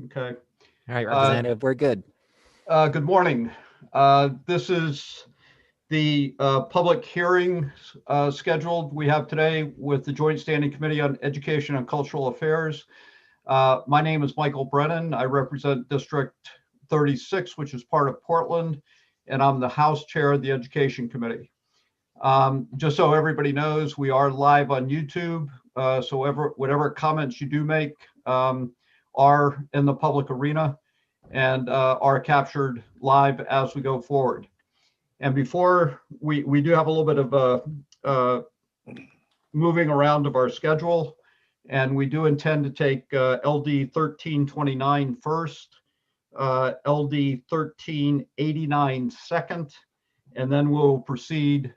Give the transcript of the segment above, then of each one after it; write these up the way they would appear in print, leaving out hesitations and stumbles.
Okay. All right, Representative, we're good. Good morning. This is the public hearing scheduled we have today with the Joint Standing Committee on Education and Cultural Affairs. My name is Michael Brennan. I represent District 36, which is part of Portland, and I'm the House Chair of the Education Committee. Just so everybody knows, we are live on YouTube, so whatever comments you do make are in the public arena and are captured live as we go forward. And before we do have a little bit of moving around of our schedule, and we do intend to take LD 1329 first, LD 1389 second, and then we'll proceed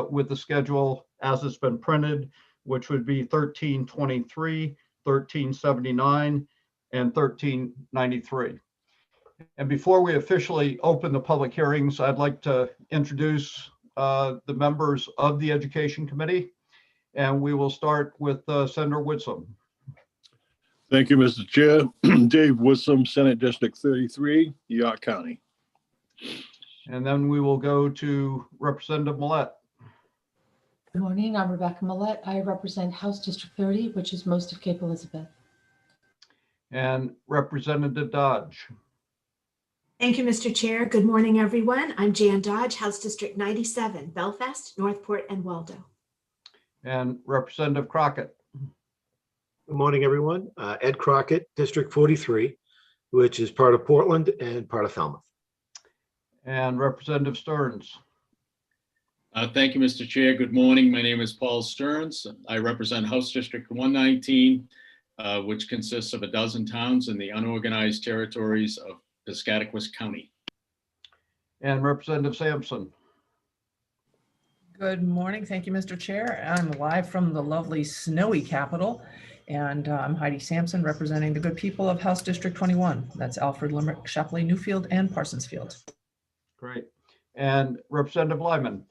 with the schedule as it's been printed, which would be 1323, 1379, and 1393. And before we officially open the public hearings, I'd like to introduce the members of the Education Committee, and we will start with Senator Whitsom. Thank you, Mr. Chair. Dave Whitsom, Senate District 33, York County. And then we will go to Representative Millette. Good morning, I'm Rebecca Millette. I represent House District 30, which is most of Cape Elizabeth. And Representative Dodge. Thank you, Mr. Chair. Good morning, everyone. I'm Jan Dodge, House District 97, Belfast, Northport, and Waldo. And Representative Crockett. Good morning, everyone. Ed Crockett, District 43, which is part of Portland and part of Falmouth. And Representative Stearns. Thank you, Mr. Chair. Good morning. My name is Paul Stearns. I represent House District 119, which consists of a dozen towns in the unorganized territories of Piscataquis County. And Representative Sampson. Good morning. Thank you, Mr. Chair. I'm live from the lovely snowy capital, and I'm Heidi Sampson, representing the good people of House District 21. That's Alfred, Limerick, Shapley, Newfield, and Parsonsfield. Great. And Representative Lyman.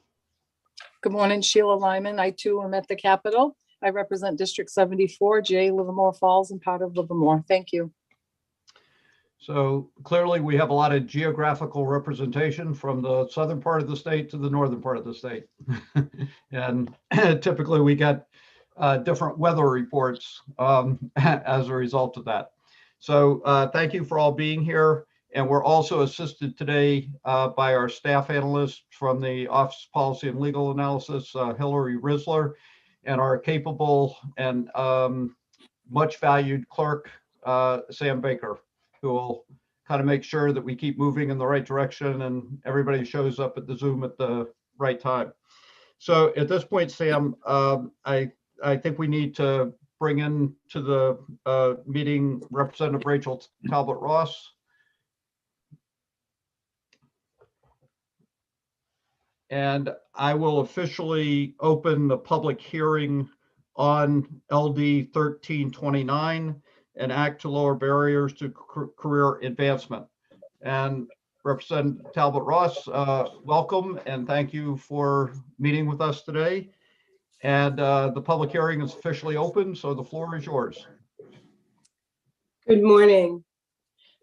Good morning, Sheila Lyman. I too am at the Capitol. I represent District 74, J, Livermore Falls, and part of Livermore. Thank you. So clearly we have a lot of geographical representation from the southern part of the state to the northern part of the state. And typically we get different weather reports as a result of that. So thank you for all being here. And we're also assisted today by our staff analyst from the Office of Policy and Legal Analysis, Hillary Risler, and our capable and much valued clerk, Sam Baker, who will kind of make sure that we keep moving in the right direction and everybody shows up at the Zoom at the right time. So at this point, Sam, I think we need to bring in to the meeting Representative Rachel Talbot-Ross. And I will officially open the public hearing on LD 1329, an act to lower barriers to career advancement. And Representative Talbot-Ross, welcome and thank you for meeting with us today. And the public hearing is officially open, so the floor is yours. Good morning,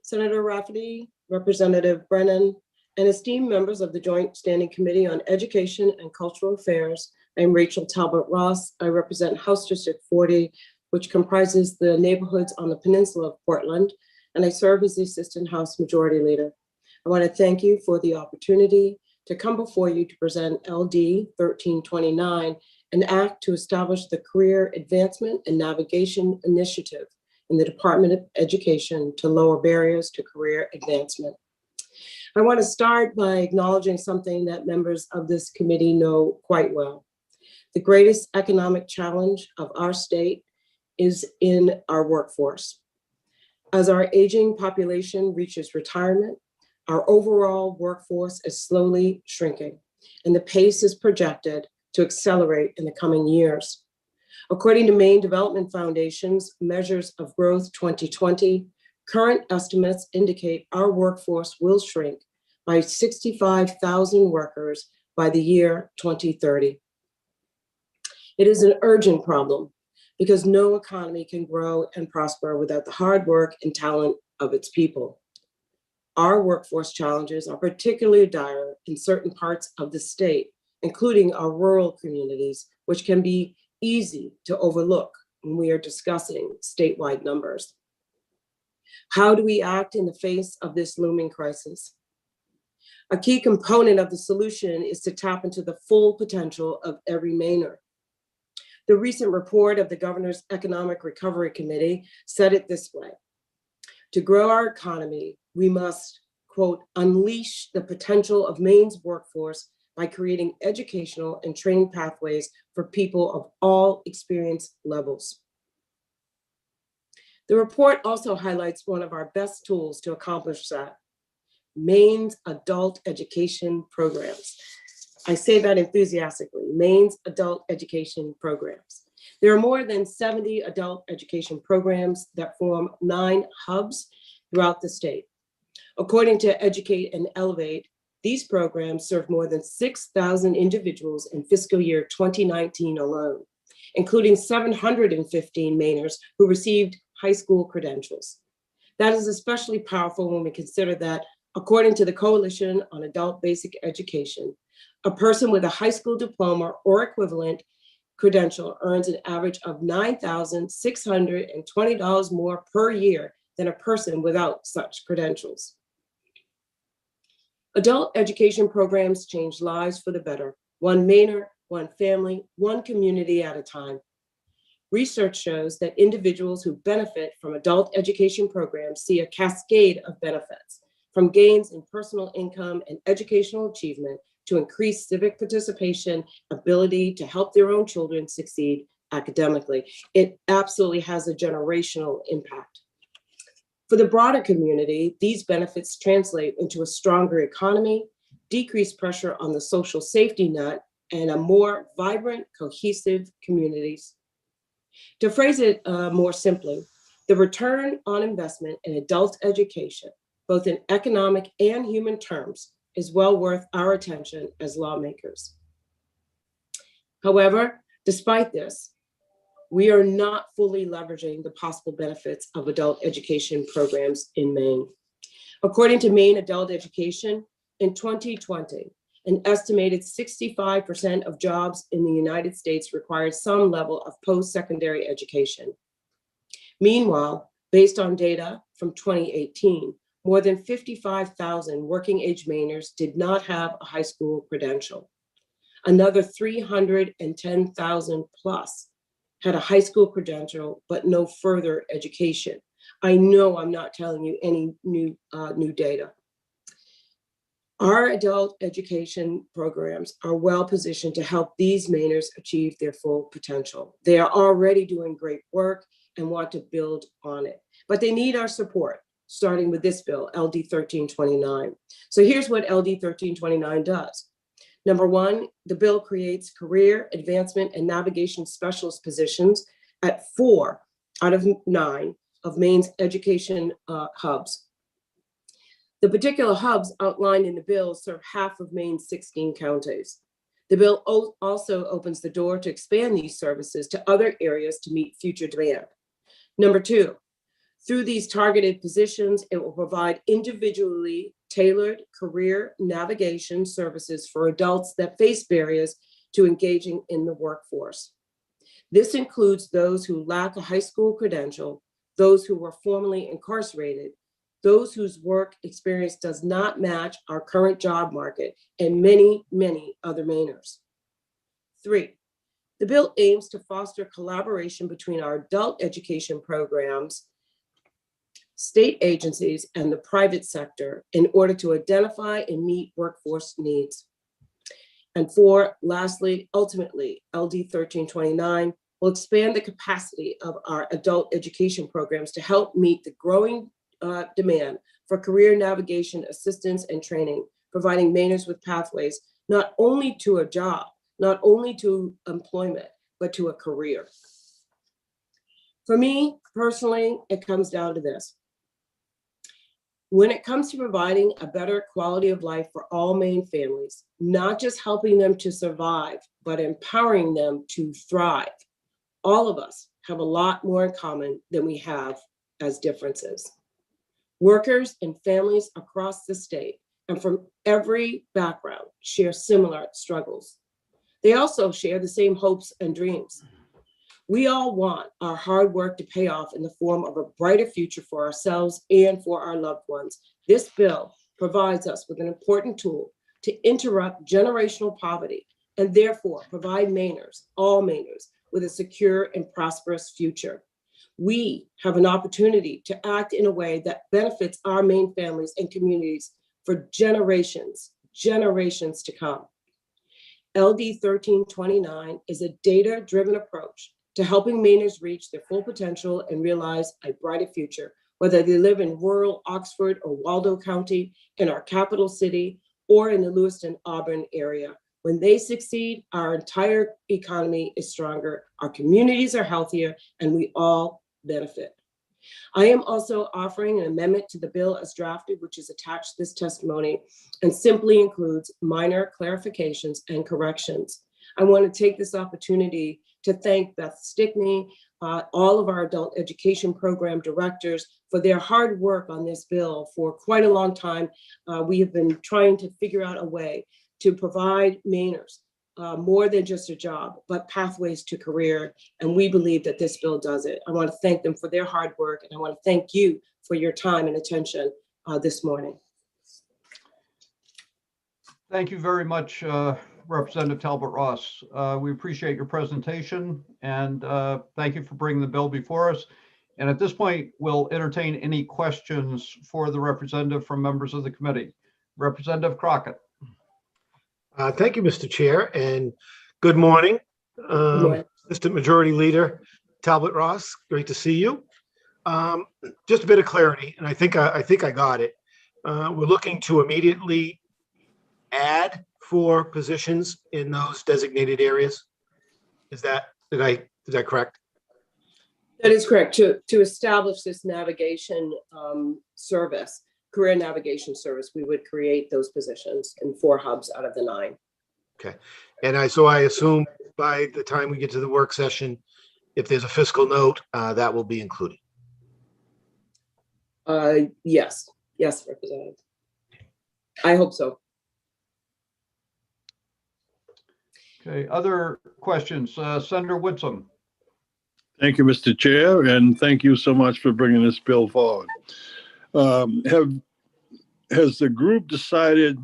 Senator Rafferty, Representative Brennan, and esteemed members of the Joint Standing Committee on Education and Cultural Affairs. I'm Rachel Talbot-Ross. I represent House District 40, which comprises the neighborhoods on the peninsula of Portland, and I serve as the Assistant House Majority Leader. I want to thank you for the opportunity to come before you to present LD 1329, an act to establish the Career Advancement and Navigation Initiative in the Department of Education to lower barriers to career advancement. I want to start by acknowledging something that members of this committee know quite well. The greatest economic challenge of our state is in our workforce. As our aging population reaches retirement, our overall workforce is slowly shrinking, and the pace is projected to accelerate in the coming years. According to Maine Development Foundation's Measures of Growth 2020, current estimates indicate our workforce will shrink by 65,000 workers by the year 2030. It is an urgent problem because no economy can grow and prosper without the hard work and talent of its people. Our workforce challenges are particularly dire in certain parts of the state, including our rural communities, which can be easy to overlook when we are discussing statewide numbers. How do we act in the face of this looming crisis? A key component of the solution is to tap into the full potential of every Mainer. The recent report of the Governor's Economic Recovery Committee said it this way: to grow our economy, we must, quote, unleash the potential of Maine's workforce by creating educational and training pathways for people of all experience levels. The report also highlights one of our best tools to accomplish that: Maine's adult education programs. I say that enthusiastically, Maine's adult education programs. There are more than 70 adult education programs that form 9 hubs throughout the state. According to Educate and Elevate, these programs served more than 6,000 individuals in fiscal year 2019 alone, including 715 Mainers who received high school credentials. That is especially powerful when we consider that, according to the Coalition on Adult Basic Education, a person with a high school diploma or equivalent credential earns an average of $9,620 more per year than a person without such credentials. Adult education programs change lives for the better, one Mainer, one family, one community at a time. Research shows that individuals who benefit from adult education programs see a cascade of benefits, from gains in personal income and educational achievement to increased civic participation, ability to help their own children succeed academically. It absolutely has a generational impact. For the broader community, these benefits translate into a stronger economy, decreased pressure on the social safety net, and a more vibrant, cohesive communities. To phrase it more simply, the return on investment in adult education, both in economic and human terms, is well worth our attention as lawmakers. However, despite this, we are not fully leveraging the possible benefits of adult education programs in Maine. According to Maine Adult Education, in 2020, an estimated 65% of jobs in the United States required some level of post-secondary education. Meanwhile, based on data from 2018, more than 55,000 working age Mainers did not have a high school credential. Another 310,000 plus had a high school credential, but no further education. I know I'm not telling you any new data. Our adult education programs are well positioned to help these Mainers achieve their full potential. They are already doing great work and want to build on it, but they need our support, starting with this bill, LD 1329. So here's what LD 1329 does. Number one, the bill creates career advancement and navigation specialist positions at 4 out of 9 of Maine's education hubs. The particular hubs outlined in the bill serve half of Maine's 16 counties. The bill also opens the door to expand these services to other areas to meet future demand. Number two, through these targeted positions, it will provide individually tailored career navigation services for adults that face barriers to engaging in the workforce. This includes those who lack a high school credential, those who were formerly incarcerated, those whose work experience does not match our current job market, and many, many other Mainers. 3, the bill aims to foster collaboration between our adult education programs, state agencies, and the private sector in order to identify and meet workforce needs. And 4, lastly, ultimately, LD 1329 will expand the capacity of our adult education programs to help meet the growing demand for career navigation assistance and training, providing Mainers with pathways not only to a job, not only to employment, but to a career. For me, personally, it comes down to this. When it comes to providing a better quality of life for all Maine families, not just helping them to survive, but empowering them to thrive, all of us have a lot more in common than we have as differences. Workers and families across the state and from every background share similar struggles. They also share the same hopes and dreams. We all want our hard work to pay off in the form of a brighter future for ourselves and for our loved ones. This bill provides us with an important tool to interrupt generational poverty and therefore provide Mainers, all Mainers, with a secure and prosperous future. We have an opportunity to act in a way that benefits our Maine families and communities for generations to come. LD 1329 is a data-driven approach to helping Mainers reach their full potential and realize a brighter future, whether they live in rural Oxford or Waldo County, in our capital city, or in the Lewiston-Auburn area. When they succeed, our entire economy is stronger, our communities are healthier, and we all benefit. I am also offering an amendment to the bill as drafted, which is attached to this testimony and simply includes minor clarifications and corrections. I want to take this opportunity to thank Beth Stickney, all of our adult education program directors for their hard work on this bill for quite a long time. We have been trying to figure out a way to provide Mainers more than just a job, but pathways to career. And we believe that this bill does it. I want to thank them for their hard work, and I want to thank you for your time and attention this morning. Thank you very much, Representative Talbot Ross. We appreciate your presentation, and thank you for bringing the bill before us. And at this point, we'll entertain any questions for the representative from members of the committee. Representative Crockett. Thank you, Mr. Chair, and good morning. Good morning. Assistant Majority Leader Talbot Ross, great to see you. Just a bit of clarity, and I think I got it. We're looking to immediately add 4 positions in those designated areas. Is that correct? That is correct. To establish this navigation service, career navigation service, we would create those positions in 4 hubs out of the 9. Okay. And so I assume by the time we get to the work session, if there's a fiscal note, that will be included. Yes, Representative. I hope so. Okay, other questions? Senator Woodson. Thank you, Mr. Chair, and thank you so much for bringing this bill forward. Has the group decided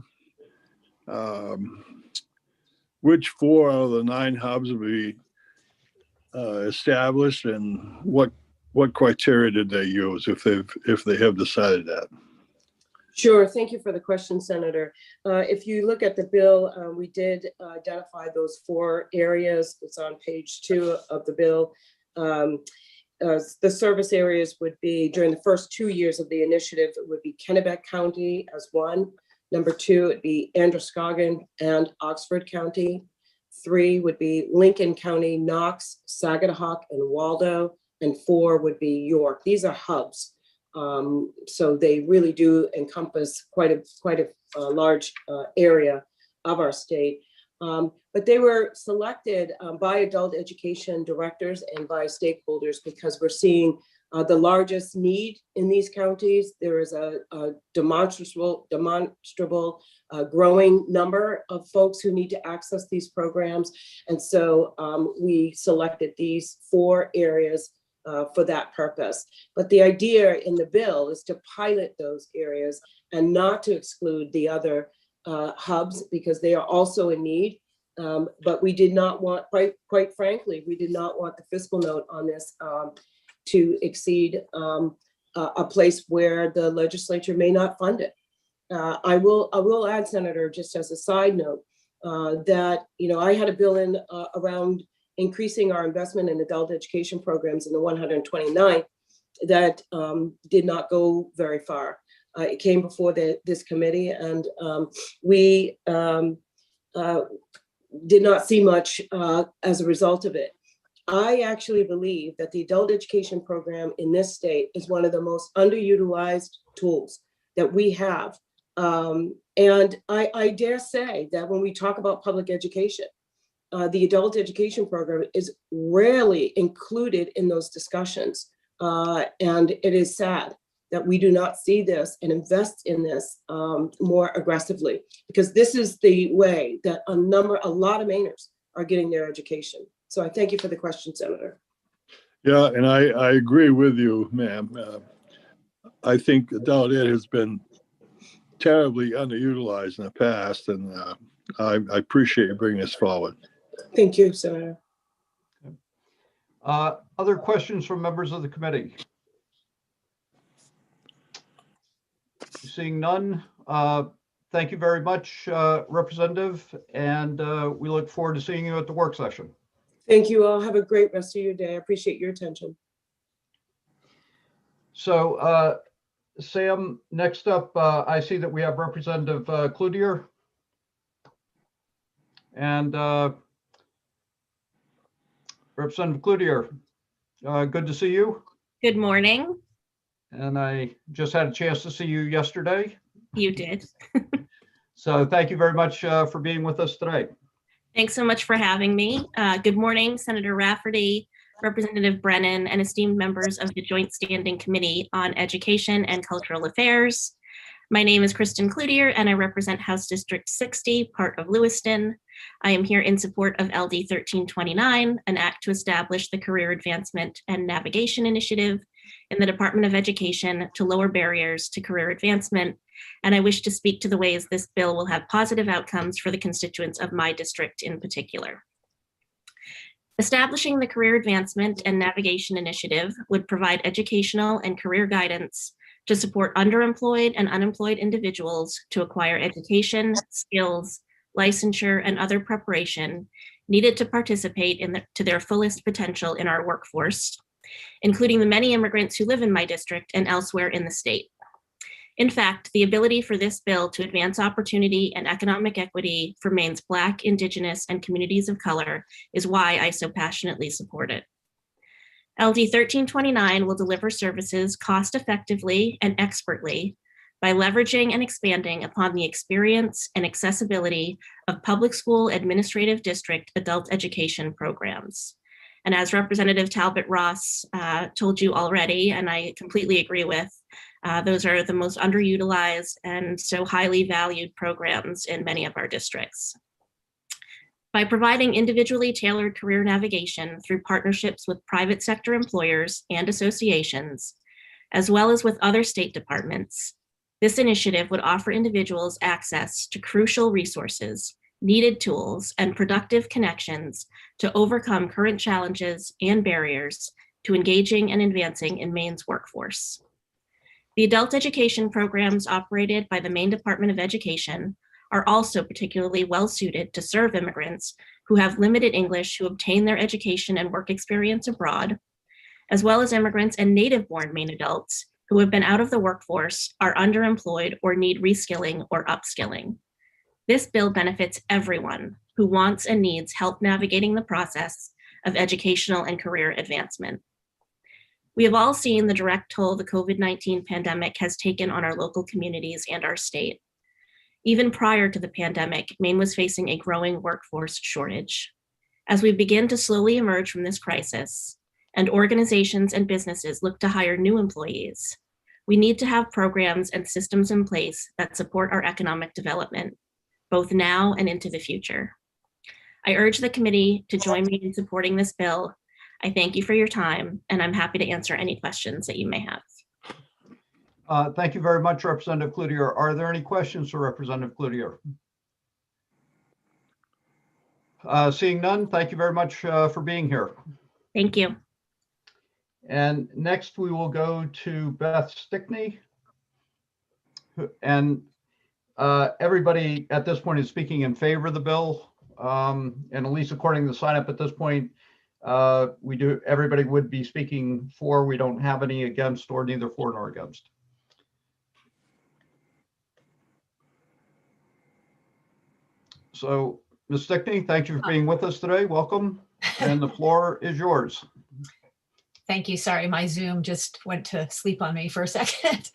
which 4 out of the 9 hubs will be established, and what criteria did they use if they have decided that? Sure. Thank you for the question, Senator. If you look at the bill, we did identify those 4 areas. It's on page 2 of the bill. The service areas would be, during the first 2 years of the initiative, it would be Kennebec County as 1. Number 2, it'd be Androscoggin and Oxford County. 3 would be Lincoln County, Knox, Saginaw, and Waldo. And 4 would be York. These are hubs. So they really do encompass quite a large area of our state. But they were selected by adult education directors and by stakeholders because we're seeing the largest need in these counties. There is a demonstrable growing number of folks who need to access these programs. And so we selected these 4 areas for that purpose. But the idea in the bill is to pilot those areas and not to exclude the other hubs because they are also in need. But we did not want, quite frankly, we did not want the fiscal note on this to exceed a place where the legislature may not fund it. I will add, Senator, just as a side note, that I had a bill in around increasing our investment in adult education programs in the 129th that did not go very far. It came before this committee, and we did not see much as a result of it. I actually believe that the adult education program in this state is one of the most underutilized tools that we have. And I dare say that when we talk about public education, the adult education program is rarely included in those discussions. And it is sad that we do not see this and invest in this more aggressively, because this is the way that a lot of Mainers are getting their education. So I thank you for the question, Senator. Yeah, and I agree with you, ma'am. I think adult ed has been terribly underutilized in the past, and I appreciate you bringing this forward. Thank you, Senator. Other questions from members of the committee? Seeing none, thank you very much, Representative, and we look forward to seeing you at the work session. Thank you all. Have a great rest of your day. I appreciate your attention. So, Sam, next up, I see that we have Representative Cloutier. And Representative Cloutier, good to see you. Good morning. And I just had a chance to see you yesterday. You did. So thank you very much for being with us today. Thanks so much for having me. Good morning, Senator Rafferty, Representative Brennan, and esteemed members of the Joint Standing Committee on Education and Cultural Affairs. My name is Kristen Cloutier, and I represent House District 60, part of Lewiston. I am here in support of LD 1329, an act to establish the Career Advancement and Navigation Initiative in the Department of Education to lower barriers to career advancement. And I wish to speak to the ways this bill will have positive outcomes for the constituents of my district in particular. Establishing the Career Advancement and Navigation Initiative would provide educational and career guidance to support underemployed and unemployed individuals to acquire education, skills, licensure, and other preparation needed to participate to their fullest potential in our workforce, including the many immigrants who live in my district and elsewhere in the state. In fact, the ability for this bill to advance opportunity and economic equity for Maine's Black, Indigenous, and communities of color is why I so passionately support it. LD 1329 will deliver services cost-effectively and expertly by leveraging and expanding upon the experience and accessibility of public school administrative district adult education programs. And as Representative Talbot Ross told you already, and I completely agree with, those are the most underutilized and so highly valued programs in many of our districts. By providing individually tailored career navigation through partnerships with private sector employers and associations, as well as with other state departments, this initiative would offer individuals access to crucial resources, needed tools, and productive connections to overcome current challenges and barriers to engaging and advancing in Maine's workforce. The adult education programs operated by the Maine Department of Education are also particularly well-suited to serve immigrants who have limited English who obtain their education and work experience abroad, as well as immigrants and native-born Maine adults who have been out of the workforce, are underemployed, or need reskilling or upskilling. This bill benefits everyone who wants and needs help navigating the process of educational and career advancement. We have all seen the direct toll the COVID-19 pandemic has taken on our local communities and our state. Even prior to the pandemic, Maine was facing a growing workforce shortage. As we begin to slowly emerge from this crisis, and organizations and businesses look to hire new employees, we need to have programs and systems in place that support our economic development, both now and into the future. I urge the committee to join me in supporting this bill. I thank you for your time, and I'm happy to answer any questions that you may have. Thank you very much, Representative Cloutier. Are there any questions for Representative Cloutier? Seeing none, thank you very much for being here. Thank you. And next we will go to Beth Stickney. And everybody at this point is speaking in favor of the bill. And at least according to the sign up at this point, everybody would be speaking for. We don't have any against, or neither for nor against. So, Ms. Stickney, thank you for being with us today. Welcome. And the floor is yours. Thank you. Sorry, my Zoom just went to sleep on me for a second.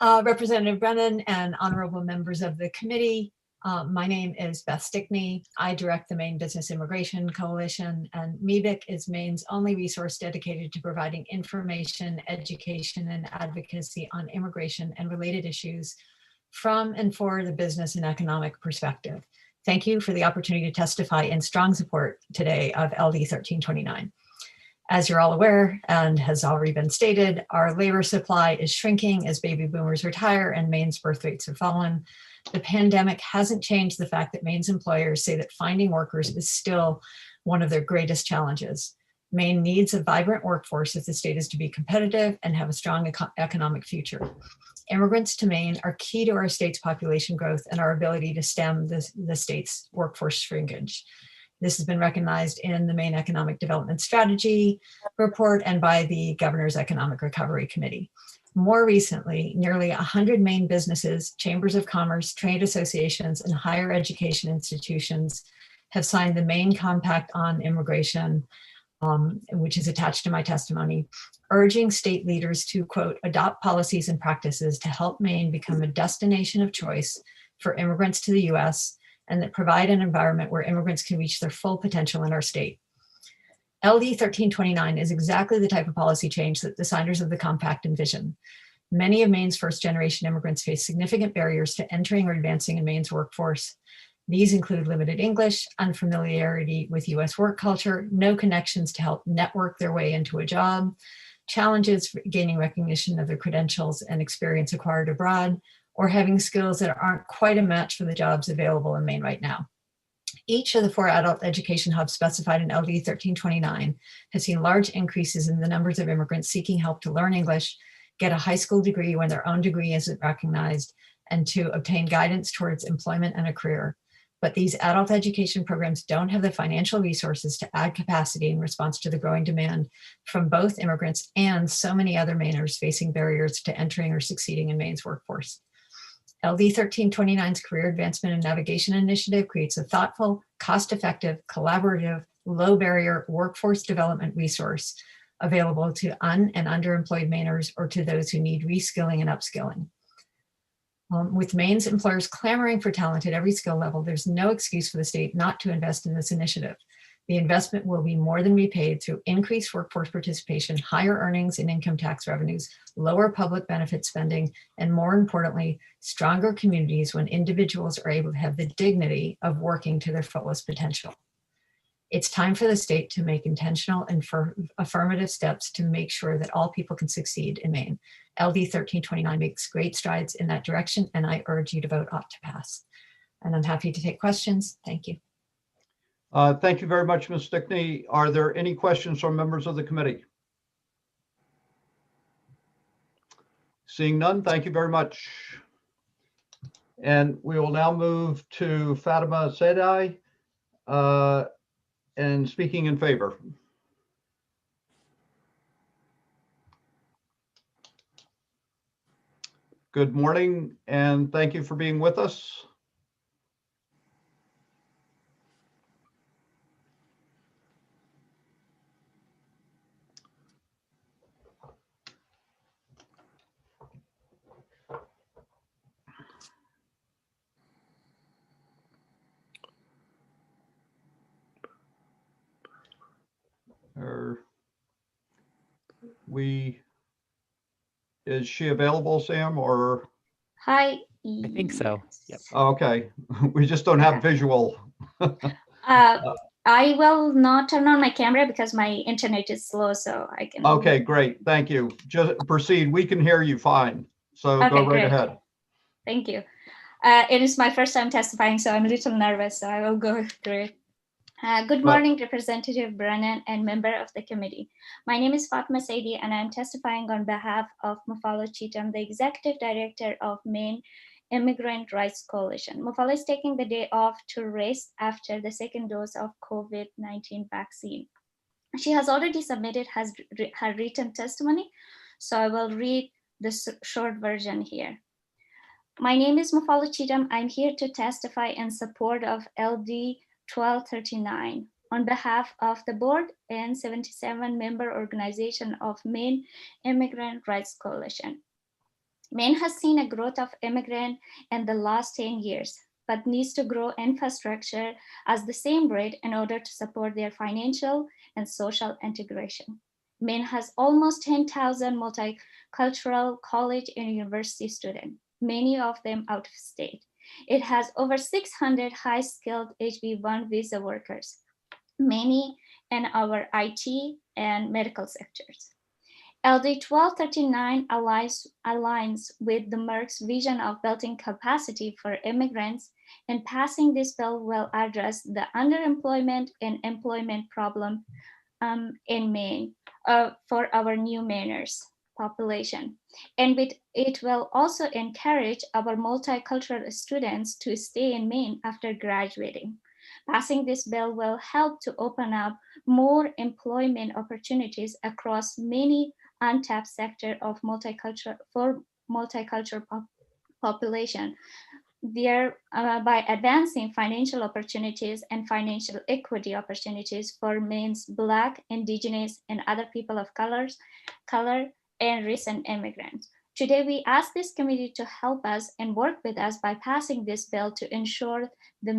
Representative Brennan and honorable members of the committee, My name is Beth Stickney. I direct the Maine Business Immigration Coalition, and MEBIC is Maine's only resource dedicated to providing information, education, and advocacy on immigration and related issues from and for the business and economic perspective. Thank you for the opportunity to testify in strong support today of LD 1329. As you're all aware, and has already been stated, our labor supply is shrinking as baby boomers retire and Maine's birth rates have fallen. The pandemic hasn't changed the fact that Maine's employers say that finding workers is still one of their greatest challenges. Maine needs a vibrant workforce if the state is to be competitive and have a strong economic future. Immigrants to Maine are key to our state's population growth and our ability to stem the state's workforce shrinkage. This has been recognized in the Maine Economic Development Strategy report and by the Governor's Economic Recovery Committee. More recently, nearly 100 Maine businesses, chambers of commerce, trade associations, and higher education institutions have signed the Maine Compact on Immigration, which is attached to my testimony, urging state leaders to, quote, adopt policies and practices to help Maine become a destination of choice for immigrants to the US and that provide an environment where immigrants can reach their full potential in our state. LD 1329 is exactly the type of policy change that the signers of the compact envision. Many of Maine's first-generation immigrants face significant barriers to entering or advancing in Maine's workforce. These include limited English, unfamiliarity with US work culture, no connections to help network their way into a job, challenges for gaining recognition of their credentials and experience acquired abroad, or having skills that aren't quite a match for the jobs available in Maine right now. Each of the 4 adult education hubs specified in LD 1329 has seen large increases in the numbers of immigrants seeking help to learn English, get a high school degree when their own degree isn't recognized, and to obtain guidance towards employment and a career. But these adult education programs don't have the financial resources to add capacity in response to the growing demand from both immigrants and so many other Mainers facing barriers to entering or succeeding in Maine's workforce. LD 1329's Career Advancement and Navigation Initiative creates a thoughtful, cost-effective, collaborative, low-barrier workforce development resource available to and underemployed Mainers or to those who need reskilling and upskilling. With Maine's employers clamoring for talent at every skill level, there's no excuse for the state not to invest in this initiative. The investment will be more than repaid through increased workforce participation, higher earnings and income tax revenues, lower public benefit spending, and more importantly, stronger communities when individuals are able to have the dignity of working to their fullest potential. It's time for the state to make intentional and affirmative steps to make sure that all people can succeed in Maine. LD 1329 makes great strides in that direction, and I urge you to vote ought to pass. And I'm happy to take questions. Thank you. Thank you very much, Ms. Stickney. Are there any questions from members of the committee? Seeing none, thank you very much. And we will now move to Fatima Sedai and speaking in favor. Good morning, and thank you for being with us. Is she available, Sam, or? Hi. I think so. Yep. Okay, we just don't have visual. I will not turn on my camera because my internet is slow, so I can. Okay, great. Thank you. Just proceed. We can hear you fine. So Okay, go right great. ahead. Thank you. It is my first time testifying, so I'm a little nervous, so I will go through it. Good morning, Representative Brennan and member of the committee. My name is Fatma Saidi, and I'm testifying on behalf of Mufalo Cheatham, the Executive Director of Maine Immigrant Rights Coalition. Mufalo is taking the day off to rest after the second dose of COVID-19 vaccine. She has already submitted her written testimony, so I will read the short version here. My name is Mufalo Cheatham. I'm here to testify in support of LD 1239 on behalf of the board and 77 member organization of Maine Immigrant Rights Coalition. Maine has seen a growth of immigrants in the last 10 years. but needs to grow infrastructure at the same rate in order to support their financial and social integration. Maine has almost 10,000 multicultural college and university students, many of them out of state. It has over 600 high-skilled HB1 visa workers, many in our IT and medical sectors. LD 1239 aligns with the Merck's vision of building capacity for immigrants, and passing this bill will address the underemployment and employment problem in Maine for our new Mainers population. And it will also encourage our multicultural students to stay in Maine after graduating. Passing this bill will help to open up more employment opportunities across many untapped sectors of multicultural population. By advancing financial opportunities and financial equity opportunities for Maine's Black, Indigenous, and other people of color, and recent immigrants. Today, we ask this committee to help us and work with us by passing this bill to ensure that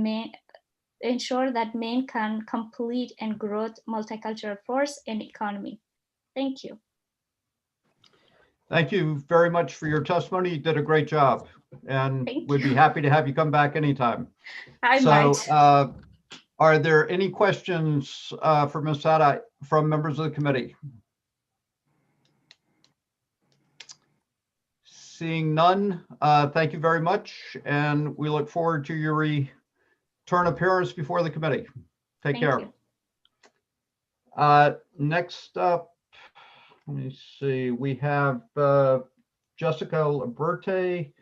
Maine can complete and grow multicultural force and economy. Thank you. Thank you very much for your testimony. You did a great job, and we'd be happy to have you come back anytime. I might. Are there any questions for Ms. Sada from members of the committee? Seeing none, thank you very much, and we look forward to your return appearance before the committee. Take care. Next up, let me see, we have Jessica Liberte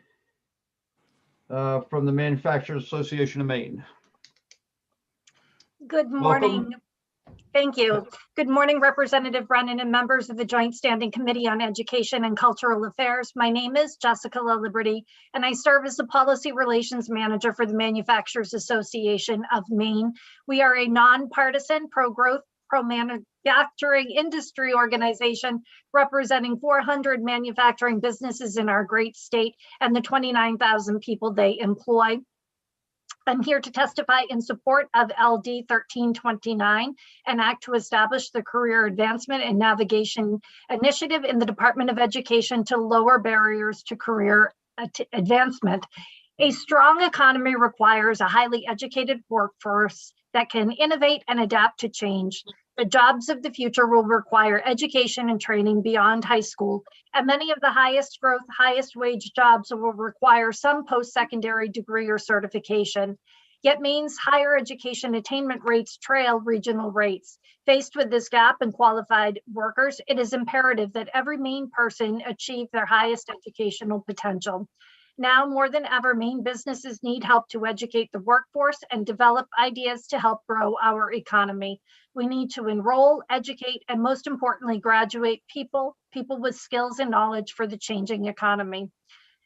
from the Manufacturers Association of Maine. Good morning. Welcome. Thank you. Good morning, Representative Brennan and members of the Joint Standing Committee on Education and Cultural Affairs. My name is Jessica Liberty, and I serve as the Policy Relations Manager for the Manufacturers Association of Maine. We are a nonpartisan, pro-growth, pro-manufacturing industry organization representing 400 manufacturing businesses in our great state and the 29,000 people they employ. I'm here to testify in support of LD 1329, an act to establish the Career Advancement and Navigation Initiative in the Department of Education to lower barriers to career advancement. A strong economy requires a highly educated workforce that can innovate and adapt to change. The jobs of the future will require education and training beyond high school, and many of the highest growth, highest wage jobs will require some post-secondary degree or certification. Yet Maine's higher education attainment rates trail regional rates. Faced with this gap in qualified workers, it is imperative that every Maine person achieve their highest educational potential. Now more than ever, Maine businesses need help to educate the workforce and develop ideas to help grow our economy. We need to enroll, educate, and most importantly, graduate people with skills and knowledge for the changing economy.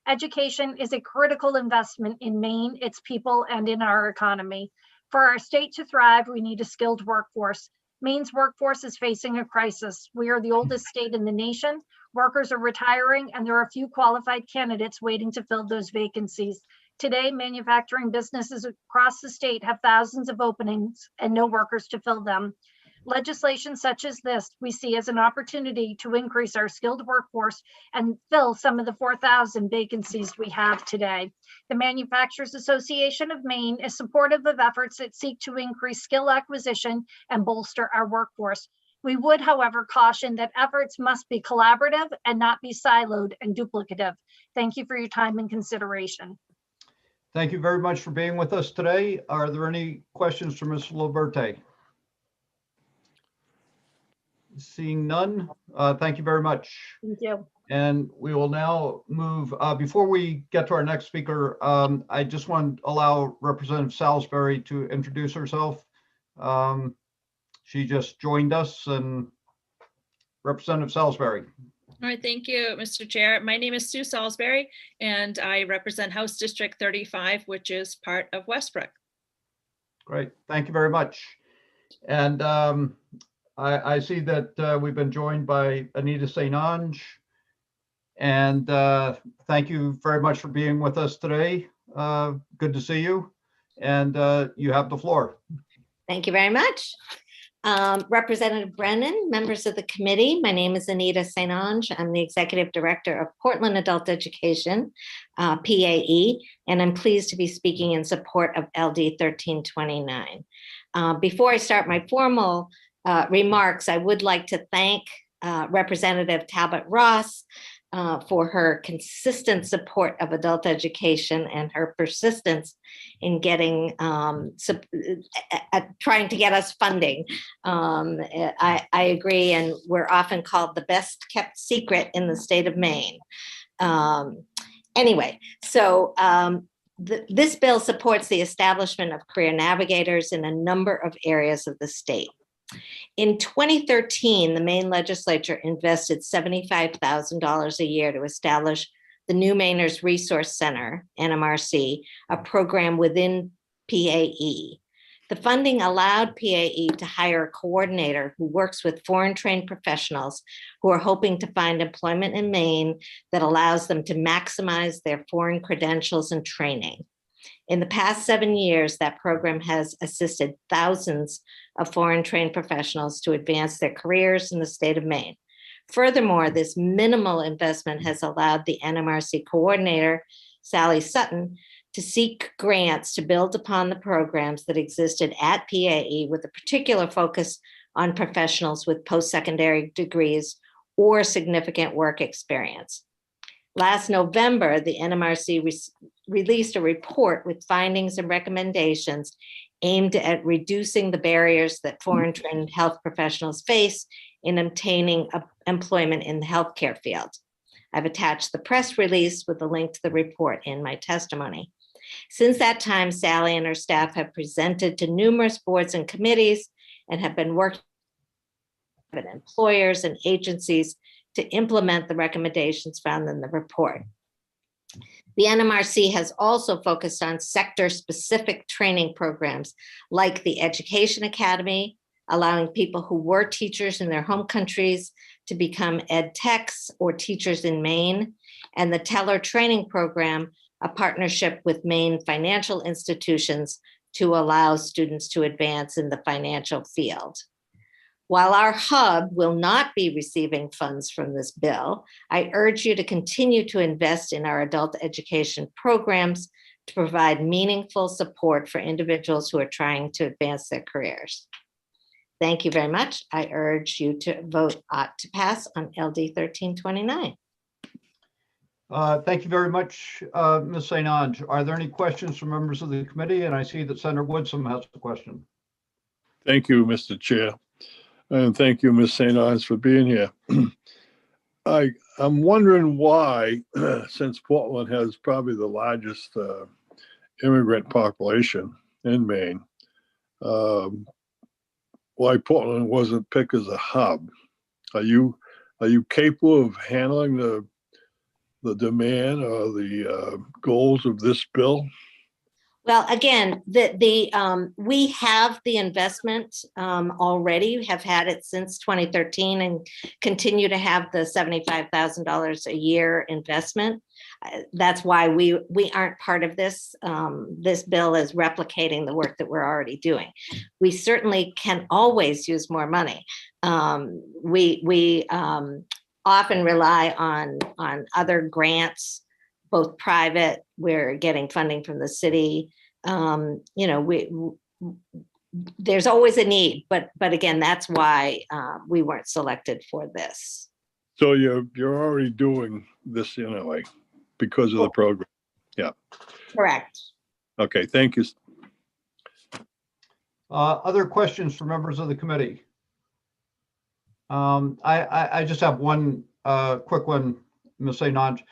Education is a critical investment in Maine, its people, and in our economy. For our state to thrive, we need a skilled workforce. Maine's workforce is facing a crisis. We are the oldest state in the nation. Workers are retiring, and there are few qualified candidates waiting to fill those vacancies. Today, manufacturing businesses across the state have thousands of openings and no workers to fill them. Legislation such as this we see as an opportunity to increase our skilled workforce and fill some of the 4,000 vacancies we have today. The Manufacturers Association of Maine is supportive of efforts that seek to increase skill acquisition and bolster our workforce. We would, however, caution that efforts must be collaborative and not be siloed and duplicative. Thank you for your time and consideration. Thank you very much for being with us today. Are there any questions for Ms. Liberte? Seeing none, thank you very much. Thank you. And we will now move, before we get to our next speaker, I just want to allow Representative Salisbury to introduce herself. She just joined us, and Representative Salisbury. All right, thank you, Mr. Chair. My name is Sue Salisbury, and I represent House District 35, which is part of Westbrook. Great, thank you very much. And I see that we've been joined by Anita St. Ange, and thank you very much for being with us today. good to see you. And you have the floor. Thank you very much. Representative Brennan, members of the committee, my name is Anita St. Ange. I'm the Executive Director of Portland Adult Education, PAE, and I'm pleased to be speaking in support of LD 1329. Before I start my formal remarks, I would like to thank Representative Talbot Ross for her consistent support of adult education and her persistence in getting trying to get us funding. I agree, and we're often called the best kept secret in the state of Maine. Anyway, so this bill supports the establishment of career navigators in a number of areas of the state. In 2013, the Maine legislature invested $75,000 a year to establish the New Mainers Resource Center, NMRC, a program within PAE. The funding allowed PAE to hire a coordinator who works with foreign trained professionals who are hoping to find employment in Maine that allows them to maximize their foreign credentials and training. In the past 7 years, that program has assisted thousands of foreign trained professionals to advance their careers in the state of Maine. Furthermore, this minimal investment has allowed the NMRC coordinator, Sally Sutton, to seek grants to build upon the programs that existed at PAE with a particular focus on professionals with post-secondary degrees or significant work experience. Last November, the NMRC released a report with findings and recommendations aimed at reducing the barriers that foreign trained health professionals face in obtaining employment in the healthcare field. I've attached the press release with a link to the report in my testimony. Since that time, Sally and her staff have presented to numerous boards and committees and have been working with employers and agencies to implement the recommendations found in the report. The NMRC has also focused on sector-specific training programs like the Education Academy, allowing people who were teachers in their home countries to become ed techs or teachers in Maine, and the Teller Training Program, a partnership with Maine financial institutions to allow students to advance in the financial field. While our hub will not be receiving funds from this bill, I urge you to continue to invest in our adult education programs to provide meaningful support for individuals who are trying to advance their careers. Thank you very much. I urge you to vote to pass on LD 1329. Thank you very much, Ms. St. Ange. Are there any questions from members of the committee? And I see that Senator Woodson has a question. Thank you, Mr. Chair. And thank you, Ms. St. Ange, for being here. I'm wondering why, since Portland has probably the largest immigrant population in Maine, why Portland wasn't picked as a hub. Are you capable of handling the demand or the goals of this bill? Well, again, we have the investment already, have had it since 2013 and continue to have the $75,000 a year investment. That's why we aren't part of this. This bill is replicating the work that we're already doing. We certainly can always use more money. We often rely on other grants, both private, we're getting funding from the city. There's always a need, but again, that's why we weren't selected for this. So you're already doing this anyway because of the program. Yeah. Correct. Okay, thank you. Other questions for members of the committee? I just have one quick one, Ms. St. Ange.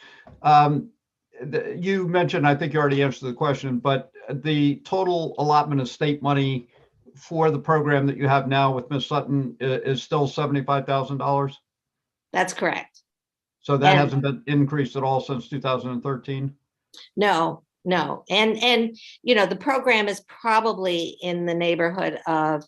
You mentioned, I think you already answered the question, but the total allotment of state money for the program that you have now with Ms. Sutton is still $75,000? That's correct. So that hasn't been increased at all since 2013? No. And the program is probably in the neighborhood of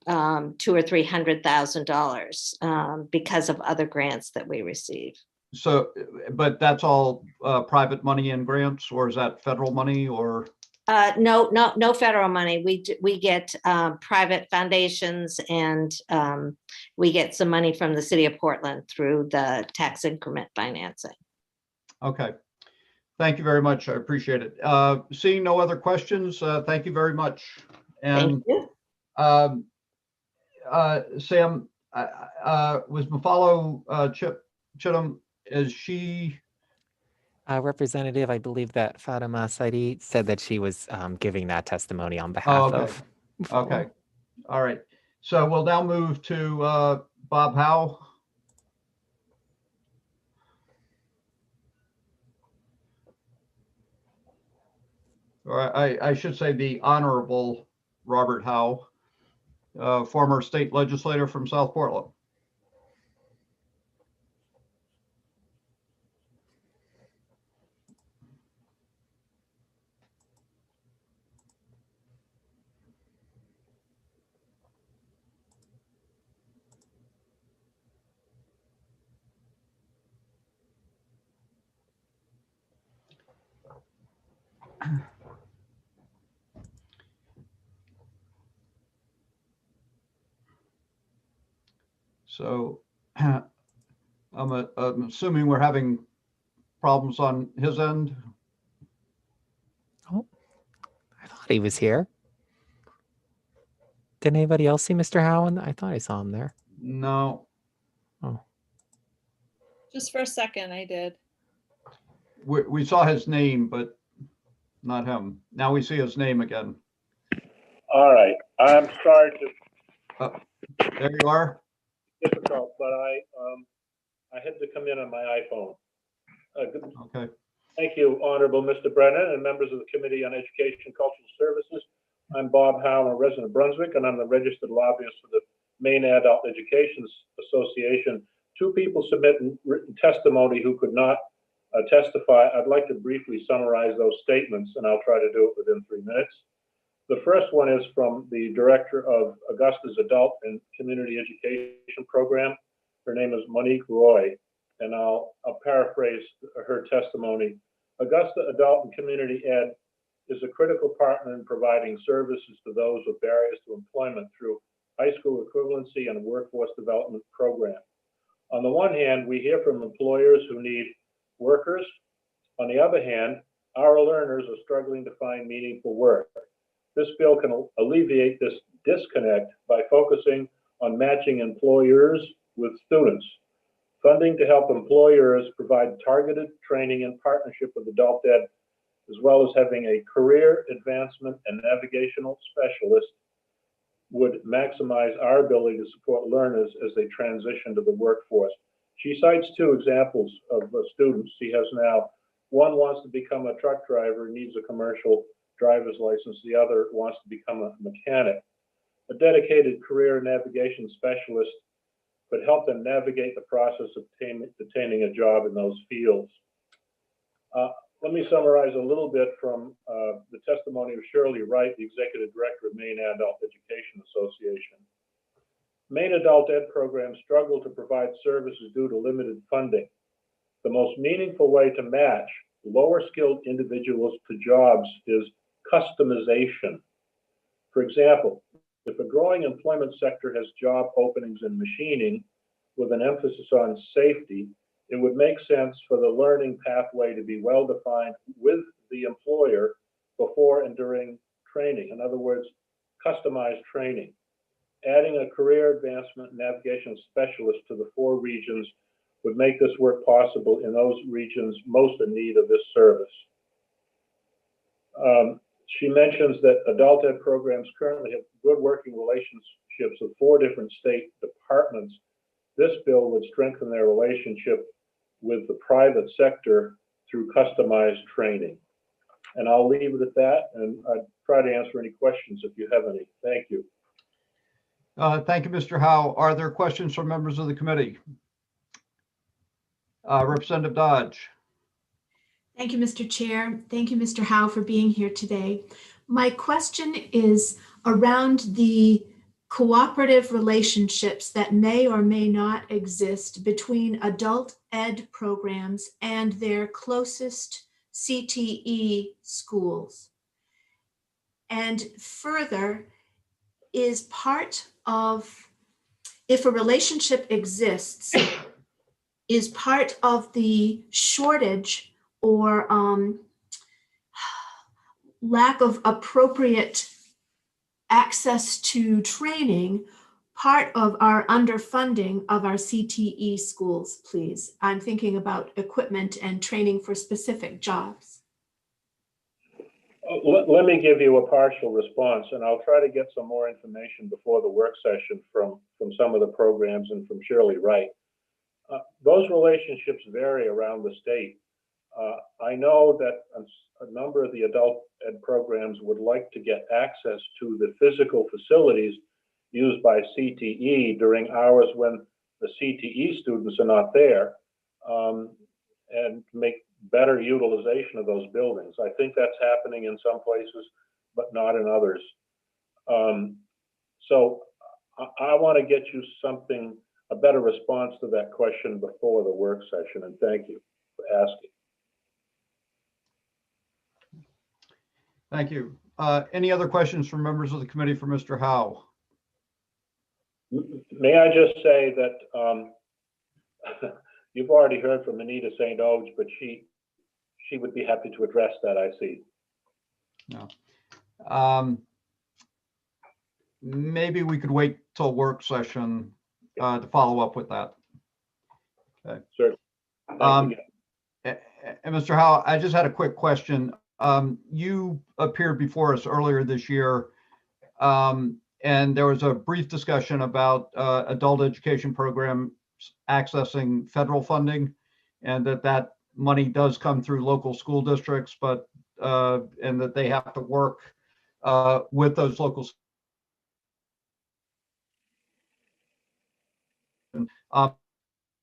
$200,000 or $300,000 because of other grants that we receive. So, but that's all private money and grants, or is that federal money, or? No federal money. We get private foundations, and we get some money from the city of Portland through the tax increment financing. Okay. Thank you very much. I appreciate it. Seeing no other questions, thank you very much. And Thank you. Sam, was Buffalo Chittum, is she? Representative, I believe that Fatima Saidi said that she was giving that testimony on behalf of. Okay. All right. So we'll now move to Bob Howe. Or I should say the Honorable Robert Howe, former state legislator from South Portland. So I'm assuming we're having problems on his end. Oh, I thought he was here. Did anybody else see Mr. Howe? I thought I saw him there. No. Oh. Just for a second, I did. We saw his name, but not him. Now we see his name again. All right. I'm sorry to. There you are. Difficult, but I had to come in on my iPhone. Okay. Thank you, Honorable Mr. Brennan and members of the Committee on Education and Cultural Services. I'm Bob Howe, a resident of Brunswick, and I'm the registered lobbyist for the Maine Adult Education Association. Two people submitted written testimony who could not testify. I'd like to briefly summarize those statements, and I'll try to do it within 3 minutes. The first one is from the director of Augusta's Adult and Community Education Program. Her name is Monique Roy, and I'll paraphrase her testimony. Augusta Adult and Community Ed is a critical partner in providing services to those with barriers to employment through high school equivalency and workforce development program. On the one hand, we hear from employers who need workers. On the other hand, our learners are struggling to find meaningful work. This bill can alleviate this disconnect by focusing on matching employers with students. Funding to help employers provide targeted training in partnership with adult ed, as well as having a career advancement and navigational specialist, would maximize our ability to support learners as they transition to the workforce. She cites 2 examples of students she has now. One wants to become a truck driver, needs a commercial driver's license. The other wants to become a mechanic. A dedicated career navigation specialist could help them navigate the process of attaining a job in those fields. Let me summarize a little bit from the testimony of Shirley Wright, the Executive Director of Maine Adult Education Association. Maine Adult Ed programs struggle to provide services due to limited funding. The most meaningful way to match lower skilled individuals to jobs is customization. For example, if a growing employment sector has job openings in machining with an emphasis on safety, it would make sense for the learning pathway to be well defined with the employer before and during training. In other words, customized training. Adding a career advancement and navigation specialist to the 4 regions would make this work possible in those regions most in need of this service. She mentions that adult ed programs currently have good working relationships with 4 different state departments. This bill would strengthen their relationship with the private sector through customized training. And I'll leave it at that, and I'd try to answer any questions if you have any. Thank you. Thank you, Mr. Howe. Are there questions from members of the committee? Representative Dodge. Thank you, Mr. Chair. Thank you, Mr. Howe, for being here today. My question is around the cooperative relationships that may or may not exist between adult ed programs and their closest CTE schools. And further, is part of, if a relationship exists, is part of the shortage or lack of appropriate access to training part of our underfunding of our CTE schools, please? I'm thinking about equipment and training for specific jobs. Let me give you a partial response, and I'll try to get some more information before the work session from some of the programs and from Shirley Wright. Those relationships vary around the state. I know that a number of the adult ed programs would like to get access to the physical facilities used by CTE during hours when the CTE students are not there, and make better utilization of those buildings. I think that's happening in some places, but not in others. So I want to get you a better response to that question before the work session, and thank you for asking. Thank you. Any other questions from members of the committee for Mr. Howe? May I just say that you've already heard from Anita St. Oge, but she would be happy to address that, I see. No. Maybe we could wait till work session to follow up with that. Okay. Certainly. And Mr. Howe, I just had a quick question. You appeared before us earlier this year, and there was a brief discussion about adult education programs accessing federal funding, and that money does come through local school districts, but and that they have to work with those local.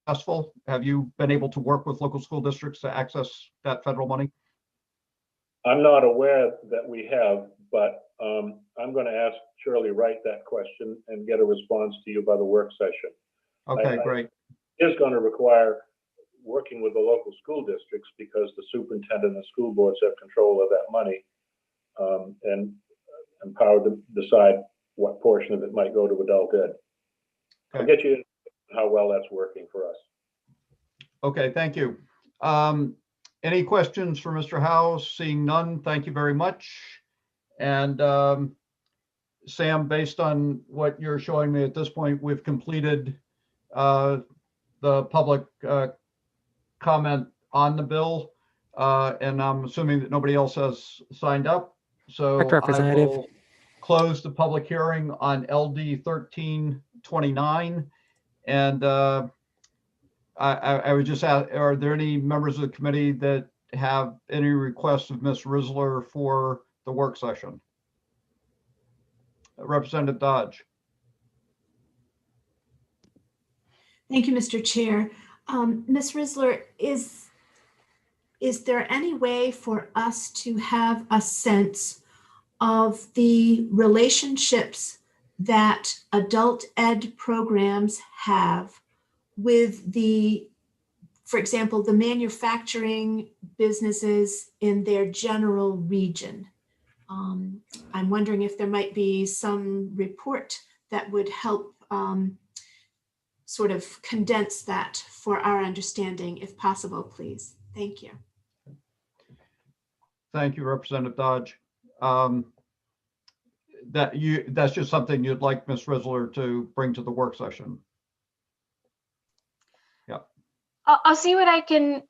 Successful? Have you been able to work with local school districts to access that federal money? I'm not aware that we have, but I'm going to ask Shirley Wright that question and get a response to you by the work session. Okay, great. It is going to require working with the local school districts because the superintendent and school boards have control of that money and empowered to decide what portion of it might go to adult ed. Okay. I'll get you how well that's working for us. Okay, thank you. Any questions for Mr. Howe? Seeing none, thank you very much. And Sam, based on what you're showing me at this point, we've completed the public comment on the bill, and I'm assuming that nobody else has signed up. So Correct, Representative. I will close the public hearing on LD 1329. And I would just ask, are there any members of the committee that have any requests of Ms. Risler for the work session? Representative Dodge. Thank you, Mr. Chair. Ms. Risler, is there any way for us to have a sense of the relationships that adult ed programs have with for example, the manufacturing businesses in their general region? I'm wondering if there might be some report that would help sort of condense that for our understanding, if possible, please. Thank you. Thank you, Representative Dodge. That's just something you'd like Ms. Risler to bring to the work session. Yeah. I'll see what I can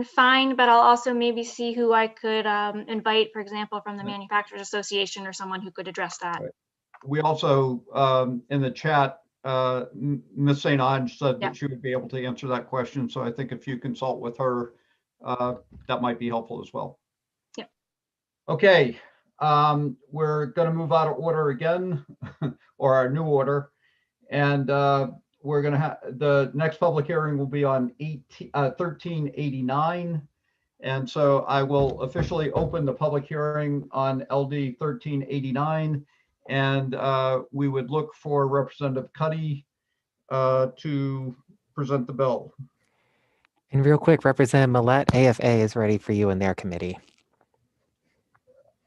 find, but I'll also maybe see who I could invite, for example, from the Manufacturers Association or someone who could address that. Right. We also, in the chat, Ms. St. Ange said that she would be able to answer that question. So I think if you consult with her, that might be helpful as well. Yep. Okay, we're going to move out of order again, or our new order. And we're going to have the next public hearing will be on 1389. And so I will officially open the public hearing on LD 1389. And we would look for Representative Cuddy to present the bill. And real quick, Representative Millette, AFA is ready for you in their committee.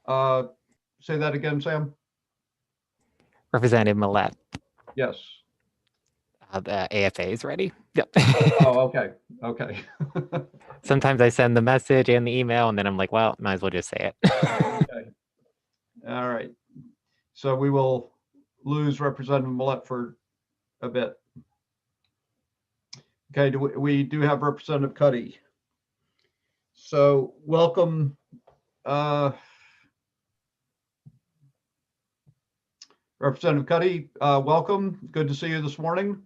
Say that again, Sam? Representative Millette, Yes. the AFA is ready. Yep. Oh, okay. Okay. Sometimes I send the message and the email, and then I'm like, well, might as well just say it. Okay. All right. So we will lose Representative Millette for a bit. Okay, we do have Representative Cuddy. So welcome. Representative Cuddy, welcome. Good to see you this morning.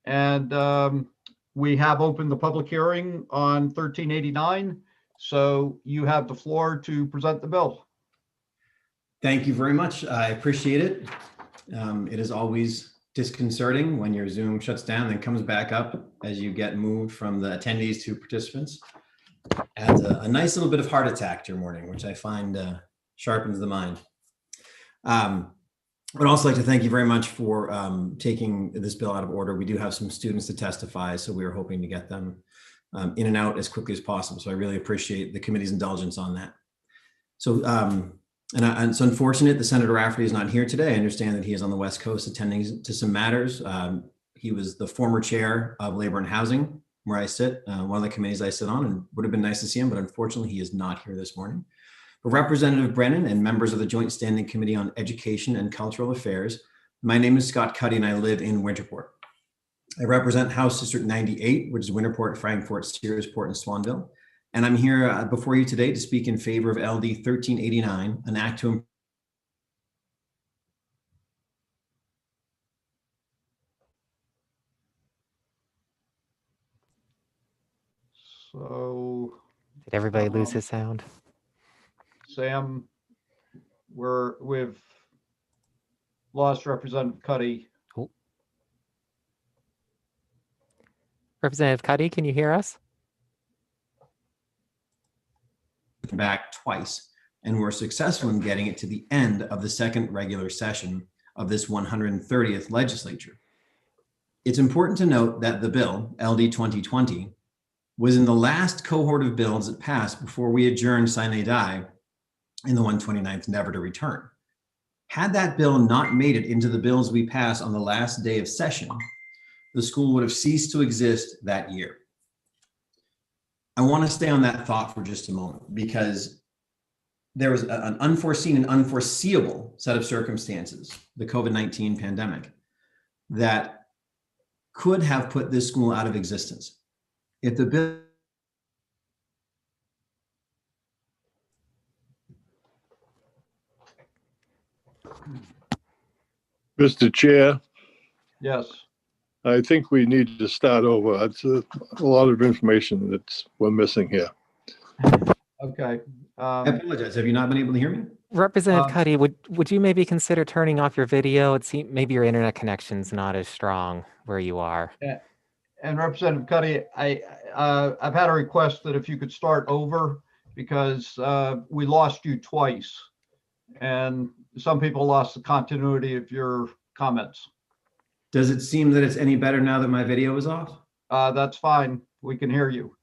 And we have opened the public hearing on 1389. So you have the floor to present the bill. Thank you very much. I appreciate it. It is always disconcerting when your Zoom shuts down and comes back up as you get moved from the attendees to participants. Adds a nice little bit of heart attack to your morning, which I find sharpens the mind. I'd also like to thank you very much for taking this bill out of order. We do have some students to testify, so we are hoping to get them in and out as quickly as possible. So I really appreciate the committee's indulgence on that. So, and it's unfortunate that Senator Rafferty is not here today. I understand that he is on the West Coast attending to some matters. He was the former chair of Labor and Housing, where I sit, one of the committees I sit on, and would have been nice to see him, but unfortunately he is not here this morning. But Representative Brennan and members of the Joint Standing Committee on Education and Cultural Affairs, my name is Scott Cuddy and I live in Winterport. I represent House District 98, which is Winterport, Frankfort, Searsport, and Swanville. And I'm here before you today to speak in favor of LD 1389, an act to So did everybody lose his sound? Sam, we've lost Representative Cuddy. Oh. Representative Cuddy, can you hear us? back twice and were successful in getting it to the end of the second regular session of this 130th legislature. It's important to note that the bill, LD 2020, was in the last cohort of bills that passed before we adjourned sine die in the 129th, never to return. Had that bill not made it into the bills we passed on the last day of session, the school would have ceased to exist that year. I want to stay on that thought for just a moment because there was an unforeseen and unforeseeable set of circumstances, the COVID-19 pandemic, that could have put this school out of existence. If the bill Mr. Chair, Yes. I think we need to start over. It's a lot of information that we're missing here. Okay. I apologize. Have you not been able to hear me? Representative Cuddy, would you maybe consider turning off your video? It seems maybe your internet connection's not as strong where you are. Yeah. And Representative Cuddy, I've had a request that if you could start over because we lost you twice, and some people lost the continuity of your comments. Does it seem that it's any better now that my video is off? That's fine. We can hear you.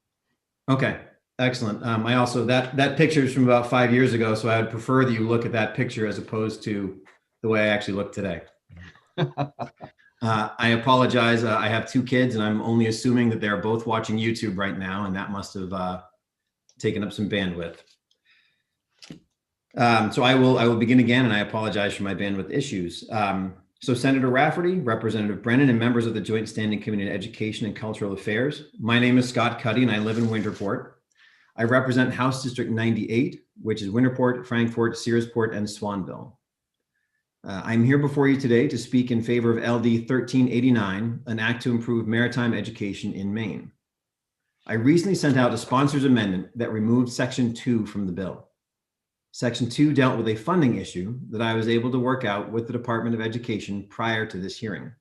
Okay, excellent. I also, that picture is from about 5 years ago, so I would prefer that you look at that picture as opposed to the way I actually look today. I apologize. I have 2 kids and I'm only assuming that they're both watching YouTube right now, and that must have taken up some bandwidth. So I will begin again, and I apologize for my bandwidth issues. So Senator Rafferty, Representative Brennan, and members of the Joint Standing Committee on Education and Cultural Affairs. My name is Scott Cuddy and I live in Winterport. I represent House District 98, which is Winterport, Frankfort, Searsport, and Swanville. I'm here before you today to speak in favor of LD 1389, an act to improve maritime education in Maine. I recently sent out a sponsor's amendment that removed Section 2 from the bill. Section 2 dealt with a funding issue that I was able to work out with the Department of Education prior to this hearing.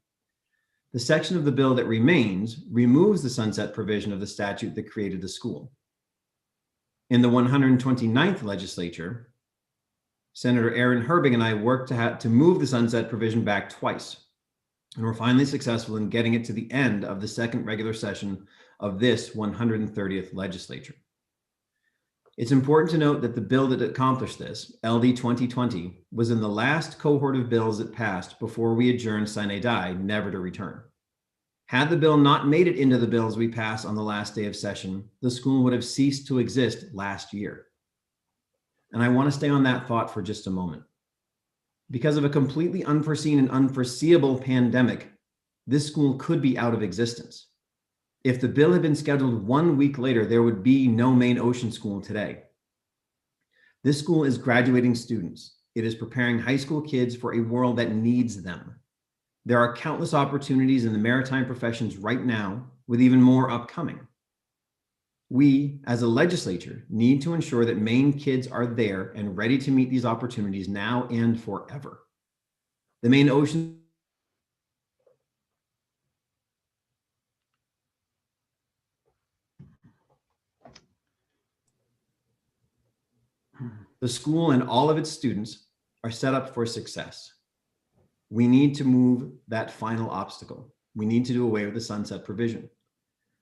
The section of the bill that remains removes the sunset provision of the statute that created the school. In the 129th legislature, Senator Aaron Herbig and I worked to move the sunset provision back twice, and we're finally successful in getting it to the end of the second regular session of this 130th legislature. It's important to note that the bill that accomplished this, LD 2020, was in the last cohort of bills that passed before we adjourned sine die, never to return. Had the bill not made it into the bills we passed on the last day of session, the school would have ceased to exist last year. And I want to stay on that thought for just a moment. Because of a completely unforeseen and unforeseeable pandemic, this school could be out of existence. If the bill had been scheduled 1 week later, there would be no Maine Ocean School today. This school is graduating students. It is preparing high school kids for a world that needs them. There are countless opportunities in the maritime professions right now, with even more upcoming. We, as a legislature, need to ensure that Maine kids are there and ready to meet these opportunities now and forever. The Maine Ocean The school and all of its students are set up for success. We need to move that final obstacle. We need to do away with the sunset provision.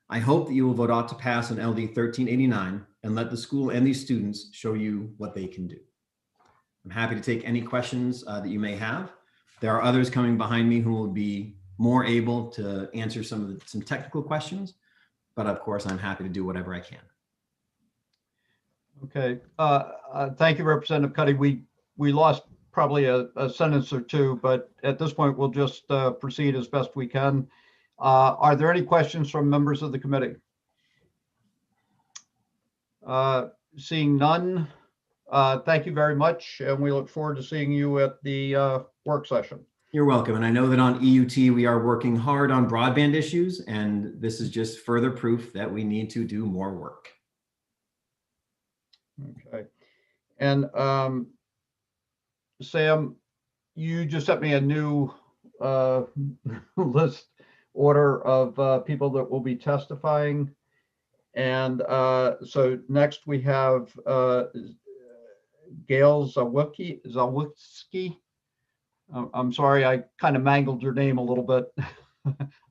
I hope that you will vote out to pass on LD 1389 and let the school and these students show you what they can do. I'm happy to take any questions that you may have. There are others coming behind me who will be more able to answer some technical questions, but of course I'm happy to do whatever I can. Okay, thank you, Representative Cuddy. We lost probably a sentence or two, but at this point, we'll just proceed as best we can. Are there any questions from members of the committee? Seeing none, thank you very much, and we look forward to seeing you at the work session. You're welcome. And I know that on EUT, we are working hard on broadband issues, and this is just further proof that we need to do more work. Okay. And Sam, you just sent me a new list order of people that will be testifying. And so next we have Gail Zawicki. I'm sorry, I kind of mangled your name a little bit.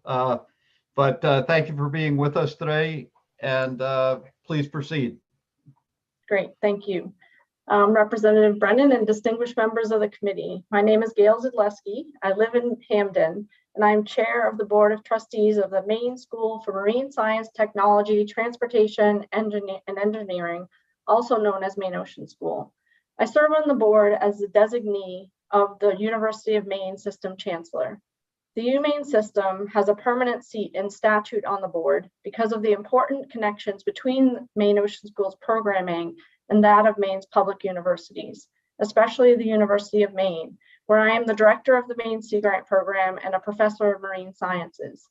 But thank you for being with us today, and please proceed. Great, thank you. Representative Brennan and distinguished members of the committee. My name is Gail Zidleski. I live in Hamden, and I'm chair of the Board of Trustees of the Maine School for Marine Science, Technology, Transportation, and Engineering, also known as Maine Ocean School. I serve on the board as the designee of the University of Maine System Chancellor. The UMaine system has a permanent seat in statute on the board because of the important connections between Maine Ocean School's programming and that of Maine's public universities, especially the University of Maine, where I am the director of the Maine Sea Grant Program and a professor of marine sciences.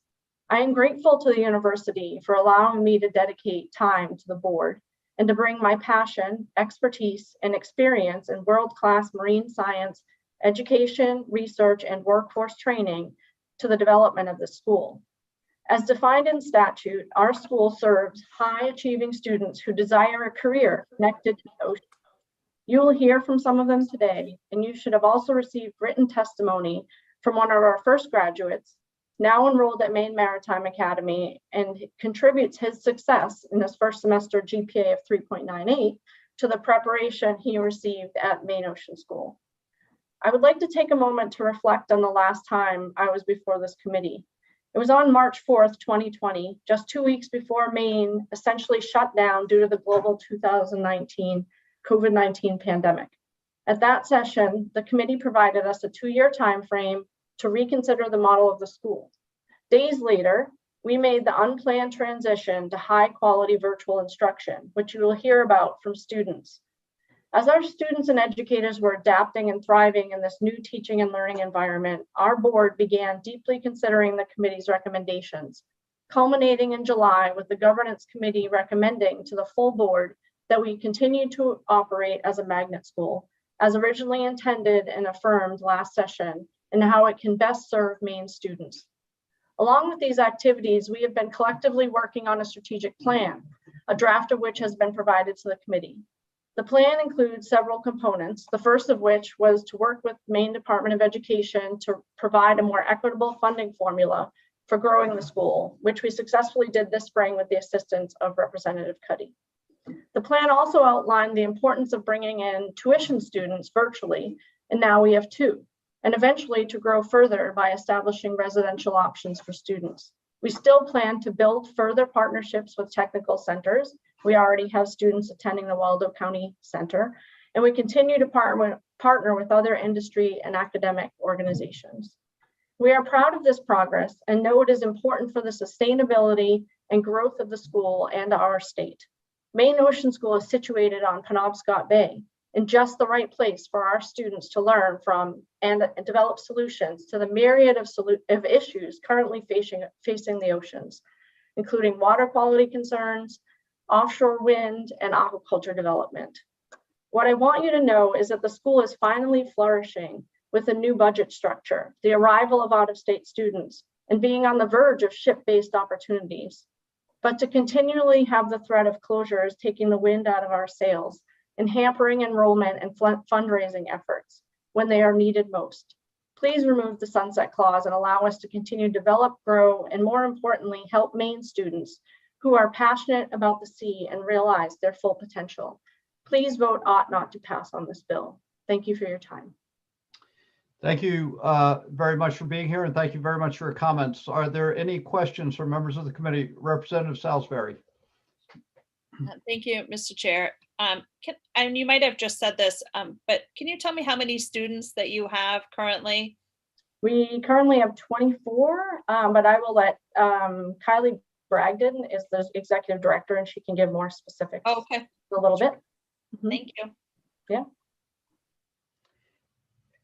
I am grateful to the university for allowing me to dedicate time to the board and to bring my passion, expertise, and experience in world-class marine science, education, research, and workforce training to the development of the school. As defined in statute, our school serves high-achieving students who desire a career connected to the ocean. You will hear from some of them today, and you should have also received written testimony from one of our first graduates, now enrolled at Maine Maritime Academy, and contributes his success in his first semester GPA of 3.98 to the preparation he received at Maine Ocean School. I would like to take a moment to reflect on the last time I was before this committee. It was on March 4th, 2020, just 2 weeks before Maine essentially shut down due to the global 2019 COVID-19 pandemic. At that session, the committee provided us a 2-year time frame to reconsider the model of the school. Days later, we made the unplanned transition to high-quality virtual instruction, which you will hear about from students. As our students and educators were adapting and thriving in this new teaching and learning environment, our board began deeply considering the committee's recommendations, culminating in July with the governance committee recommending to the full board that we continue to operate as a magnet school, as originally intended and affirmed last session, and how it can best serve Maine students. Along with these activities, we have been collectively working on a strategic plan, a draft of which has been provided to the committee. The plan includes several components, the first of which was to work with Maine Department of Education to provide a more equitable funding formula for growing the school, which we successfully did this spring with the assistance of Representative Cuddy. The plan also outlined the importance of bringing in tuition students virtually, and now we have 2, and eventually to grow further by establishing residential options for students. We still plan to build further partnerships with technical centers. We already have students attending the Waldo County Center, and we continue to partner with other industry and academic organizations. We are proud of this progress and know it is important for the sustainability and growth of the school and our state. Maine Ocean School is situated on Penobscot Bay, in just the right place for our students to learn from and develop solutions to the myriad of issues currently facing the oceans, including water quality concerns, offshore wind, and aquaculture development. What I want you to know is that the school is finally flourishing with a new budget structure, the arrival of out-of-state students, and being on the verge of ship-based opportunities. But to continually have the threat of closures taking the wind out of our sails and hampering enrollment and fundraising efforts when they are needed most. Please remove the sunset clause and allow us to continue to develop, grow, and more importantly, help Maine students who are passionate about the sea and realize their full potential. Please vote ought not to pass on this bill. Thank you for your time. Thank you very much for being here, and thank you very much for your comments. Are there any questions from members of the committee? Representative Salisbury. Thank you, Mr. Chair. And you might have just said this, but can you tell me how many students that you have currently? We currently have 24, but I will let Kylie Bragdon is the executive director, and she can give more specifics. Okay. A little bit. Thank you. Yeah.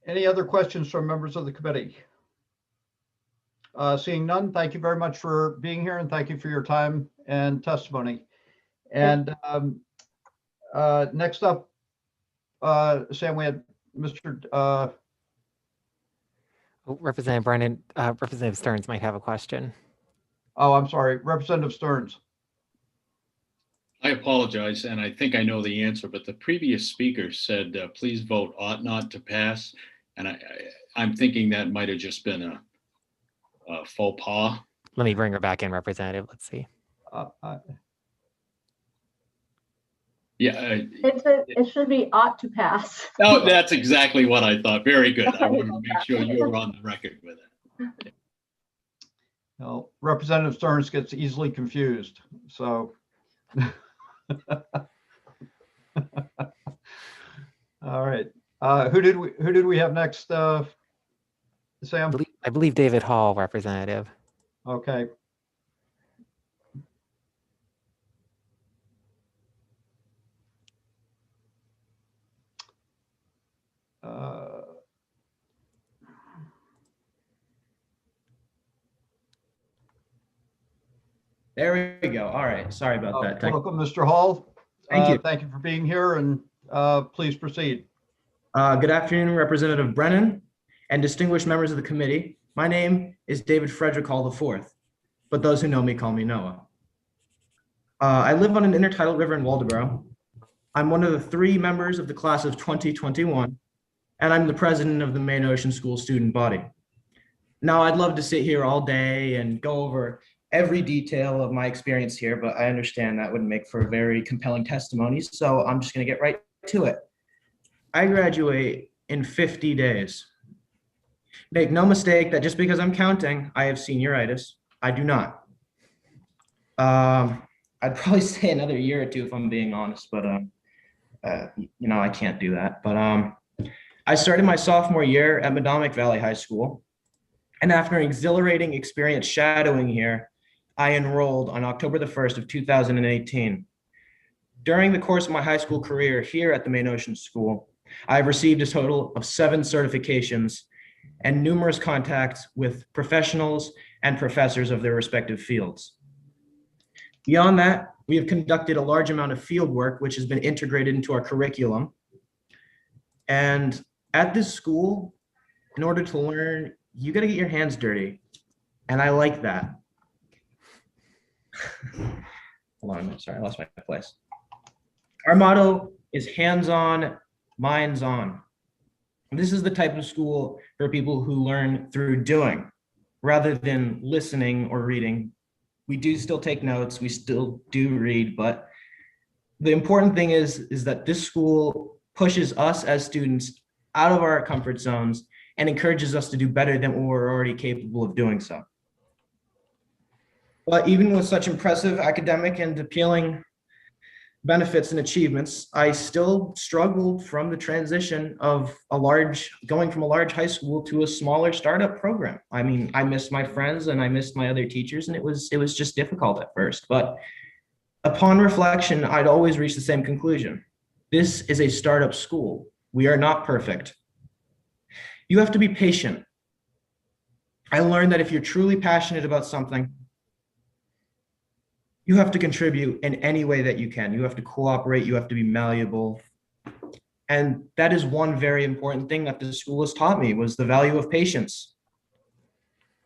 Any other questions from members of the committee? Seeing none, thank you very much for being here, and thank you for your time and testimony. And next up, Sam, we had Mr. Representative Brennan, Representative Stearns might have a question. Oh, I'm sorry, Representative Stearns. I apologize, and I think I know the answer, but the previous speaker said, please vote ought not to pass. And I'm thinking that might have just been a faux pas. Let me bring her back in, Representative. Let's see. Yeah. It should be ought to pass. No, that's exactly what I thought. Very good. I wanted to make sure you were on the record with it. Well, Representative Stearns gets easily confused, so. All right. Who did we have next, Sam? I believe David Hall, Representative. Okay. There we go. All right. Sorry about that. Welcome, Mr. Hall. Thank you. Thank you for being here, and please proceed. Good afternoon, Representative Brennan and distinguished members of the committee. My name is David Frederick Hall IV, but those who know me call me Noah. I live on an intertidal river in Waldoboro. I'm one of the 3 members of the class of 2021, and I'm the president of the Maine Ocean School student body. Now, I'd love to sit here all day and go over every detail of my experience here, but I understand that wouldn't make for a very compelling testimony, so I'm just going to get right to it. I graduate in 50 days. Make no mistake that just because I'm counting, I have senioritis. I do not. I'd probably say another year or 2 if I'm being honest, but you know, I can't do that. But I started my sophomore year at Madomic Valley High School, and after an exhilarating experience shadowing here, I enrolled on October the 1st of 2018. During the course of my high school career here at the Maine Ocean School, I've received a total of 7 certifications and numerous contacts with professionals and professors of their respective fields. Beyond that, we have conducted a large amount of field work, which has been integrated into our curriculum. And at this school, in order to learn, you got to get your hands dirty. And I like that. Hold on a minute, sorry, I lost my place. Our motto is hands-on, minds-on. This is the type of school for people who learn through doing rather than listening or reading. We do still take notes, we still do read, but the important thing is that this school pushes us as students out of our comfort zones and encourages us to do better than what we're already capable of doing so. But even with such impressive academic and appealing benefits and achievements, I still struggled from the transition of going from a large high school to a smaller startup program. I mean, I missed my friends and I missed my other teachers, and it was just difficult at first. But upon reflection, I'd always reach the same conclusion. This is a startup school. We are not perfect. You have to be patient. I learned that if you're truly passionate about something, you have to contribute in any way that you can. You have to cooperate, you have to be malleable. And that is one very important thing that the school has taught me, was the value of patience.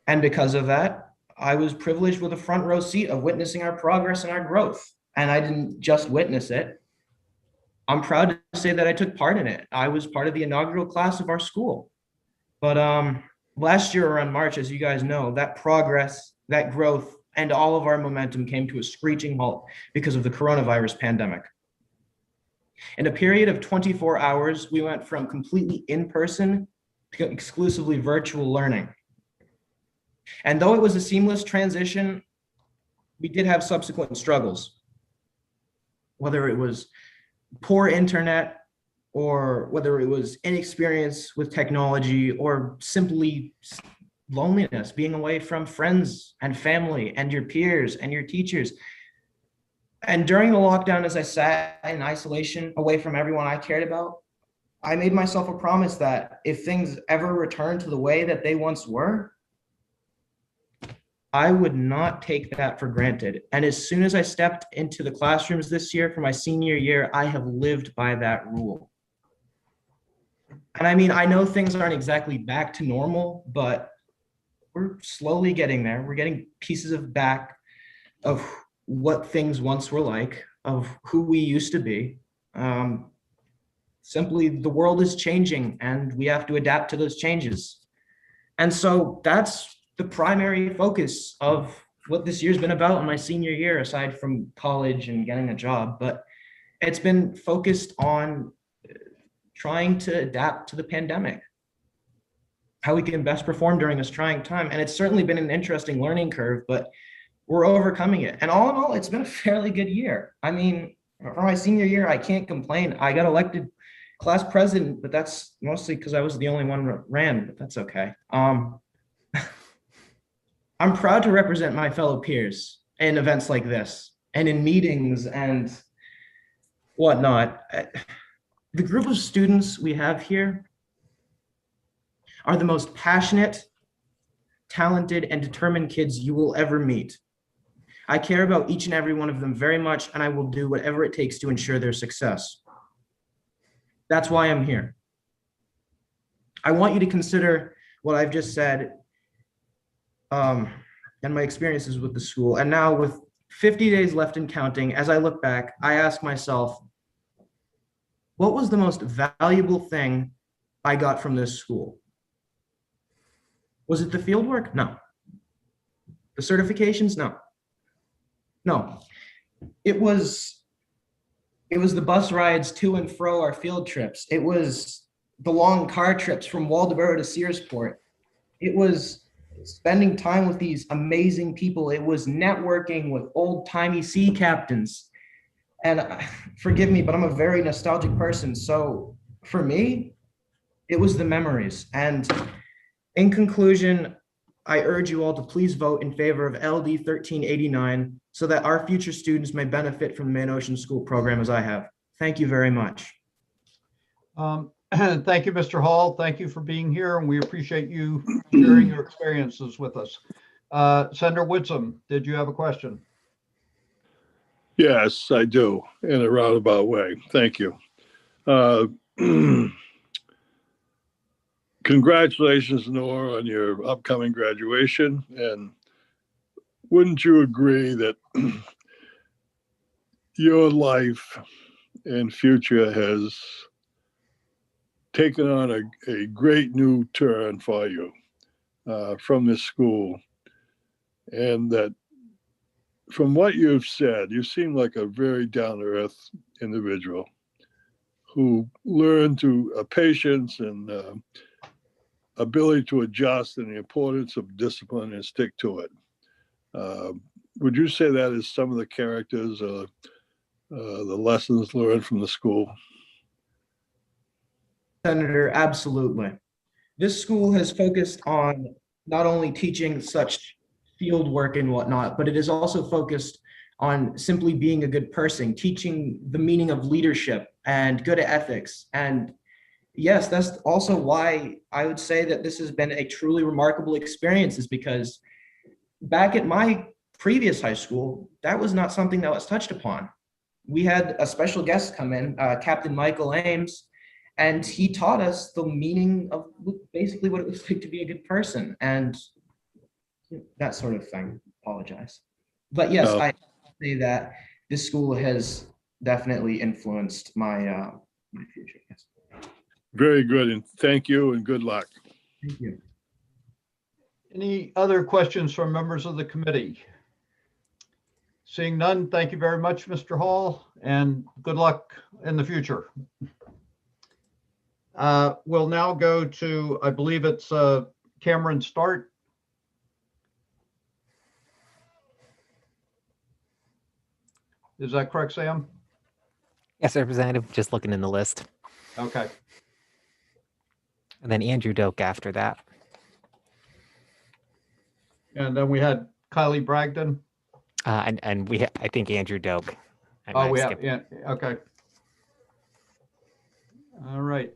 And because of that, I was privileged with a front row seat of witnessing our progress and our growth. And I didn't just witness it. I'm proud to say that I took part in it. I was part of the inaugural class of our school. But last year around March, as you guys know, that progress, that growth, and all of our momentum came to a screeching halt because of the coronavirus pandemic. In a period of 24 hours, we went from completely in-person to exclusively virtual learning. And though it was a seamless transition, we did have subsequent struggles. Whether it was poor internet, or whether it was inexperience with technology, or simply loneliness, being away from friends and family and your peers and your teachers. And during the lockdown, as I sat in isolation away from everyone I cared about, I made myself a promise that if things ever returned to the way that they once were, I would not take that for granted. And as soon as I stepped into the classrooms this year for my senior year, I have lived by that rule. And I mean, I know things aren't exactly back to normal, but we're slowly getting there. We're getting pieces of back of what things once were like, of who we used to be. Simply, the world is changing and we have to adapt to those changes. And so that's the primary focus of what this year's been about in my senior year, aside from college and getting a job. But it's been focused on trying to adapt to the pandemic, how we can best perform during this trying time. And it's certainly been an interesting learning curve, but we're overcoming it. And all in all, it's been a fairly good year. I mean, for my senior year, I can't complain. I got elected class president, but that's mostly because I was the only one that ran, but that's okay. I'm proud to represent my fellow peers in events like this and in meetings and whatnot. The group of students we have here are the most passionate, talented, and determined kids you will ever meet. I care about each and every one of them very much, and I will do whatever it takes to ensure their success. That's why I'm here. I want you to consider what I've just said and my experiences with the school. And now with 50 days left and counting, as I look back, I ask myself, what was the most valuable thing I got from this school? Was it the field work? No. The certifications? No. No. It was the bus rides to and fro our field trips. It was the long car trips from Waldoboro to Searsport. It was spending time with these amazing people. It was networking with old-timey sea captains. And forgive me, but I'm a very nostalgic person. So for me, it was the memories. And in conclusion, I urge you all to please vote in favor of LD 1389 so that our future students may benefit from the Main Ocean School program as I have. Thank you very much. Thank you, Mr. Hall. Thank you for being here, and we appreciate you sharing your experiences with us. Senator Whitsom, did you have a question? Yes, I do, in a roundabout way. Thank you. Congratulations, Nora, on your upcoming graduation. And wouldn't you agree that your life and future has taken on a great new turn for you from this school. And that from what you've said, you seem like a very down-to-earth individual who learned to patience and ability to adjust and the importance of discipline and stick to it. Would you say that is some of the characters, the lessons learned from the school? Senator, absolutely. This school has focused on not only teaching such field work and whatnot, but it is also focused on simply being a good person, teaching the meaning of leadership and good ethics. And yes, that's also why I would say that this has been a truly remarkable experience, is because back at my previous high school, that was not something that was touched upon. We had a special guest come in, Captain Michael Ames, and he taught us the meaning of basically what it was like to be a good person and that sort of thing. Apologize. But yes, I say that this school has definitely influenced my my future. Yes. Very good, and thank you and good luck. Thank you. Any other questions from members of the committee? Seeing none, thank you very much, Mr. Hall, and good luck in the future. We'll now go to, I believe it's Cameron Start. Is that correct, Sam? Yes, Representative, just looking in the list. Okay. And then Andrew Doak after that. And then we had Kylie Bragdon. And we, I think Andrew Doak. Oh, we have, yeah, okay. All right.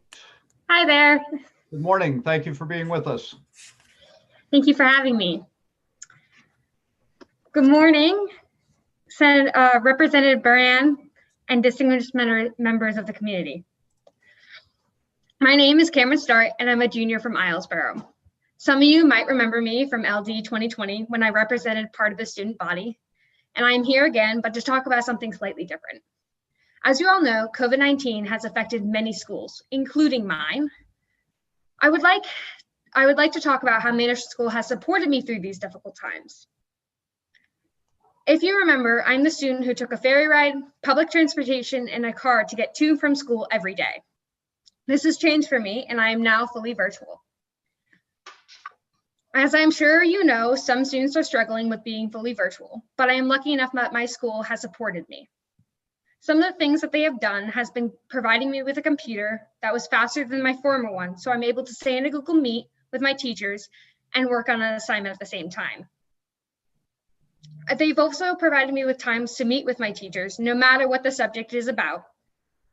Hi there. Good morning. Thank you for being with us. Thank you for having me. Good morning, Representative Baran and distinguished members of the community. My name is Cameron Start, and I'm a junior from Islesboro. Some of you might remember me from LD 2020 when I represented part of the student body, and I'm here again, but to talk about something slightly different. As you all know, COVID-19 has affected many schools, including mine. I would like to talk about how Main Ocean School has supported me through these difficult times. If you remember, I'm the student who took a ferry ride, public transportation, and a car to get to and from school every day. This has changed for me, and I am now fully virtual. As I'm sure you know, some students are struggling with being fully virtual, but I am lucky enough that my school has supported me. Some of the things that they have done has been providing me with a computer that was faster than my former one, so I'm able to stay in a Google Meet with my teachers and work on an assignment at the same time. They've also provided me with times to meet with my teachers, no matter what the subject is about,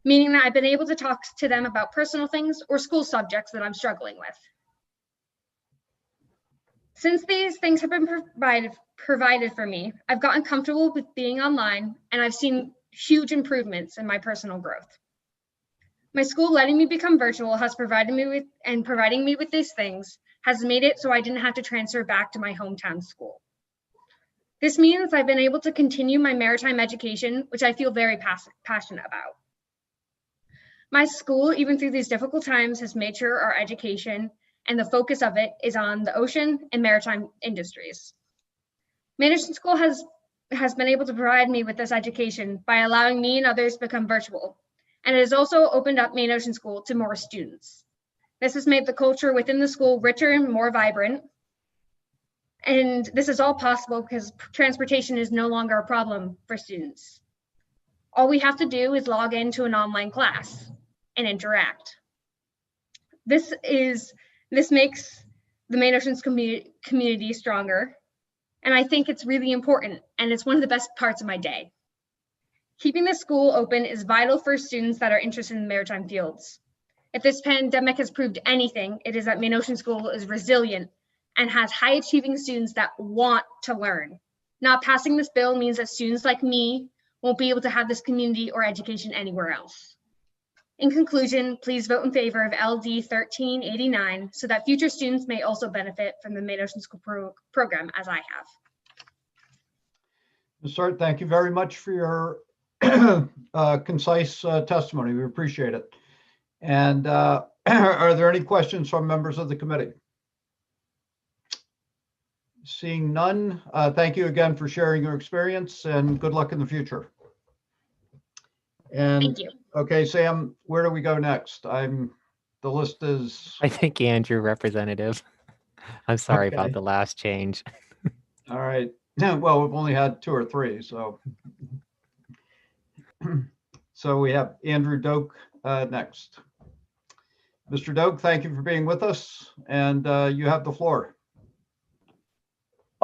meaning that I've been able to talk to them about personal things or school subjects that I'm struggling with. Since these things have been provided for me, I've gotten comfortable with being online, and I've seen huge improvements in my personal growth. My school letting me become virtual has providing me with these things has made it so I didn't have to transfer back to my hometown school. This means I've been able to continue my maritime education, which I feel very passionate about. My school, even through these difficult times, has made sure our education and the focus of it is on the ocean and maritime industries. Main Ocean School has been able to provide me with this education by allowing me and others to become virtual. And it has also opened up Main Ocean School to more students. This has made the culture within the school richer and more vibrant. And this is all possible because transportation is no longer a problem for students. All we have to do is log into an online class and interact. This makes the Main Ocean's community stronger. And I think it's really important, and it's one of the best parts of my day. Keeping the school open is vital for students that are interested in maritime fields. If this pandemic has proved anything, it is that Main Ocean School is resilient and has high achieving students that want to learn. Not passing this bill means that students like me won't be able to have this community or education anywhere else. In conclusion, please vote in favor of LD 1389 so that future students may also benefit from the Main Ocean School program as I have. Ms. Hart, thank you very much for your concise testimony. We appreciate it. And are there any questions from members of the committee? Seeing none, thank you again for sharing your experience and good luck in the future. And Thank you. okay, Sam, where do we go next? The list is. I think Andrew, representative. I'm sorry Okay. about the last change. All right. Well, we've only had 2 or 3, so. So we have Andrew Doak next. Mr. Doak, thank you for being with us, and you have the floor.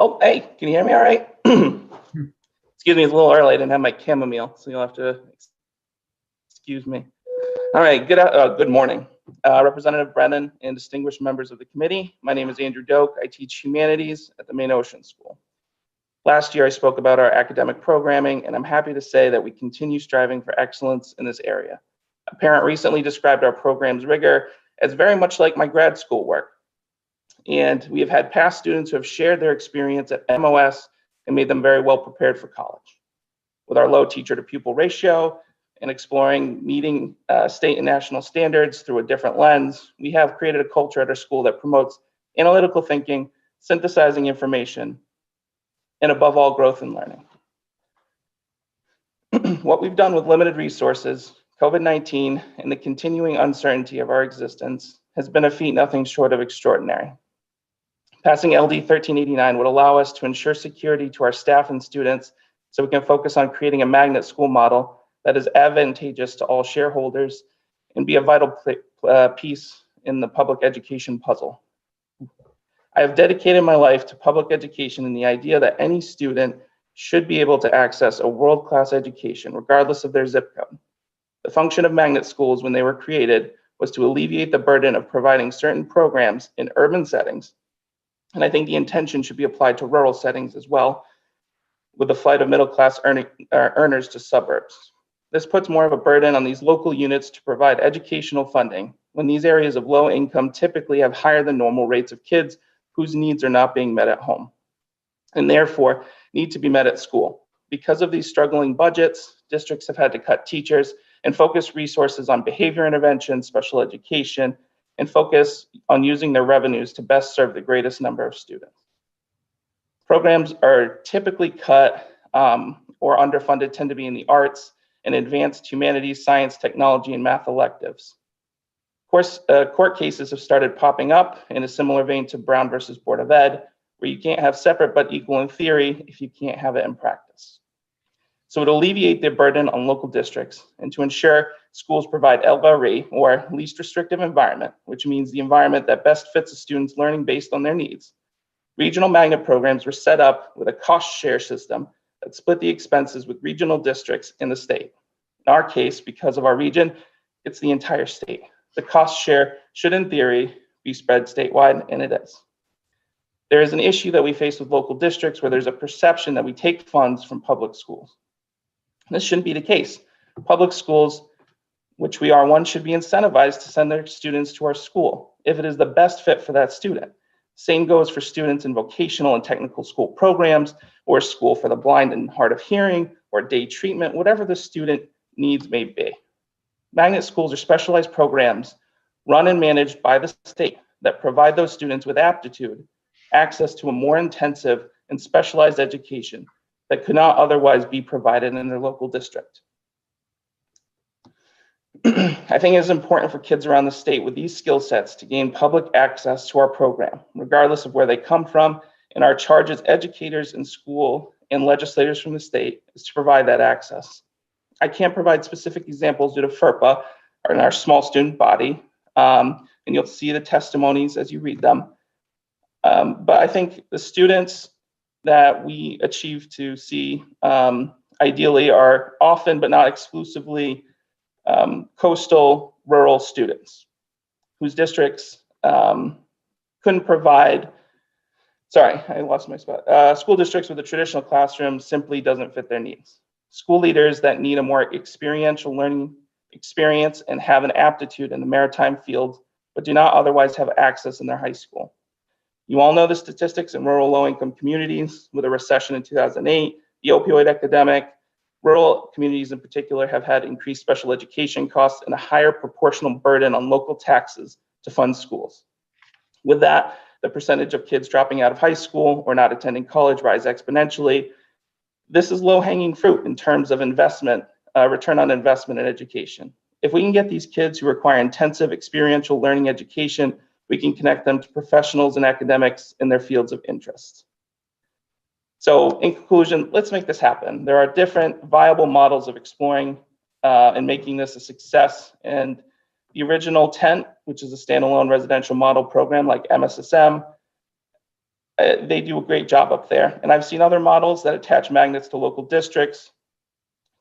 Oh, hey, can you hear me all right? Excuse me, it's a little early. I didn't have my chamomile, so you'll have to excuse me. All right, good morning. Representative Brennan and distinguished members of the committee. My name is Andrew Doak. I teach humanities at the Maine Ocean School. Last year, I spoke about our academic programming, and I'm happy to say that we continue striving for excellence in this area. A parent recently described our program's rigor as very much like my grad school work. And we have had past students who have shared their experience at MOS and made them very well prepared for college. With our low teacher to pupil ratio and exploring meeting state and national standards through a different lens, we have created a culture at our school that promotes analytical thinking, synthesizing information, and above all, growth and learning. What we've done with limited resources, COVID-19, and the continuing uncertainty of our existence has been a feat nothing short of extraordinary. Passing LD 1389 would allow us to ensure security to our staff and students so we can focus on creating a magnet school model that is advantageous to all shareholders and be a vital piece in the public education puzzle. I have dedicated my life to public education and the idea that any student should be able to access a world-class education, regardless of their zip code. The function of magnet schools when they were created was to alleviate the burden of providing certain programs in urban settings. And I think the intention should be applied to rural settings as well, with the flight of middle-class earners to suburbs. This puts more of a burden on these local units to provide educational funding when these areas of low income typically have higher than normal rates of kids whose needs are not being met at home and therefore need to be met at school. Because of these struggling budgets, districts have had to cut teachers and focus resources on behavior intervention, special education, and focus on using their revenues to best serve the greatest number of students. Programs are typically cut or underfunded tend to be in the arts and advanced humanities, science, technology, and math electives. Of course, court cases have started popping up in a similar vein to Brown versus Board of Ed, where you can't have separate but equal in theory if you can't have it in practice. So to alleviate the burden on local districts and to ensure schools provide LRE, or least restrictive environment, which means the environment that best fits a student's learning based on their needs, regional magnet programs were set up with a cost share system that split the expenses with regional districts in the state. In our case, because of our region, it's the entire state. The cost share should, in theory, be spread statewide, and it is. There is an issue that we face with local districts where there's a perception that we take funds from public schools. This shouldn't be the case. Public schools, which we are one, should be incentivized to send their students to our school if it is the best fit for that student. Same goes for students in vocational and technical school programs, or school for the blind and hard of hearing, or day treatment, whatever the student needs may be. Magnet schools are specialized programs run and managed by the state that provide those students with aptitude, access to a more intensive and specialized education that could not otherwise be provided in their local district. I think it is important for kids around the state with these skill sets to gain public access to our program, regardless of where they come from, and our charge as educators in school and legislators from the state is to provide that access. I can't provide specific examples due to FERPA or in our small student body, and you'll see the testimonies as you read them. But I think the students that we achieve to see ideally are often, but not exclusively, coastal rural students whose districts couldn't provide, sorry, I lost my spot. School districts with a traditional classroom simply doesn't fit their needs. School leaders that need a more experiential learning experience and have an aptitude in the maritime field, but do not otherwise have access in their high school. You all know the statistics in rural low-income communities with a recession in 2008, the opioid epidemic, Rural communities in particular have had increased special education costs and a higher proportional burden on local taxes to fund schools. With that, the percentage of kids dropping out of high school or not attending college rise exponentially. This is low-hanging fruit in terms of investment, return on investment in education. If we can get these kids who require intensive experiential learning education, we can connect them to professionals and academics in their fields of interest. So in conclusion, let's make this happen. There are different viable models of exploring and making this a success. And the original tent, which is a standalone residential model program like MSSM, they do a great job up there. And I've seen other models that attach magnets to local districts,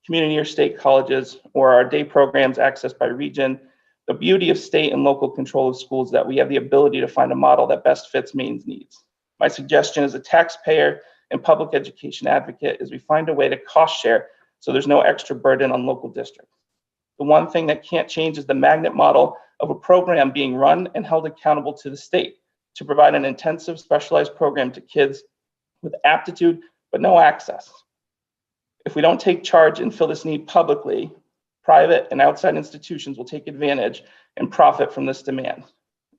community or state colleges, or our day programs accessed by region. The beauty of state and local control of schools is that we have the ability to find a model that best fits Maine's needs. My suggestion as a taxpayer and public education advocate is we find a way to cost share so there's no extra burden on local districts. The one thing that can't change is the magnet model of a program being run and held accountable to the state to provide an intensive specialized program to kids with aptitude but no access. If we don't take charge and fill this need publicly, private and outside institutions will take advantage and profit from this demand.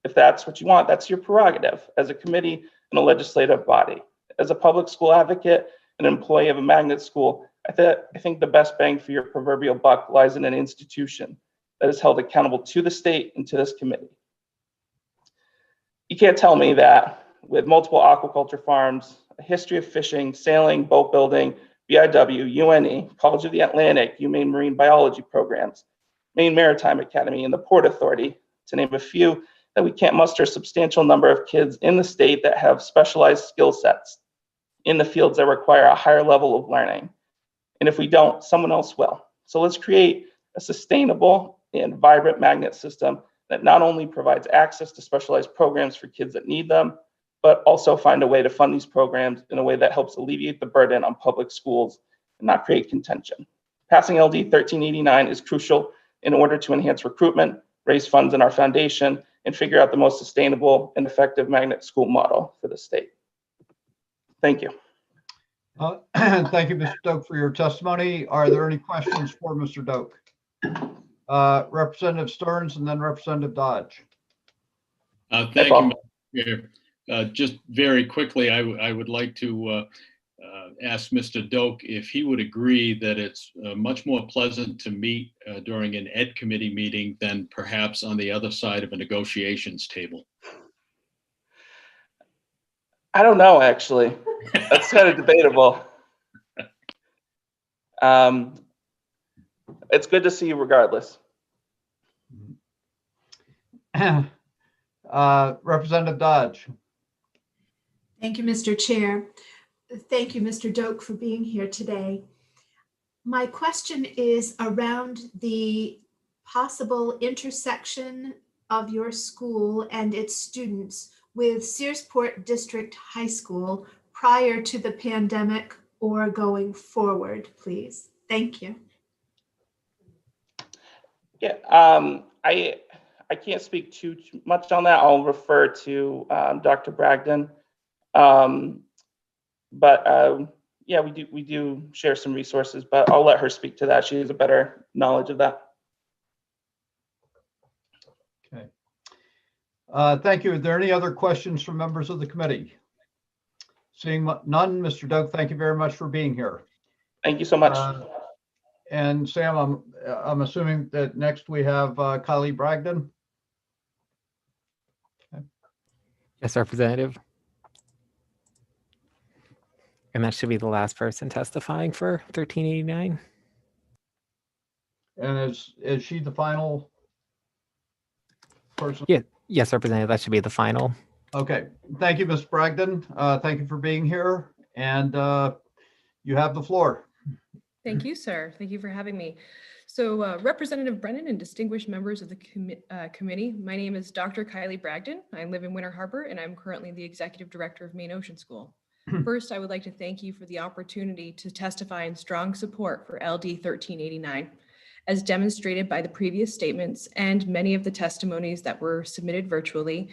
If that's what you want, that's your prerogative as a committee and a legislative body. As a public school advocate and employee of a magnet school, I think the best bang for your proverbial buck lies in an institution that is held accountable to the state and to this committee. You can't tell me that with multiple aquaculture farms, a history of fishing, sailing, boat building, BIW, UNE, College of the Atlantic, UMaine Marine Biology programs, Maine Maritime Academy, and the Port Authority, to name a few, that we can't muster a substantial number of kids in the state that have specialized skill sets in the fields that require a higher level of learning. And if we don't, someone else will. So let's create a sustainable and vibrant magnet system that not only provides access to specialized programs for kids that need them, but also find a way to fund these programs in a way that helps alleviate the burden on public schools and not create contention. Passing LD 1389 is crucial in order to enhance recruitment, raise funds in our foundation, and figure out the most sustainable and effective magnet school model for the state. Thank you. Thank you, Mr. Doak, for your testimony. Are there any questions for Mr. Doak? Representative Stearns and then Representative Dodge. Thank you, Mr. Chair. Just very quickly, I would like to ask Mr. Doak if he would agree that it's much more pleasant to meet during an Ed committee meeting than perhaps on the other side of a negotiations table. I don't know, actually. That's kind of debatable. It's good to see you regardless. Representative Dodge. Thank you, Mr. Chair. Thank you, Mr. Doak, for being here today. My question is around the possible intersection of your school and its students with Searsport District High School prior to the pandemic or going forward, please. Thank you. Yeah, I can't speak too much on that. I'll refer to Dr. Bragdon. Yeah, we do share some resources, but I'll let her speak to that. She has a better knowledge of that. Okay. Thank you. Are there any other questions from members of the committee? Seeing none, Mr. Doak, thank you very much for being here. Thank you so much. And Sam, I'm assuming that next we have Kylie Bragdon. Okay. Yes, Representative. And that should be the last person testifying for 1389. And is she the final person? Yeah, yes, Representative, that should be the final. Okay, thank you, Ms. Bragdon. Thank you for being here, and you have the floor. Thank you, sir. Thank you for having me. So Representative Brennan and distinguished members of the committee, my name is Dr. Kylie Bragdon. I live in Winter Harbor, and I'm currently the Executive Director of Maine Ocean School. First, I would like to thank you for the opportunity to testify in strong support for LD 1389, as demonstrated by the previous statements and many of the testimonies that were submitted virtually.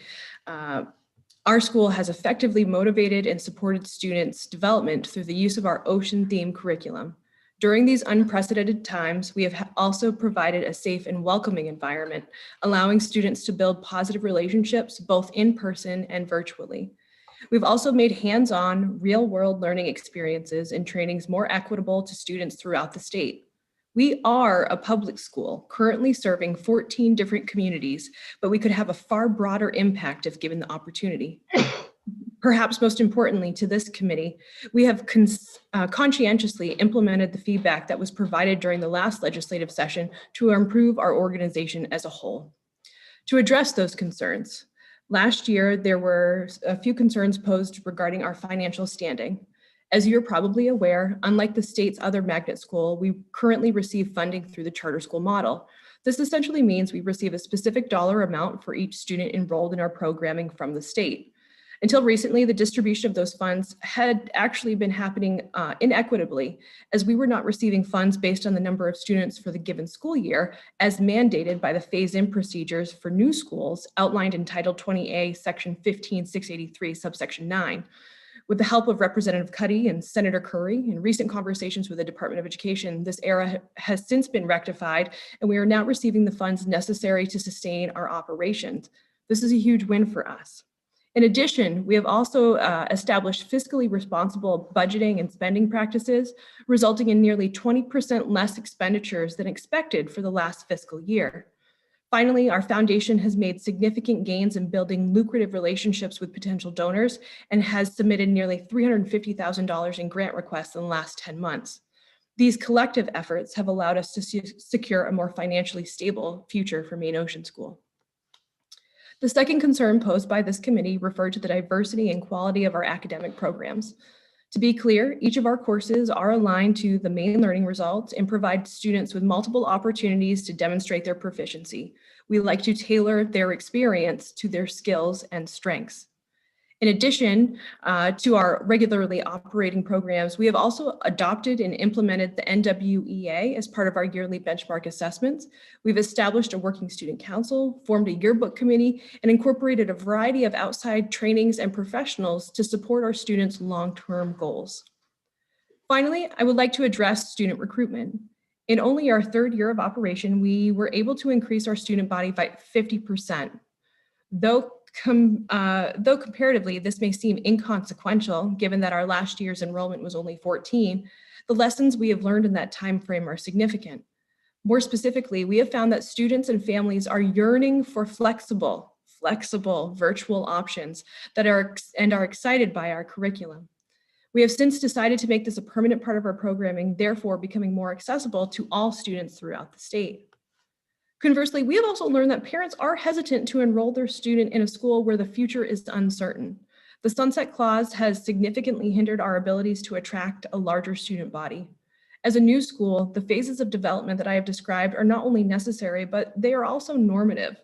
Our school has effectively motivated and supported students' development through the use of our ocean-themed curriculum. During these unprecedented times, we have also provided a safe and welcoming environment, allowing students to build positive relationships both in person and virtually. We've also made hands-on, real-world learning experiences and trainings more equitable to students throughout the state. We are a public school currently serving 14 different communities, but we could have a far broader impact if given the opportunity. Perhaps most importantly to this committee, we have conscientiously implemented the feedback that was provided during the last legislative session to improve our organization as a whole. To address those concerns, last year there were a few concerns posed regarding our financial standing. As you're probably aware, unlike the state's other magnet school, we currently receive funding through the charter school model. This essentially means we receive a specific dollar amount for each student enrolled in our programming from the state. Until recently, the distribution of those funds had actually been happening inequitably, as we were not receiving funds based on the number of students for the given school year, as mandated by the phase-in procedures for new schools outlined in Title 20A, Section 15683, subsection 9. With the help of Representative Cuddy and Senator Curry in recent conversations with the Department of Education, this error has since been rectified, and we are now receiving the funds necessary to sustain our operations. This is a huge win for us. In addition, we have also established fiscally responsible budgeting and spending practices, resulting in nearly 20% less expenditures than expected for the last fiscal year. Finally, our foundation has made significant gains in building lucrative relationships with potential donors and has submitted nearly $350,000 in grant requests in the last 10 months. These collective efforts have allowed us to secure a more financially stable future for Maine Ocean School. The second concern posed by this committee referred to the diversity and quality of our academic programs. To be clear, each of our courses are aligned to the main learning results and provide students with multiple opportunities to demonstrate their proficiency. We like to tailor their experience to their skills and strengths. In addition to our regularly operating programs, we have also adopted and implemented the NWEA as part of our yearly benchmark assessments. We've established a working student council, formed a yearbook committee, and incorporated a variety of outside trainings and professionals to support our students' long-term goals. Finally, I would like to address student recruitment. In only our third year of operation, we were able to increase our student body by 50%. Though comparatively, this may seem inconsequential, given that our last year's enrollment was only 14, the lessons we have learned in that time frame are significant. More specifically, we have found that students and families are yearning for flexible virtual options that are excited by our curriculum. We have since decided to make this a permanent part of our programming, therefore becoming more accessible to all students throughout the state. Conversely, we have also learned that parents are hesitant to enroll their student in a school where the future is uncertain. The sunset clause has significantly hindered our abilities to attract a larger student body. As a new school, the phases of development that I have described are not only necessary, but they are also normative.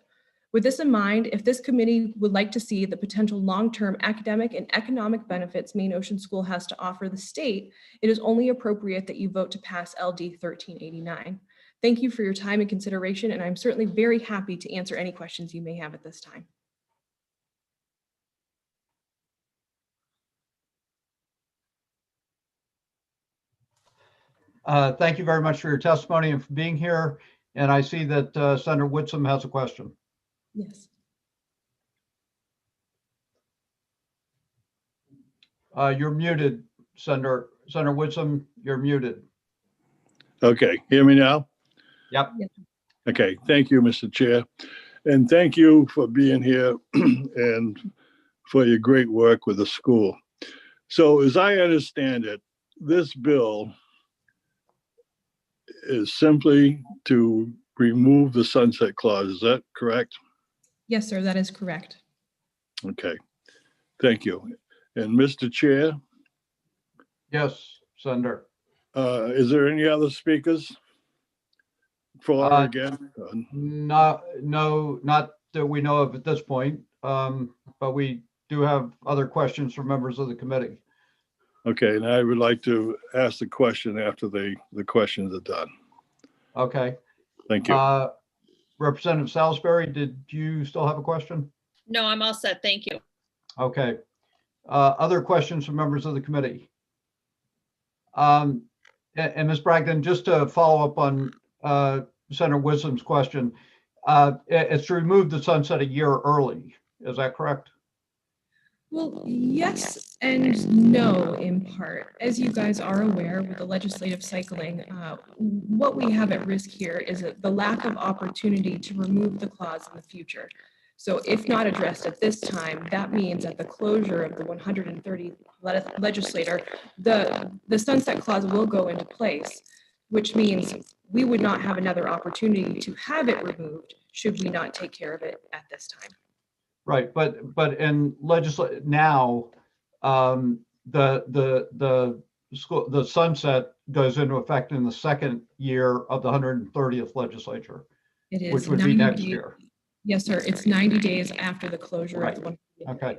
With this in mind, if this committee would like to see the potential long-term academic and economic benefits Maine Ocean School has to offer the state, it is only appropriate that you vote to pass LD 1389. Thank you for your time and consideration, and I'm certainly very happy to answer any questions you may have at this time. Thank you very much for your testimony and for being here. And I see that Senator Whitsom has a question. Yes. You're muted, Senator Whitsom, you're muted. Okay, hear me now? Yep. Okay, thank you, Mr. Chair. And thank you for being here and for your great work with the school. So as I understand it, this bill is simply to remove the sunset clause. Is that correct? Yes, sir, that is correct. Okay, thank you. And Mr. Chair? Yes, Senator. Is there any other speakers? For again? No, not that we know of at this point, but we do have other questions from members of the committee. Okay, and I would like to ask the question after the questions are done. Okay. Thank you. Representative Salisbury, did you still have a question? No, I'm all set. Thank you. Okay. Other questions from members of the committee? And Ms. Bragdon, just to follow up on Senator Wisdom's question, it's to remove the sunset a year early. Is that correct? Well, yes and no, in part. As you guys are aware, with the legislative cycling, what we have at risk here is the lack of opportunity to remove the clause in the future. So if not addressed at this time, that means at the closure of the 130th legislature, the sunset clause will go into place, which means we would not have another opportunity to have it removed should we not take care of it at this time. Right, but in now, the sunset goes into effect in the second year of the 130th legislature, It is which would be next year. Yes, sir. It's 90 days after the closure of the one. Okay.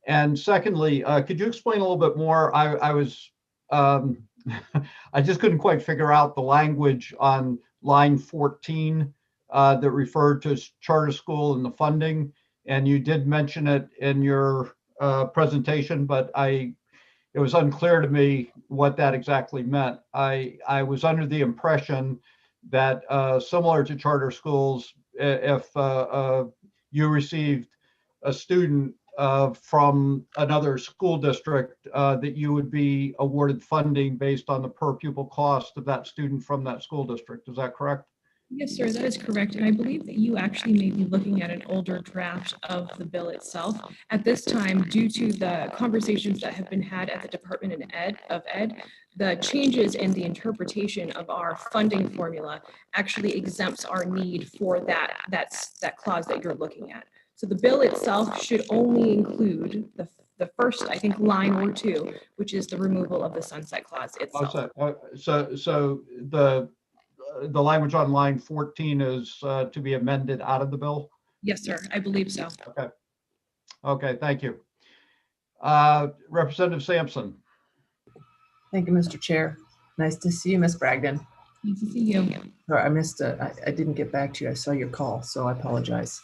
And secondly, could you explain a little bit more? I was I just couldn't quite figure out the language on line 14 that referred to charter school and the funding. And you did mention it in your presentation, but it was unclear to me what that exactly meant. I was under the impression that similar to charter schools, if you received a student from another school district, that you would be awarded funding based on the per pupil cost of that student from that school district. Is that correct? Yes, sir, that is correct. And I believe that you actually may be looking at an older draft of the bill itself. At this time, due to the conversations that have been had at the Department of Ed, the changes in the interpretation of our funding formula actually exempts our need for that clause that you're looking at. So the bill itself should only include the first, I think, line or two, which is the removal of the sunset clause itself. So the language on line 14 is to be amended out of the bill? Yes, sir, I believe so. Okay. Okay, thank you. Representative Sampson. Thank you, Mr. Chair. Nice to see you, Ms. Bragdon. Nice to see you. Sorry, I missed it. I didn't get back to you. I saw your call, so I apologize.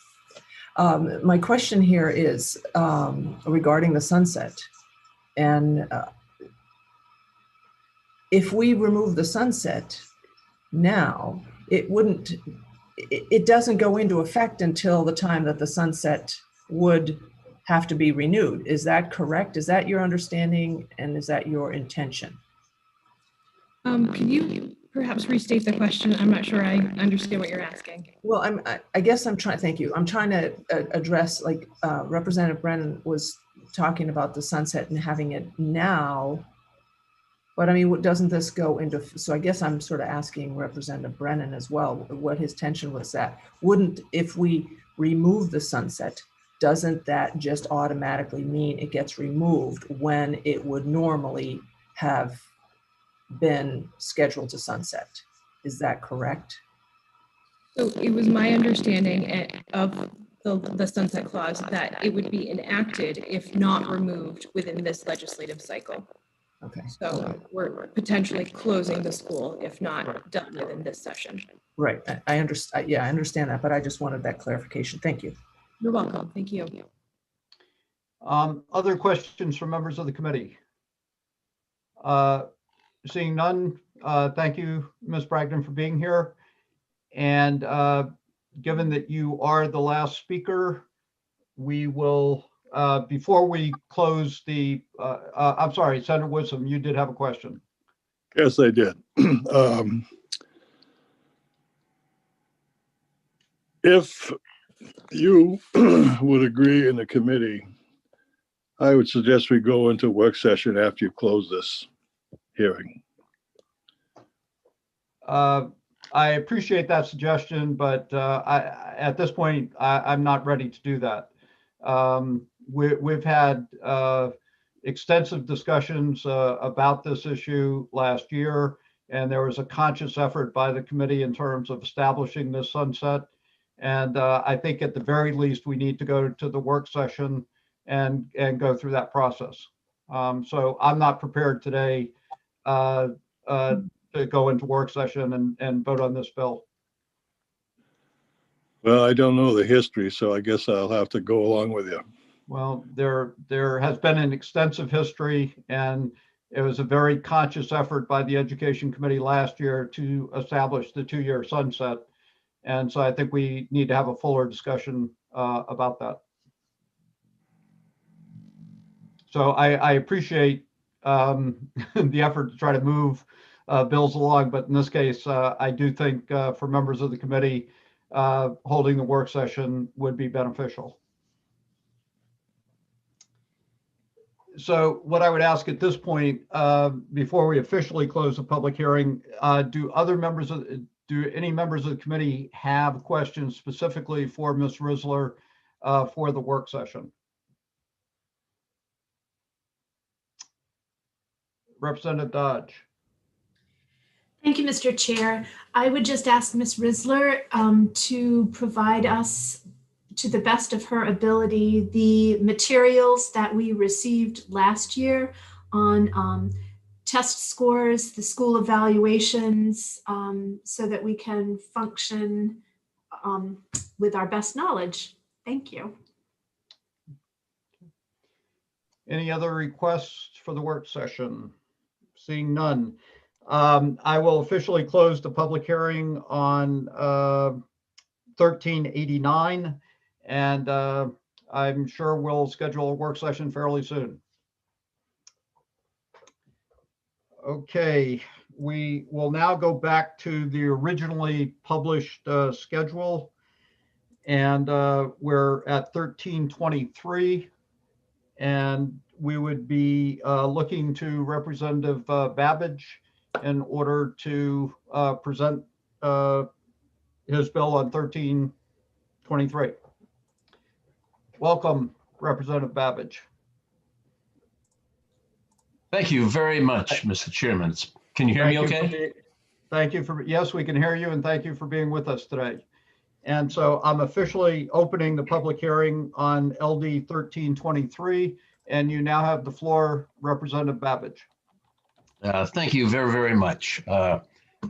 My question here is regarding the sunset. And if we remove the sunset now, it doesn't go into effect until the time that the sunset would have to be renewed. Is that correct? Is that your understanding, and is that your intention? Can you perhaps restate the question? I'm not sure I understand what you're asking. Well, I guess I'm trying, thank you. I'm trying to address, like Representative Brennan was talking about the sunset and having it now. But I mean, doesn't this go into, so I guess I'm sort of asking Representative Brennan as well, what his tension was that. Wouldn't, if we remove the sunset, doesn't that just automatically mean it gets removed when it would normally have been scheduled to sunset? Is that correct? So it was my understanding of the sunset clause that it would be enacted if not removed within this legislative cycle. Okay. So we're potentially closing the school if not done within this session. Right. I understand. Yeah, I understand that, but I just wanted that clarification. Thank you. You're welcome. Thank you. Other questions from members of the committee? Seeing none, thank you, Ms. Bragdon, for being here. And given that you are the last speaker, we will, before we close the, I'm sorry, Senator Wisdom, you did have a question. Yes, I did. If you would agree in the committee, I would suggest we go into work session after you close this hearing. I appreciate that suggestion, but at this point, I'm not ready to do that. We've had extensive discussions about this issue last year, and there was a conscious effort by the committee in terms of establishing this sunset. And I think at the very least, we need to go to the work session and go through that process. So I'm not prepared today to go into work session and vote on this bill. Well, I don't know the history, so I guess I'll have to go along with you. Well, there has been an extensive history, and It was a very conscious effort by the Education Committee last year to establish the 2-year sunset. And so I think we need to have a fuller discussion about that. So I appreciate the effort to try to move bills along, but in this case, I do think for members of the committee, holding the work session would be beneficial. So what I would ask at this point, before we officially close the public hearing, do any members of the committee have questions specifically for Ms. Risler for the work session? Representative Dodge. Thank you, Mr. Chair. I would just ask Ms. Risler to provide us, to the best of her ability, the materials that we received last year on test scores, the school evaluations, so that we can function with our best knowledge. Thank you. Any other requests for the work session? Seeing none. I will officially close the public hearing on 1389, and I'm sure we'll schedule a work session fairly soon. Okay, we will now go back to the originally published schedule, and we're at 1323, and we would be looking to Representative Babbage in order to present his bill on 1323. Welcome, Representative Babbage. Thank you very much, Mr. Chairman. Can you hear me okay? Thank you for, yes, we can hear you, and thank you for being with us today. And so I'm officially opening the public hearing on LD 1323, and you now have the floor, Representative Babbage. Thank you very, very much.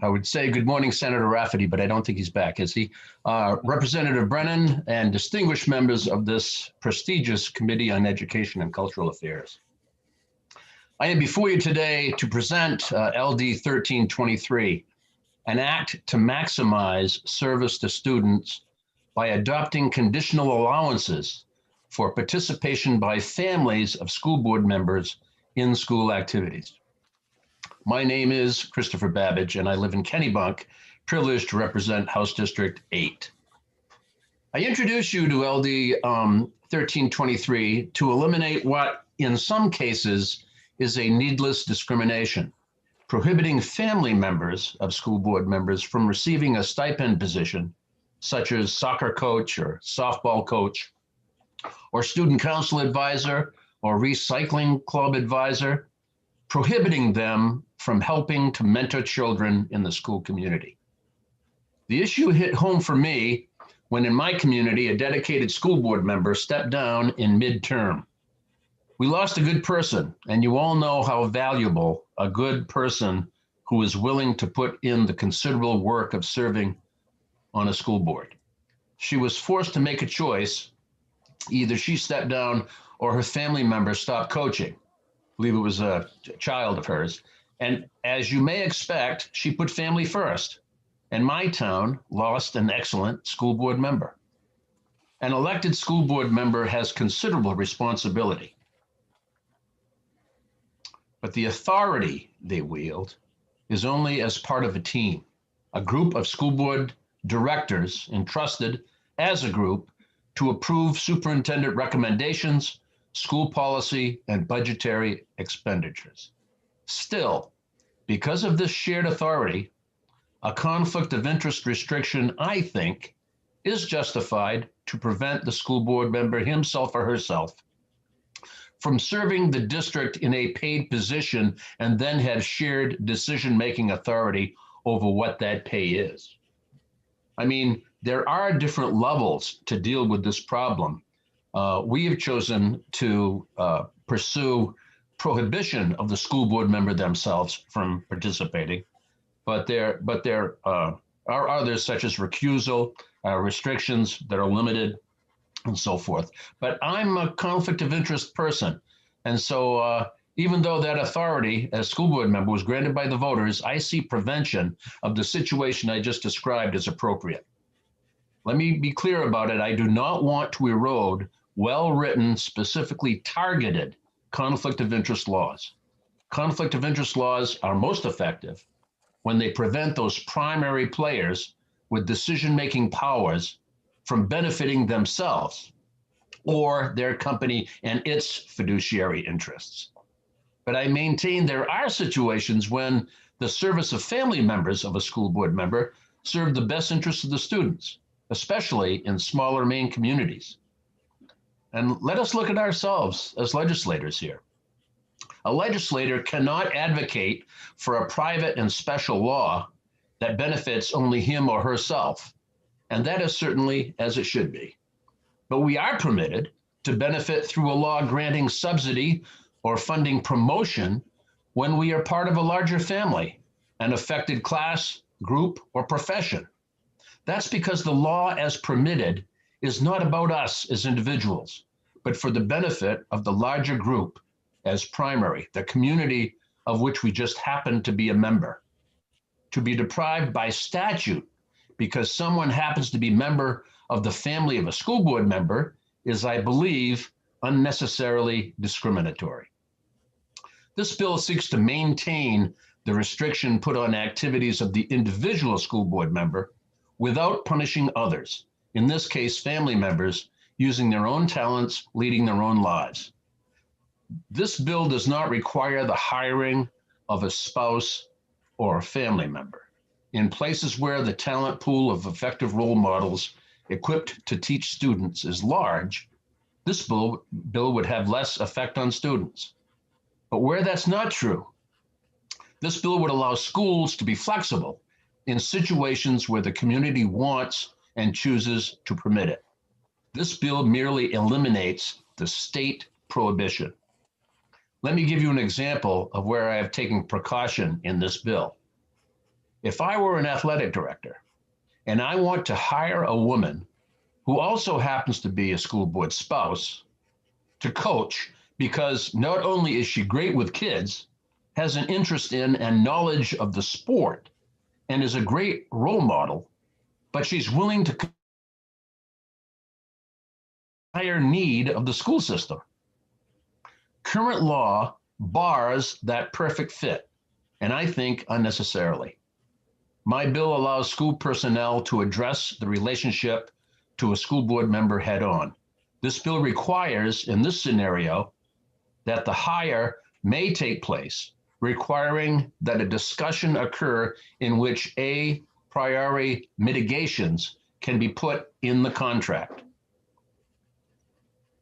I would say good morning, Senator Rafferty, but I don't think he's back, is he? Representative Brennan and distinguished members of this prestigious Committee on Education and Cultural Affairs. I am before you today to present LD 1323, an act to maximize service to students by adopting conditional allowances for participation by families of school board members in school activities. My name is Christopher Babbage, and I live in Kennebunk, privileged to represent House District 8. I introduce you to LD 1323 to eliminate what, in some cases, is a needless discrimination, prohibiting family members of school board members from receiving a stipend position, such as soccer coach or softball coach, or student council advisor, or recycling club advisor, prohibiting them from helping to mentor children in the school community. The issue hit home for me when in my community, a dedicated school board member stepped down in midterm. We lost a good person, and you all know how valuable a good person who is willing to put in the considerable work of serving on a school board. She was forced to make a choice. Either she stepped down or her family member stopped coaching. I believe it was a child of hers. And as you may expect, she put family first. And my town lost an excellent school board member. An elected school board member has considerable responsibility. But the authority they wield is only as part of a team, a group of school board directors entrusted as a group to approve superintendent recommendations, school policy, and budgetary expenditures. Still, because of this shared authority, a conflict of interest restriction, I think, is justified to prevent the school board member himself or herself from serving the district in a paid position and then have shared decision-making authority over what that pay is. I mean, there are different levels to deal with this problem. We have chosen to pursue prohibition of the school board member themselves from participating, but there are others such as recusal, restrictions that are limited, and so forth. But I'm a conflict of interest person. And so Even though that authority as school board member was granted by the voters, I see prevention of the situation I just described as appropriate. Let me be clear about it. I do not want to erode well-written, specifically targeted conflict of interest laws. Conflict of interest laws are most effective when they prevent those primary players with decision-making powers from benefiting themselves or their company and its fiduciary interests. But I maintain there are situations when the service of family members of a school board member serve the best interests of the students, especially in smaller Maine communities. And let us look at ourselves as legislators here. A legislator cannot advocate for a private and special law that benefits only him or herself, and that is certainly as it should be. But we are permitted to benefit through a law granting subsidy or funding promotion when we are part of a larger family, an affected class, group, or profession. That's because the law as permitted is not about us as individuals, but for the benefit of the larger group as primary, the community of which we just happen to be a member. To be deprived by statute because someone happens to be member of the family of a school board member is, I believe, unnecessarily discriminatory. This bill seeks to maintain the restriction put on activities of the individual school board member without punishing others, in this case, family members using their own talents, leading their own lives. This bill does not require the hiring of a spouse or a family member. In places where the talent pool of effective role models equipped to teach students is large, this bill would have less effect on students. But where that's not true, this bill would allow schools to be flexible in situations where the community wants and chooses to permit it. This bill merely eliminates the state prohibition. Let me give you an example of where I have taken precaution in this bill. If I were an athletic director and I want to hire a woman who also happens to be a school board spouse to coach, because not only is she great with kids, has an interest in and knowledge of the sport, and is a great role model, but she's willing to higher need of the school system. Current law bars that perfect fit, and I think unnecessarily. My bill allows school personnel to address the relationship to a school board member head on. This bill requires, in this scenario, that the hire may take place, requiring that a discussion occur in which a priori mitigations can be put in the contract.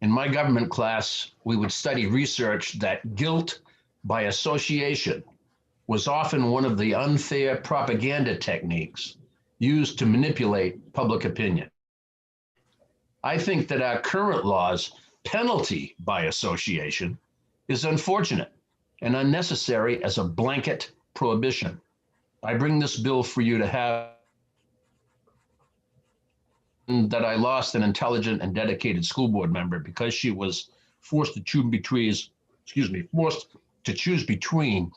In my government class, we would study research that guilt by association was often one of the unfair propaganda techniques used to manipulate public opinion. I think that our current law's penalty by association is unfortunate and unnecessary as a blanket prohibition. I bring this bill for you to have that I lost an intelligent and dedicated school board member because she was forced to choose between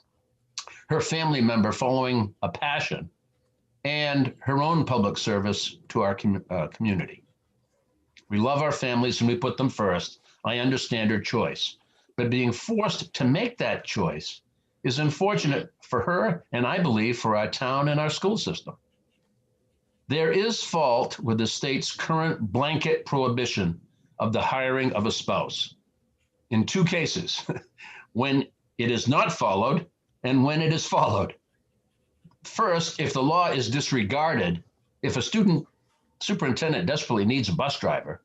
her family member following a passion and her own public service to our community. We love our families and we put them first. I understand her choice, but being forced to make that choice is unfortunate for her and I believe for our town and our school system. There is fault with the state's current blanket prohibition of the hiring of a spouse in two cases, when it is not followed and when it is followed. First, if the law is disregarded, if a student superintendent desperately needs a bus driver,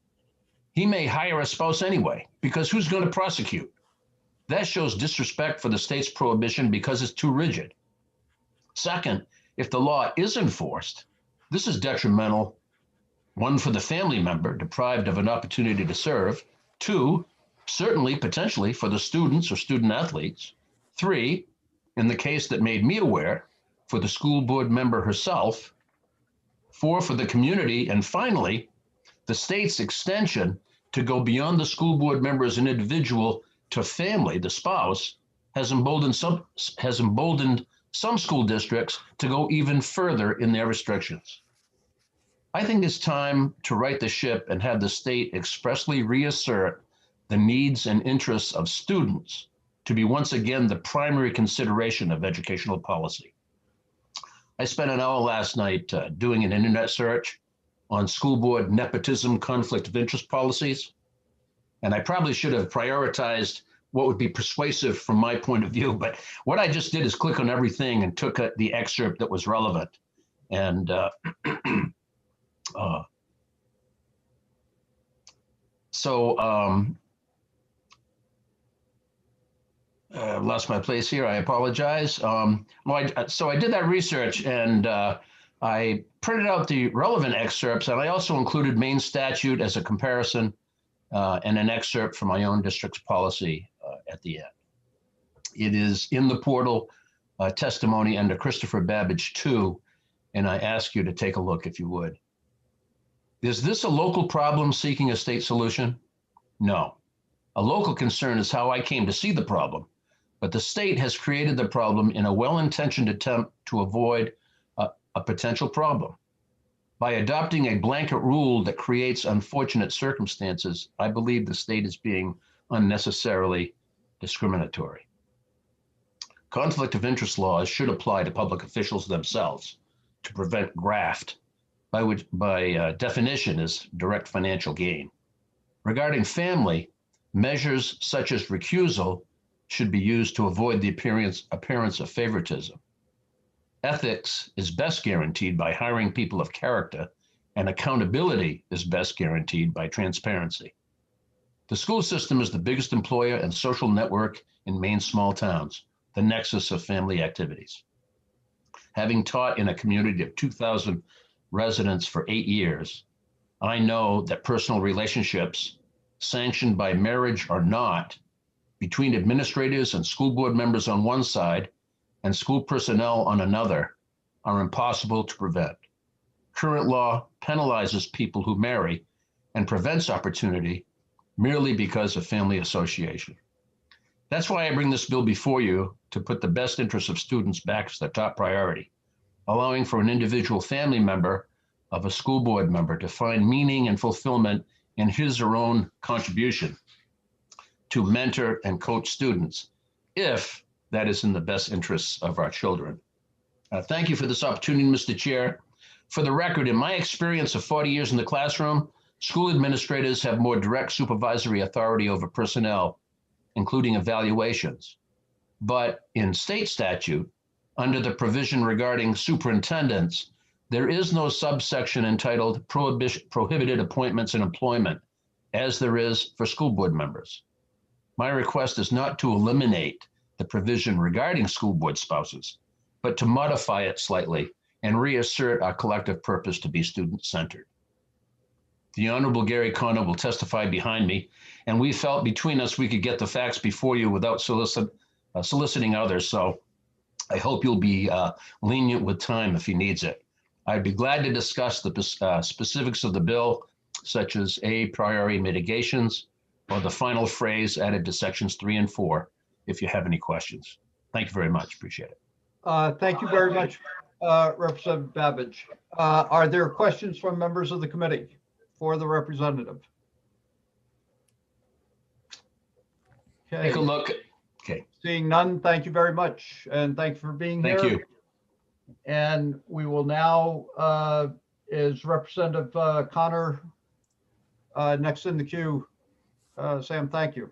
he may hire a spouse anyway, because who's going to prosecute? That shows disrespect for the state's prohibition because it's too rigid. Second, if the law is enforced, this is detrimental, one, for the family member deprived of an opportunity to serve. Two, certainly potentially for the students or student athletes. Three, in the case that made me aware, for the school board member herself. Four, for the community. And finally, the state's extension to go beyond the school board member as an individual to family, the spouse, has emboldened some school districts to go even further in their restrictions. I think it's time to right the ship and have the state expressly reassert the needs and interests of students to be once again the primary consideration of educational policy. I spent an hour last night doing an internet search on school board nepotism conflict of interest policies, and I probably should have prioritized what would be persuasive from my point of view, but what I just did is click on everything and took the excerpt that was relevant. And I've lost my place here. I apologize. So I did that research and I printed out the relevant excerpts, and I also included Maine statute as a comparison and an excerpt from my own district's policy at the end. It is in the portal testimony under Christopher Babbage 2, and I ask you to take a look if you would. Is this a local problem seeking a state solution? No. A local concern is how I came to see the problem, but the state has created the problem in a well-intentioned attempt to avoid a potential problem. By adopting a blanket rule that creates unfortunate circumstances, I believe the state is being unnecessarily discriminatory. Conflict of interest laws should apply to public officials themselves to prevent graft, which by definition is direct financial gain. Regarding family, measures such as recusal should be used to avoid the appearance of favoritism. Ethics is best guaranteed by hiring people of character, and accountability is best guaranteed by transparency. The school system is the biggest employer and social network in Maine's small towns, the nexus of family activities. Having taught in a community of 2,000 residents for 8 years, I know that personal relationships, sanctioned by marriage or not, between administrators and school board members on one side and school personnel on another, are impossible to prevent. Current law penalizes people who marry and prevents opportunity merely because of family association. That's why I bring this bill before you, to put the best interests of students back as the top priority, allowing for an individual family member of a school board member to find meaning and fulfillment in his or her own contribution to mentor and coach students, if that is in the best interests of our children. Thank you for this opportunity, Mr. Chair. For the record, in my experience of 40 years in the classroom, school administrators have more direct supervisory authority over personnel, including evaluations. But in state statute, under the provision regarding superintendents, there is no subsection entitled prohibited appointments and employment, as there is for school board members. My request is not to eliminate the provision regarding school board spouses, but to modify it slightly and reassert our collective purpose to be student-centered. The Honorable Gary Conner will testify behind me, and we felt between us we could get the facts before you without soliciting others, so I hope you'll be lenient with time if he needs it. I'd be glad to discuss the specifics of the bill, such as a priori mitigations or the final phrase added to sections 3 and 4, if you have any questions. Thank you very much. Appreciate it. Thank you very much, Representative Babbage. Are there questions from members of the committee for the representative? Okay. Take a look. Okay. Seeing none, thank you very much. And thank you for being here. Thank you. And we will now, is Representative Conner next in the queue? Sam, thank you.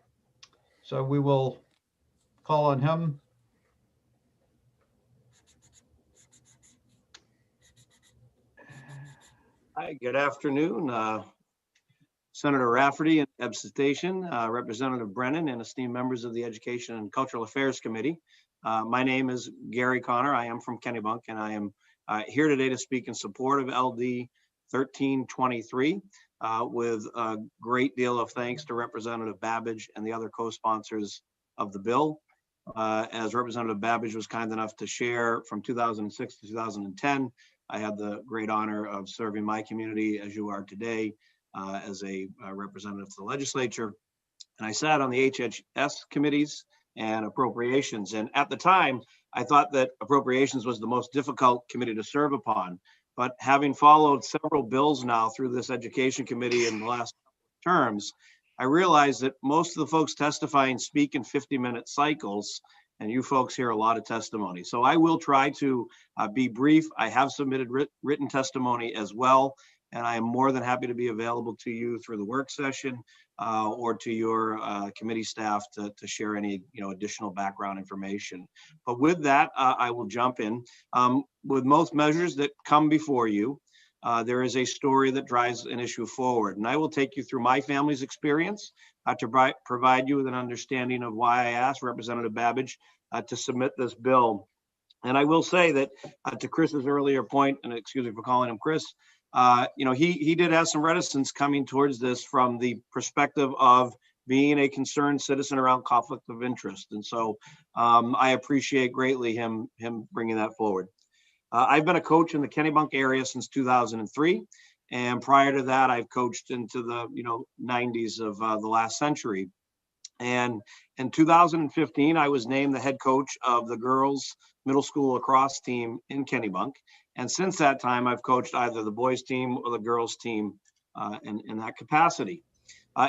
So we will call on him. Hi, good afternoon. Senator Rafferty in absentation, Representative Brennan, and esteemed members of the Education and Cultural Affairs Committee. My name is Gary Conner. I am from Kennebunk, and I am here today to speak in support of LD 1323 with a great deal of thanks to Representative Babbage and the other co-sponsors of the bill. As Representative Babbage was kind enough to share, from 2006 to 2010, I had the great honor of serving my community as you are today as a representative to the legislature. And I sat on the HHS committees and Appropriations. And at the time, I thought that Appropriations was the most difficult committee to serve upon. But having followed several bills now through this Education Committee in the last terms, I realized that most of the folks testifying speak in 50-minute cycles, and you folks hear a lot of testimony. So I will try to be brief. I have submitted written testimony as well, and I am more than happy to be available to you through the work session or to your committee staff to share any additional background information. But with that, I will jump in. With most measures that come before you, there is a story that drives an issue forward. And I will take you through my family's experience to provide you with an understanding of why I asked Representative Babbage to submit this bill. And I will say that to Chris's earlier point, and excuse me for calling him Chris, he did have some reticence coming towards this from the perspective of being a concerned citizen around conflict of interest. And so I appreciate greatly him bringing that forward. I've been a coach in the Kennebunk area since 2003. And prior to that, I've coached into the 90s of the last century. And in 2015, I was named the head coach of the girls middle school lacrosse team in Kennebunk. And since that time, I've coached either the boys team or the girls team in that capacity.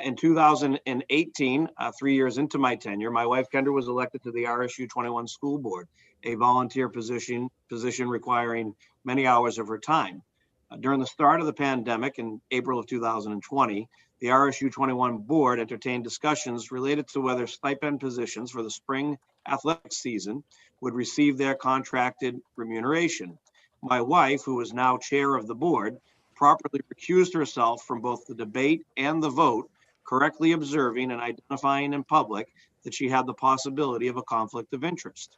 In 2018, 3 years into my tenure, my wife Kendra was elected to the RSU 21 school board, a volunteer position requiring many hours of her time. During the start of the pandemic in April of 2020, the RSU 21 board entertained discussions related to whether stipend positions for the spring athletics season would receive their contracted remuneration. My wife, who is now chair of the board, properly recused herself from both the debate and the vote, correctly observing and identifying in public that she had the possibility of a conflict of interest.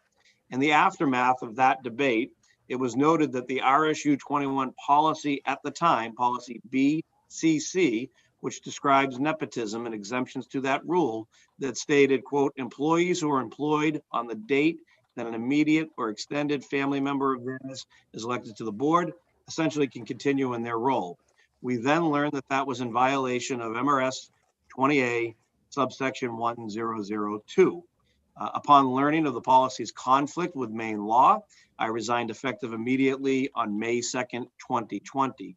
In the aftermath of that debate, it was noted that the RSU 21 policy at the time, policy BCC, which describes nepotism and exemptions to that rule, that stated, quote, employees who are employed on the date that an immediate or extended family member of theirs is elected to the board essentially can continue in their role. We then learned that that was in violation of MRS 20A subsection 1002. Upon learning of the policy's conflict with Maine law, I resigned effective immediately on May 2nd, 2020.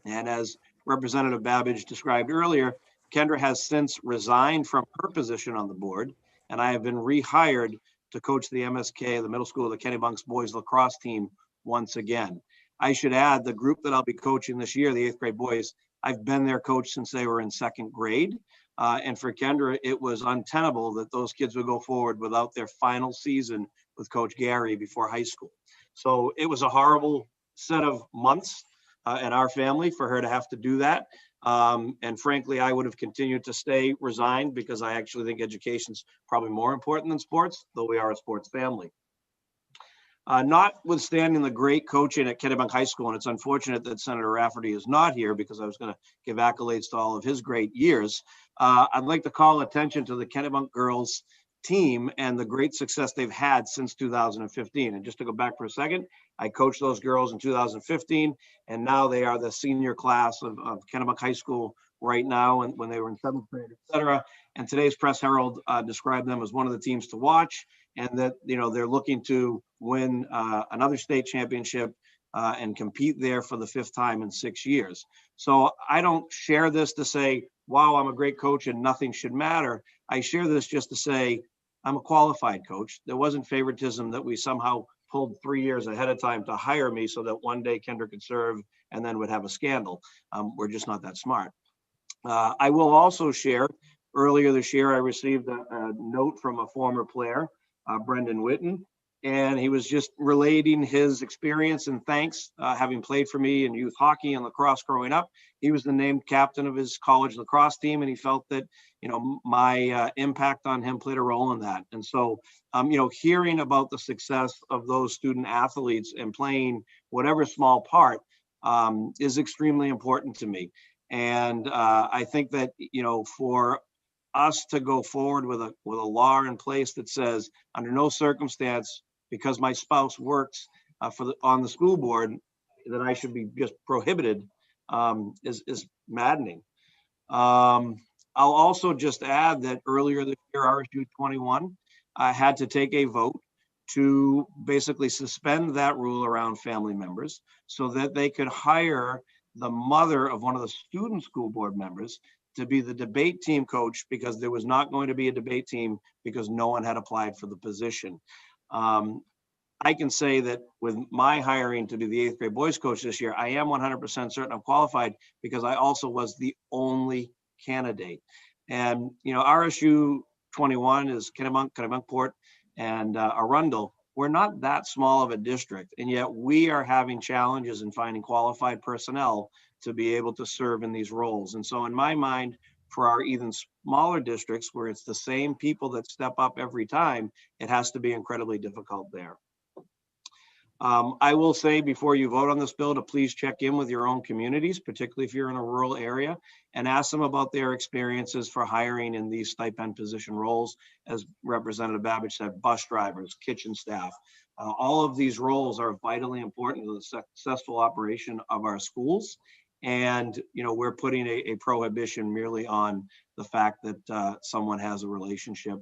And as Representative Babbage described earlier, Kendra has since resigned from her position on the board, and I have been rehired to coach the MSK, the middle school of the Kennebunk's boys lacrosse team once again. I should add the group that I'll be coaching this year, the 8th grade boys, I've been their coach since they were in 2nd grade. And for Kendra, it was untenable that those kids would go forward without their final season with Coach Gary before high school. So it was a horrible set of months in our family for her to have to do that. And frankly, I would have continued to stay resigned because I actually think education's probably more important than sports, though we are a sports family. Notwithstanding the great coaching at Kennebunk High School, and it's unfortunate that Senator Rafferty is not here because I was going to give accolades to all of his great years. I'd like to call attention to the Kennebunk girls team and the great success they've had since 2015. And just to go back for a second, I coached those girls in 2015, and now they are the senior class of Kennebunk High School right now, and when they were in 7th grade, et cetera. And today's Press Herald described them as one of the teams to watch, and that they're looking to win another state championship and compete there for the 5th time in 6 years. So I don't share this to say, wow, I'm a great coach and nothing should matter. I share this just to say I'm a qualified coach. There wasn't favoritism that we somehow pulled 3 years ahead of time to hire me so that one day Kendra could serve and then would have a scandal. We're just not that smart. I will also share, earlier this year, I received a note from a former player, Brendan Witten, and he was just relating his experience and thanks, having played for me in youth hockey and lacrosse growing up. He was the named captain of his college lacrosse team, and he felt that, my impact on him played a role in that. And so, hearing about the success of those student athletes and playing whatever small part is extremely important to me. And I think that, for us to go forward with a law in place that says under no circumstance, because my spouse works on the school board, that I should be just prohibited is maddening. I'll also just add that earlier this year, RSU 21 had to take a vote to basically suspend that rule around family members so that they could hire the mother of one of the student school board members to be the debate team coach, because there was not going to be a debate team because no one had applied for the position. I can say that with my hiring to be the 8th grade boys coach this year, I am 100% certain I'm qualified because I also was the only candidate. And, you know, RSU 21 is Kennebunkport and Arundel. We're not that small of a district, and yet we are having challenges in finding qualified personnel to be able to serve in these roles. And so in my mind, for our even smaller districts where it's the same people that step up every time, it has to be incredibly difficult there. I will say before you vote on this bill to please check in with your own communities, particularly if you're in a rural area, and ask them about their experiences for hiring in these stipend position roles. As Representative Babbage said, bus drivers, kitchen staff, all of these roles are vitally important to the successful operation of our schools. And, you know, we're putting a prohibition merely on the fact that someone has a relationship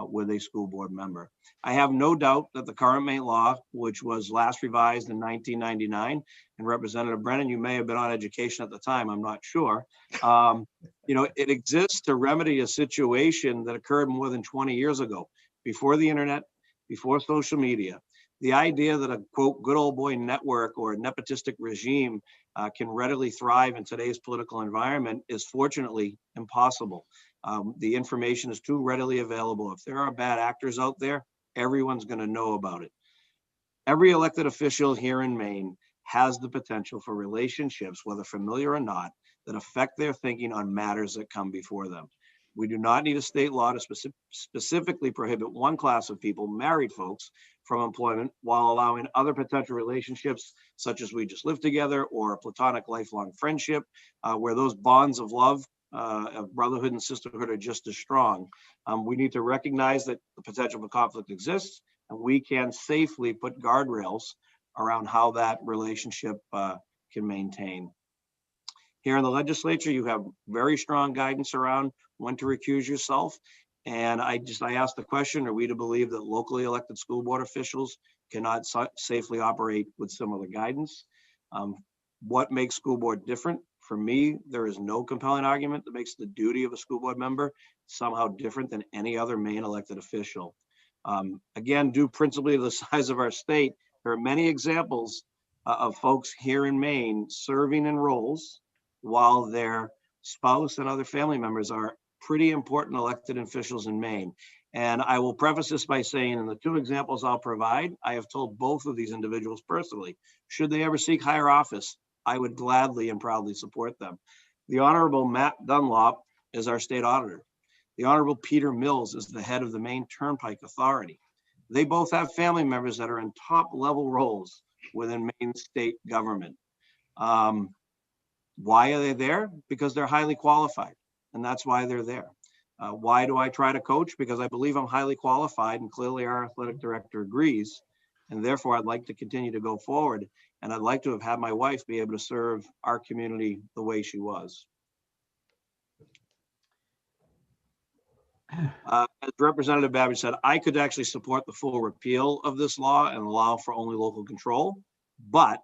with a school board member. I have no doubt that the current Maine law, which was last revised in 1999, and Representative Brennan, you may have been on education at the time, I'm not sure. You know, it exists to remedy a situation that occurred more than 20 years ago, before the internet, before social media. The idea that a quote, good old boy network or a nepotistic regime can readily thrive in today's political environment is fortunately impossible. The information is too readily available. If there are bad actors out there, everyone's going to know about it. Every elected official here in Maine has the potential for relationships, whether familiar or not, that affect their thinking on matters that come before them. We do not need a state law to specifically prohibit one class of people, married folks, from employment while allowing other potential relationships, such as we just live together or a platonic lifelong friendship, where those bonds of love, of brotherhood and sisterhood are just as strong. We need to recognize that the potential for conflict exists, and we can safely put guardrails around how that relationship can maintain. Here in the legislature, you have very strong guidance around when to recuse yourself. And I asked the question, are we to believe that locally elected school board officials cannot safely operate with similar guidance? What makes school board different? For me, there is no compelling argument that makes the duty of a school board member somehow different than any other Maine elected official. Again, due principally to the size of our state, there are many examples of folks here in Maine serving in roles while their spouse and other family members are pretty important elected officials in Maine. And I will preface this by saying, in the two examples I'll provide, I have told both of these individuals personally, should they ever seek higher office, I would gladly and proudly support them. The Honorable Matt Dunlop is our state auditor. The Honorable Peter Mills is the head of the Maine Turnpike Authority. They both have family members that are in top level roles within Maine state government. Why are they there? Because they're highly qualified, and that's why they're there. Why do I try to coach? Because I believe I'm highly qualified, and clearly our athletic director agrees, and therefore I'd like to continue to go forward, and I'd like to have had my wife be able to serve our community the way she was. As Representative Babbage said, I could actually support the full repeal of this law and allow for only local control, but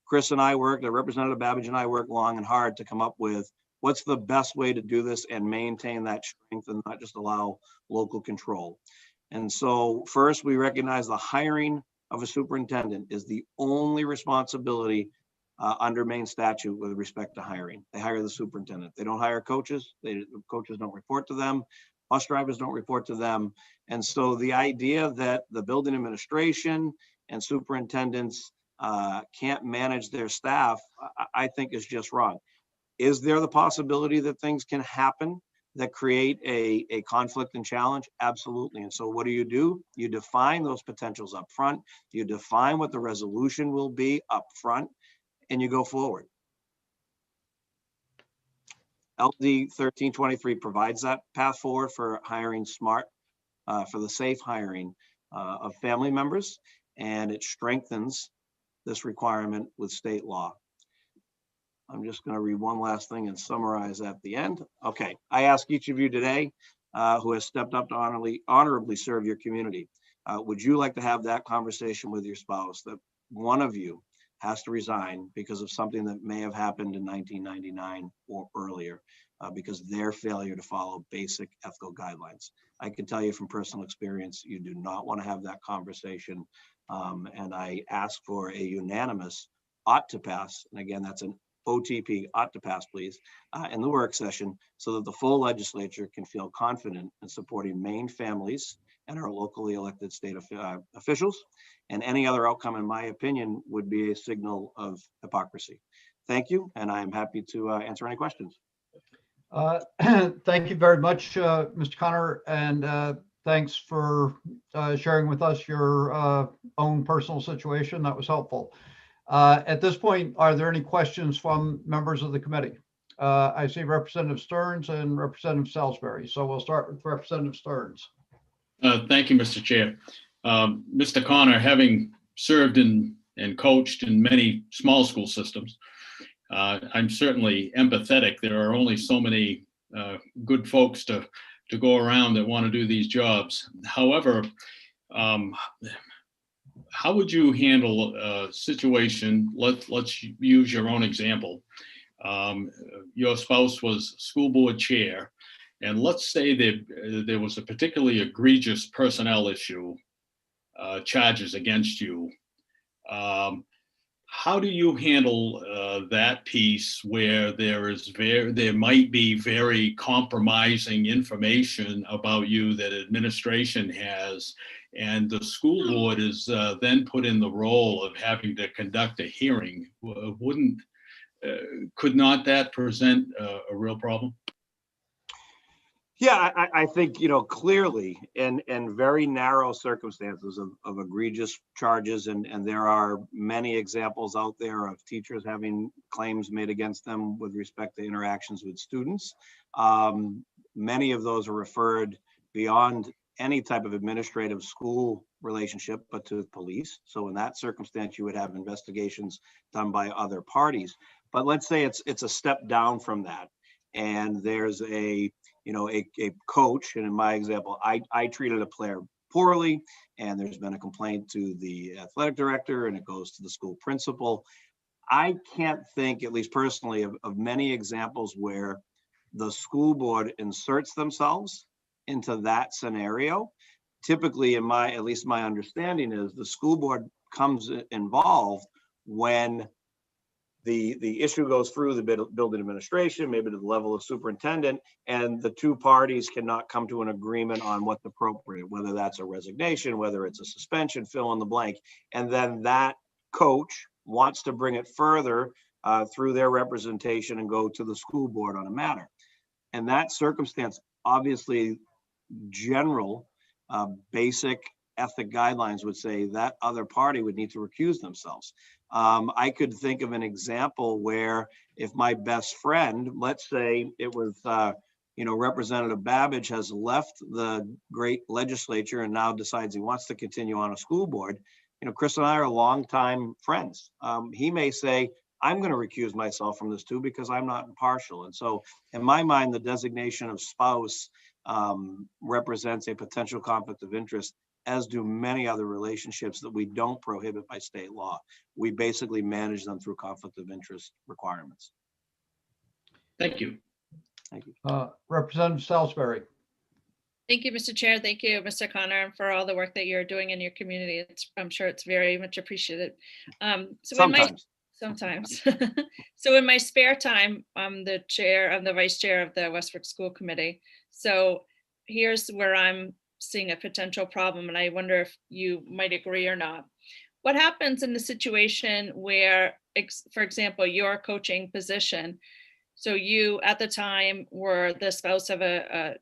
Chris and I worked, Representative Babbage and I worked long and hard to come up with what's the best way to do this and maintain that strength and not just allow local control. And so first, we recognize the hiring of a superintendent is the only responsibility under Maine statute with respect to hiring. They hire the superintendent. They don't hire coaches. Coaches don't report to them. Bus drivers don't report to them. And so the idea that the building administration and superintendents can't manage their staff, I think is just wrong. Is there the possibility that things can happen that create a conflict and challenge? Absolutely. And so what do? You define those potentials up front. You define what the resolution will be up front, and you go forward. LD 1323 provides that path forward for hiring smart, for the safe hiring of family members, and it strengthens this requirement with state law. I'm just going to read one last thing and summarize at the end. Okay, I ask each of you today who has stepped up to honorably serve your community. Would you like to have that conversation with your spouse, that one of you has to resign because of something that may have happened in 1999 or earlier, because of their failure to follow basic ethical guidelines? I can tell you from personal experience, you do not want to have that conversation. And I ask for a unanimous ought to pass. And again, that's an OTP, ought to pass, please, in the work session, so that the full legislature can feel confident in supporting Maine families and our locally elected state officials. And any other outcome, in my opinion, would be a signal of hypocrisy. Thank you, and I am happy to answer any questions. Thank you very much, Mr. Connor, and thanks for sharing with us your own personal situation. That was helpful. At this point, are there any questions from members of the committee? I see Representative Stearns and Representative Salisbury. So we'll start with Representative Stearns. Thank you, Mr. Chair. Mr. Connor, having served and coached in many small school systems, I'm certainly empathetic. There are only so many good folks to go around that want to do these jobs. However, how would you handle a situation? Let's use your own example. Your spouse was school board chair, and let's say that there was a particularly egregious personnel issue, charges against you. How do you handle that piece where there might be very compromising information about you that administration has, and the school board is then put in the role of having to conduct a hearing? Could not that present a real problem? Yeah, I think, clearly in very narrow circumstances of egregious charges, and there are many examples out there of teachers having claims made against them with respect to interactions with students. Many of those are referred beyond any type of administrative school relationship, but to police. So in that circumstance, you would have investigations done by other parties. But let's say it's a step down from that, and there's a coach, and in my example, I treated a player poorly, and there's been a complaint to the athletic director, and it goes to the school principal. I can't think, at least personally, of many examples where the school board inserts themselves into that scenario. Typically, at least my understanding is, the school board comes involved when the issue goes through the building administration, maybe to the level of superintendent, and the two parties cannot come to an agreement on what's appropriate, whether that's a resignation, whether it's a suspension, fill in the blank. And then that coach wants to bring it further through their representation and go to the school board on a matter. In that circumstance, obviously, general basic ethic guidelines would say that other party would need to recuse themselves. I could think of an example where, if my best friend, let's say it was, Representative Babbage has left the great legislature and now decides he wants to continue on a school board. Chris and I are longtime friends. He may say, I'm going to recuse myself from this too, because I'm not impartial. And so in my mind, the designation of spouse represents a potential conflict of interest, as do many other relationships that we don't prohibit by state law. We basically manage them through conflict of interest requirements. Thank you. Thank you. Representative Salisbury. Thank you, Mr. Chair. Thank you, Mr. Connor, for all the work that you're doing in your community. I'm sure it's very much appreciated. Sometimes. So in my spare time, I'm the vice chair of the Westbrook School Committee. So here's where I'm seeing a potential problem, and I wonder if you might agree or not. What happens in the situation where, for example, your coaching position, so you at the time were the spouse of a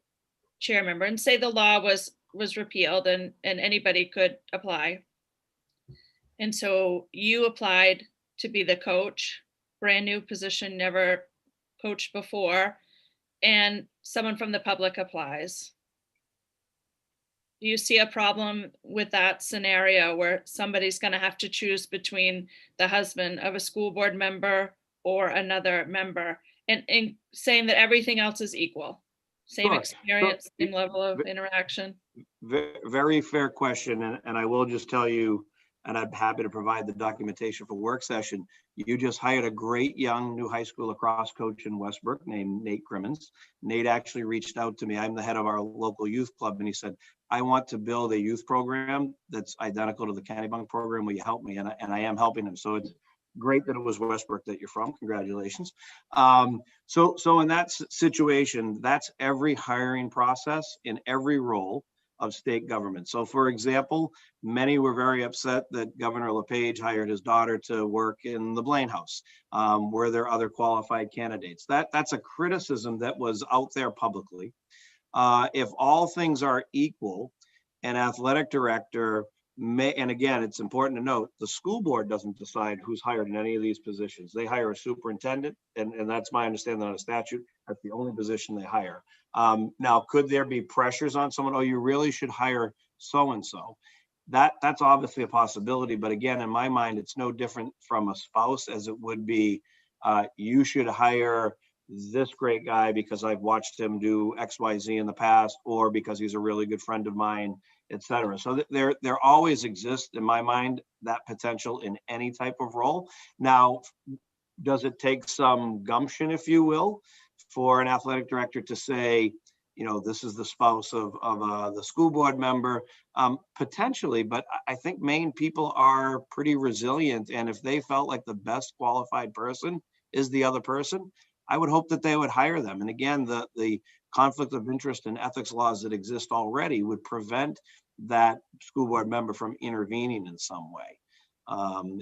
chair member, and say the law was repealed and anybody could apply, and so you applied to be the coach, brand new position, never coached before, and someone from the public applies. Do you see a problem with that scenario where somebody's going to have to choose between the husband of a school board member or another member, and saying that everything else is equal? Same Sure. experience, same level of interaction? Very fair question, and I will just tell you, and I'm happy to provide the documentation for work session. You just hired a great young new high school lacrosse coach in Westbrook named Nate Crimmins. Nate actually reached out to me. I'm the head of our local youth club, and he said, I want to build a youth program that's identical to the Kennebunk program. Will you help me? And I am helping him. So it's great that it was Westbrook that you're from. Congratulations. So in that situation, that's every hiring process in every role of state government. So for example, many were very upset that Governor LePage hired his daughter to work in the Blaine House. Were there other qualified candidates? That's a criticism that was out there publicly. If all things are equal, an athletic director may, and again, it's important to note, the school board doesn't decide who's hired in any of these positions. They hire a superintendent, and that's my understanding on a statute. That's the only position they hire. Now, could there be pressures on someone? Oh, you really should hire so-and-so. That's obviously a possibility. But again, in my mind, it's no different from a spouse as it would be, you should hire this great guy because I've watched him do XYZ in the past, or because he's a really good friend of mine, etc. So there always exists, in my mind, that potential in any type of role. Now, does it take some gumption, if you will, for an athletic director to say, you know, this is the spouse of the school board member? Potentially, but I think Maine people are pretty resilient. And if they felt like the best qualified person is the other person, I would hope that they would hire them. And again, the conflict of interest and ethics laws that exist already would prevent that school board member from intervening in some way.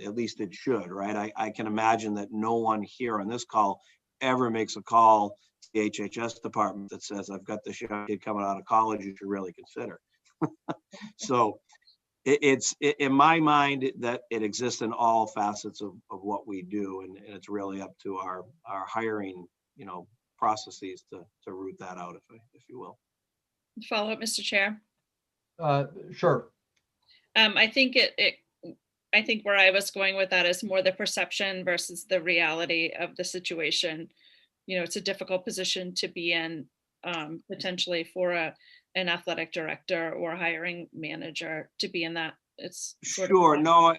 At least it should, right? I can imagine that no one here on this call ever makes a call to the HHS department that says, I've got this young kid coming out of college you should really consider. So it's in my mind that it exists in all facets of what we do, and it's really up to our hiring, you know, processes to root that out, if you will. Follow up, Mr. Chair. Sure. I think I think where I was going with that is more the perception versus the reality of the situation. You know, it's a difficult position to be in, potentially for an athletic director or hiring manager to be in that. It's sure. No,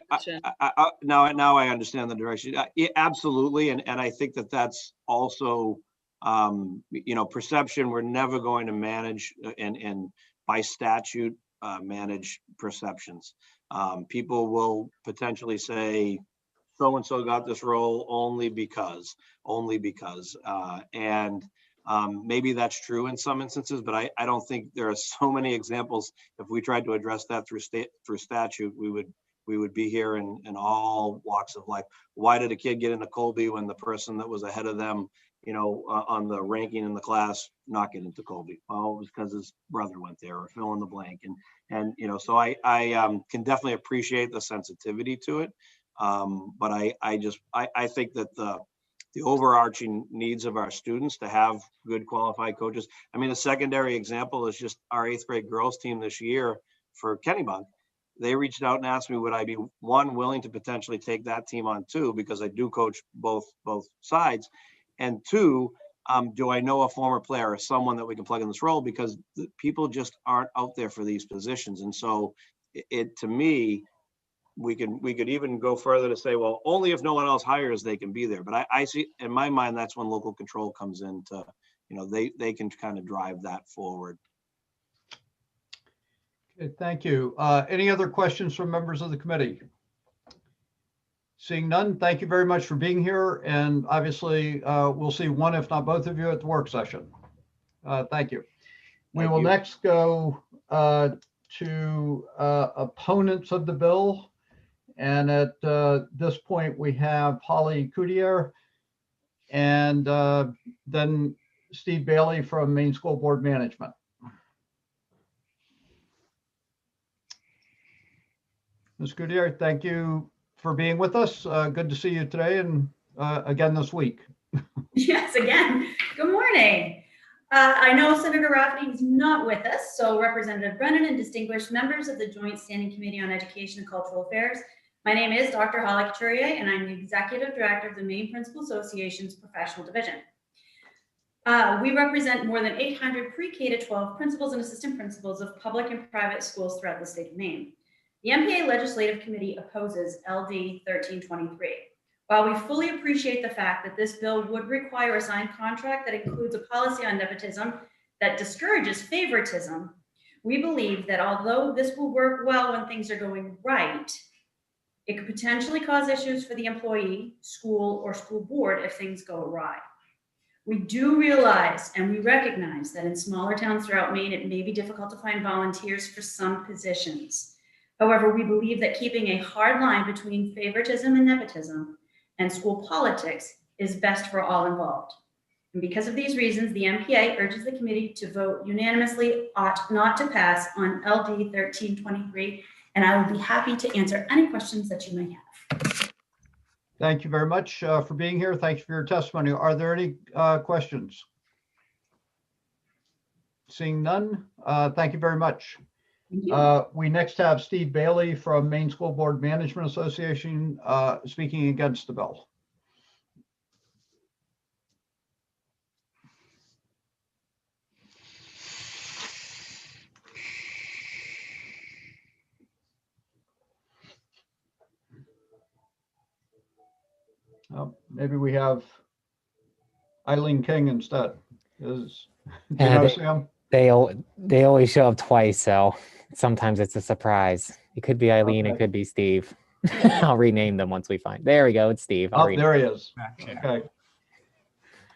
now I understand the direction. Yeah, absolutely. And I think that's also, you know, perception. We're never going to manage and by statute manage perceptions. People will potentially say, so-and-so got this role only because, and maybe that's true in some instances, but I don't think there are so many examples. If we tried to address that through statute, we would be here in all walks of life. Why did a kid get into Colby when the person that was ahead of them, you know, on the ranking in the class, not get into Colby? Well, it was because his brother went there, or fill in the blank. And you know, so I can definitely appreciate the sensitivity to it. But I think that the overarching needs of our students to have good qualified coaches. I mean, a secondary example is just our 8th grade girls team this year for Kennebunk. They reached out and asked me, would I be willing to potentially take that team on too, because I do coach both sides, and 2, do I know a former player or someone that we can plug in this role, because people just aren't out there for these positions. And so to me, we could even go further to say, well, only if no one else hires, they can be there. But I see, in my mind, that's when local control comes in to, you know, they can kind of drive that forward. Okay, thank you. Any other questions from members of the committee? Seeing none, thank you very much for being here. And obviously, we'll see one, if not both of you, at the work session. Thank you. We will next go to opponents of the bill. And at this point, we have Holly Coutier and then Steve Bailey from Maine School Board Management. Ms. Coutier, thank you for being with us. Good to see you today and again this week. Yes, again. Good morning. I know Senator Rafferty is not with us, so Representative Brennan and distinguished members of the Joint Standing Committee on Education and Cultural Affairs, my name is Dr. Holly Couturier, and I'm the Executive Director of the Maine Principal Association's Professional Division. We represent more than 800 pre-K to 12 principals and assistant principals of public and private schools throughout the state of Maine. The MPA Legislative Committee opposes LD 1323. While we fully appreciate the fact that this bill would require a signed contract that includes a policy on nepotism that discourages favoritism, we believe that although this will work well when things are going right, it could potentially cause issues for the employee, school, or school board if things go awry. We do realize and we recognize that in smaller towns throughout Maine, it may be difficult to find volunteers for some positions. However, we believe that keeping a hard line between favoritism and nepotism and school politics is best for all involved. And because of these reasons, the MPA urges the committee to vote unanimously ought not to pass on LD 1323, and I will be happy to answer any questions that you may have. Thank you very much for being here. Thank you for your testimony. Are there any questions? Seeing none, thank you very much. We next have Steve Bailey from Maine School Board Management Association speaking against the bill. Maybe we have Eileen King instead. Do you know Sam? They always show up twice, so sometimes it's a surprise. It could be Eileen, It could be Steve. I'll rename them once we find. There we go. It's Steve. There he is. Okay.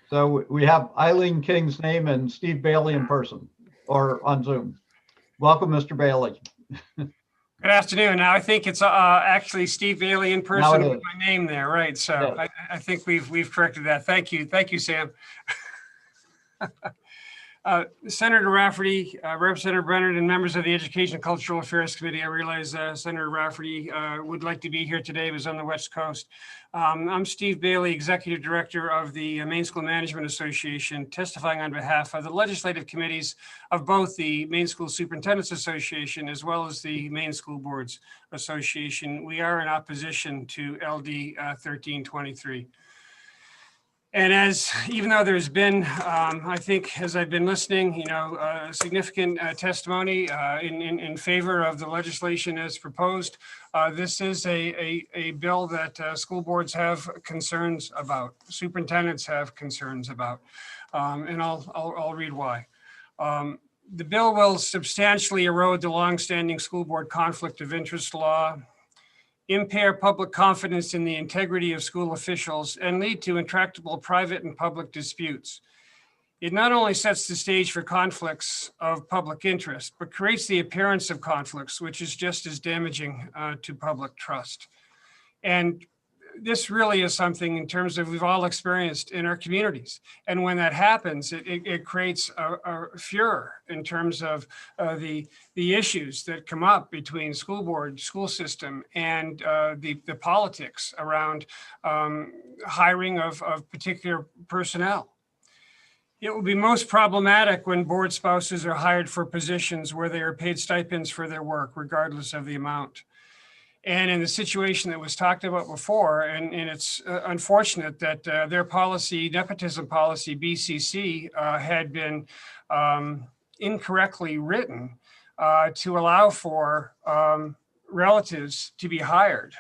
So we have Eileen King's name and Steve Bailey in person or on Zoom. Welcome, Mr. Bailey. Good afternoon. Now I think it's actually Steve Bailey in person with my name there, right? So I think we've corrected that. Thank you, Sam. Senator Rafferty, Representative Brennan, and members of the Education and Cultural Affairs Committee. I realize Senator Rafferty would like to be here today, but is on the West Coast. I'm Steve Bailey, Executive Director of the Maine School Management Association, testifying on behalf of the legislative committees of both the Maine School Superintendents Association as well as the Maine School Boards Association. We are in opposition to LD 1323. And even though there's been, I think, as I've been listening, significant testimony in favor of the legislation as proposed, this is a bill that school boards have concerns about, superintendents have concerns about, and I'll read why. The bill will substantially erode the longstanding school board conflict of interest law, impair public confidence in the integrity of school officials, and lead to intractable private and public disputes. It not only sets the stage for conflicts of public interest, but creates the appearance of conflicts, which is just as damaging to public trust. And this really is something in terms of we've all experienced in our communities. And when that happens, it creates a furor in terms of the issues that come up between school board, school system, and the politics around hiring of particular personnel. It will be most problematic when board spouses are hired for positions where they are paid stipends for their work, regardless of the amount. And in the situation that was talked about before, and it's unfortunate that their policy, nepotism policy, BCC, had been incorrectly written to allow for relatives to be hired.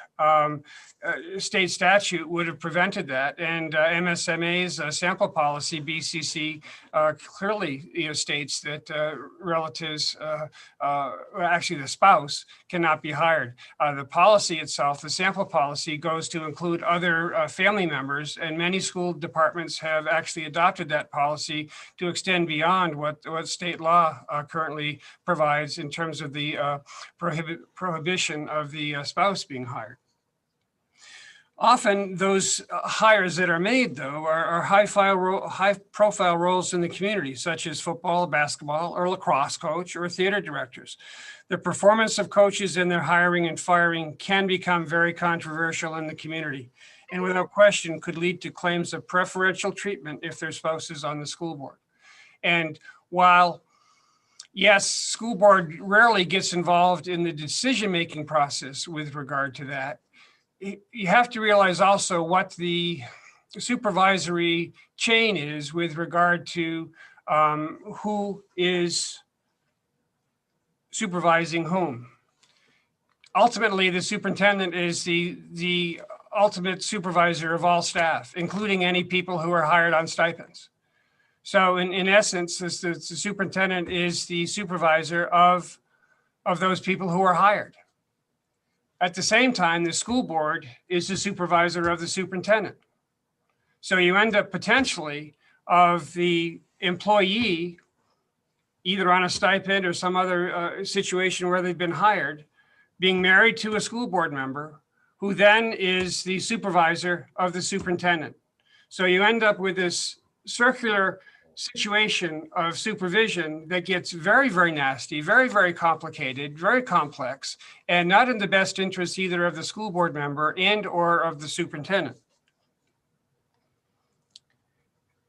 State statute would have prevented that, and MSMA's sample policy, BCC, clearly states that relatives, actually the spouse, cannot be hired. The policy itself, the sample policy, goes to include other family members, and many school departments have actually adopted that policy to extend beyond what state law currently provides in terms of the prohibition of the spouse being hired. Often those hires that are made, though, are high-profile roles in the community, such as football, basketball, or lacrosse coach, or theater directors. The performance of coaches in their hiring and firing can become very controversial in the community, and without question could lead to claims of preferential treatment if their spouse is on the school board. And while yes, school board rarely gets involved in the decision-making process with regard to that, you have to realize also what the supervisory chain is with regard to who is supervising whom. Ultimately, the superintendent is the ultimate supervisor of all staff, including any people who are hired on stipends. So in essence, the superintendent is the supervisor of those people who are hired. At the same time, the school board is the supervisor of the superintendent. So you end up potentially of the employee, either on a stipend or some other situation where they've been hired, being married to a school board member who then is the supervisor of the superintendent. So you end up with this circular situation of supervision that gets very, very nasty, very, very complicated, very complex, and not in the best interest either of the school board member and or of the superintendent.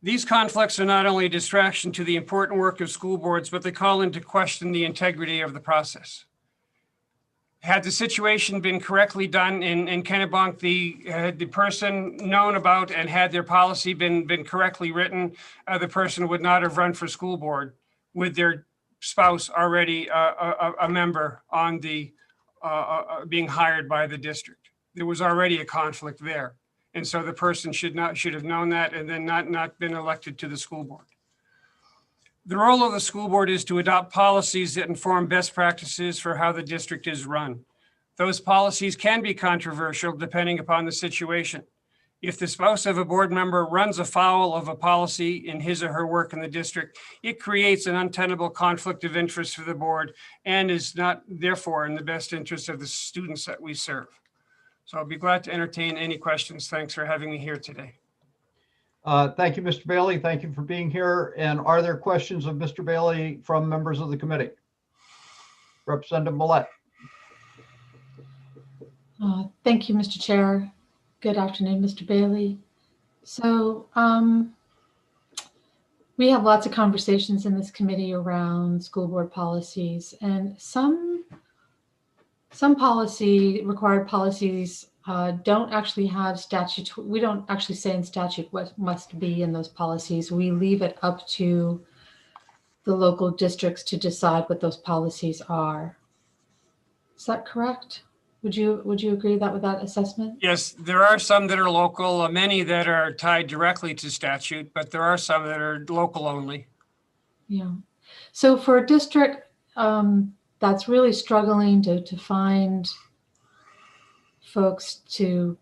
These conflicts are not only a distraction to the important work of school boards, but they call into question the integrity of the process. Had the situation been correctly done in Kennebunk, the person known about and had their policy been correctly written, the person would not have run for school board with their spouse already a member on the being hired by the district. There was already a conflict there. And so the person should have known that and then not been elected to the school board. The role of the school board is to adopt policies that inform best practices for how the district is run. Those policies can be controversial depending upon the situation. If the spouse of a board member runs afoul of a policy in his or her work in the district, it creates an untenable conflict of interest for the board and is not therefore in the best interest of the students that we serve. So I'll be glad to entertain any questions. Thanks for having me here today. Thank you, Mr. Bailey. Thank you for being here. And are there questions of Mr. Bailey from members of the committee? Representative Millette. Thank you, Mr. Chair. Good afternoon, Mr. Bailey. So we have lots of conversations in this committee around school board policies, and some required policies don't actually have statute. We don't actually say in statute what must be in those policies. We leave it up to the local districts to decide what those policies are. Is that correct? Would you agree with that assessment? Yes, there are some that are local, many that are tied directly to statute, but there are some that are local only. Yeah. So for a district that's really struggling to find folks to,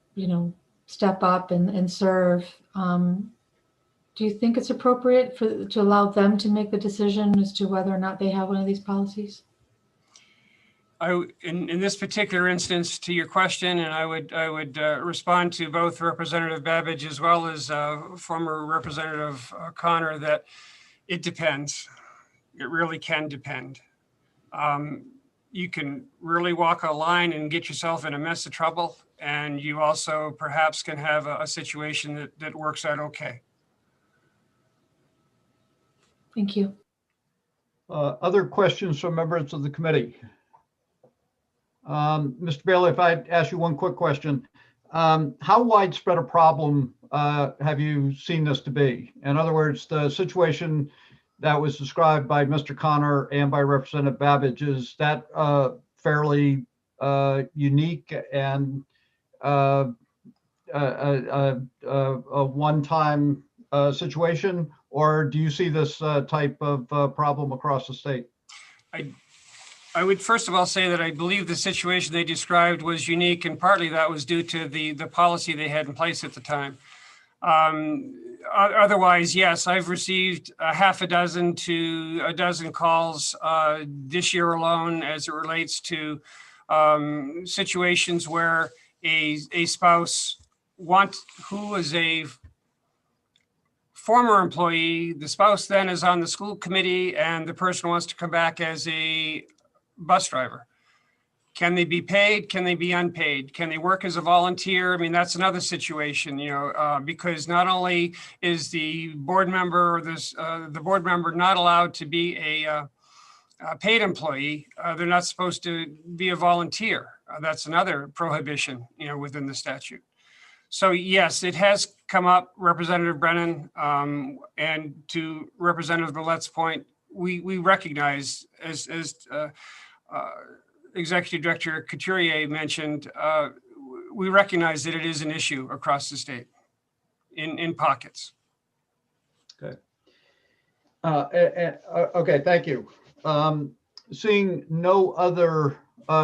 step up and serve, do you think it's appropriate to allow them to make the decision as to whether or not they have one of these policies? In this particular instance, to your question, and I would respond to both Representative Babbage as well as former Representative Connor, that it depends. It really can depend. You can really walk a line and get yourself in a mess of trouble, and you also perhaps can have a situation that works out okay. Thank you. Other questions from members of the committee? Mr. Bailey, if I ask you one quick question, how widespread a problem have you seen this to be? In other words, the situation that was described by Mr. Connor and by Representative Babbage, is that fairly unique and a one-time situation, or do you see this type of problem across the state? I would first of all say that I believe the situation they described was unique, and partly that was due to the policy they had in place at the time. Otherwise, yes, I've received a half a dozen to a dozen calls this year alone as it relates to situations where a spouse who is a former employee, the spouse then is on the school committee, and the person wants to come back as a bus driver. Can they be paid? Can they be unpaid? Can they work as a volunteer? I mean, that's another situation, because not only is the board member or the board member not allowed to be a paid employee, they're not supposed to be a volunteer. That's another prohibition, within the statute. So yes, it has come up, Representative Brennan, and to Representative Millet's point, we recognize, as Executive Director Couturier mentioned, we recognize that it is an issue across the state in pockets. Okay. Okay, thank you. Seeing no other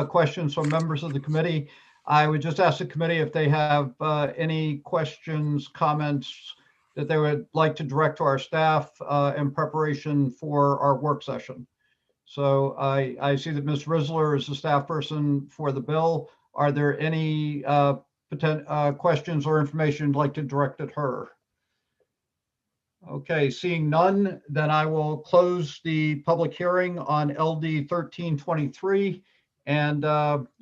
questions from members of the committee, I would just ask the committee if they have any questions, comments that they would like to direct to our staff in preparation for our work session. So I see that Ms. Risler is the staff person for the bill. Are there any questions or information you'd like to direct at her? Okay, seeing none, then I will close the public hearing on LD 1323. And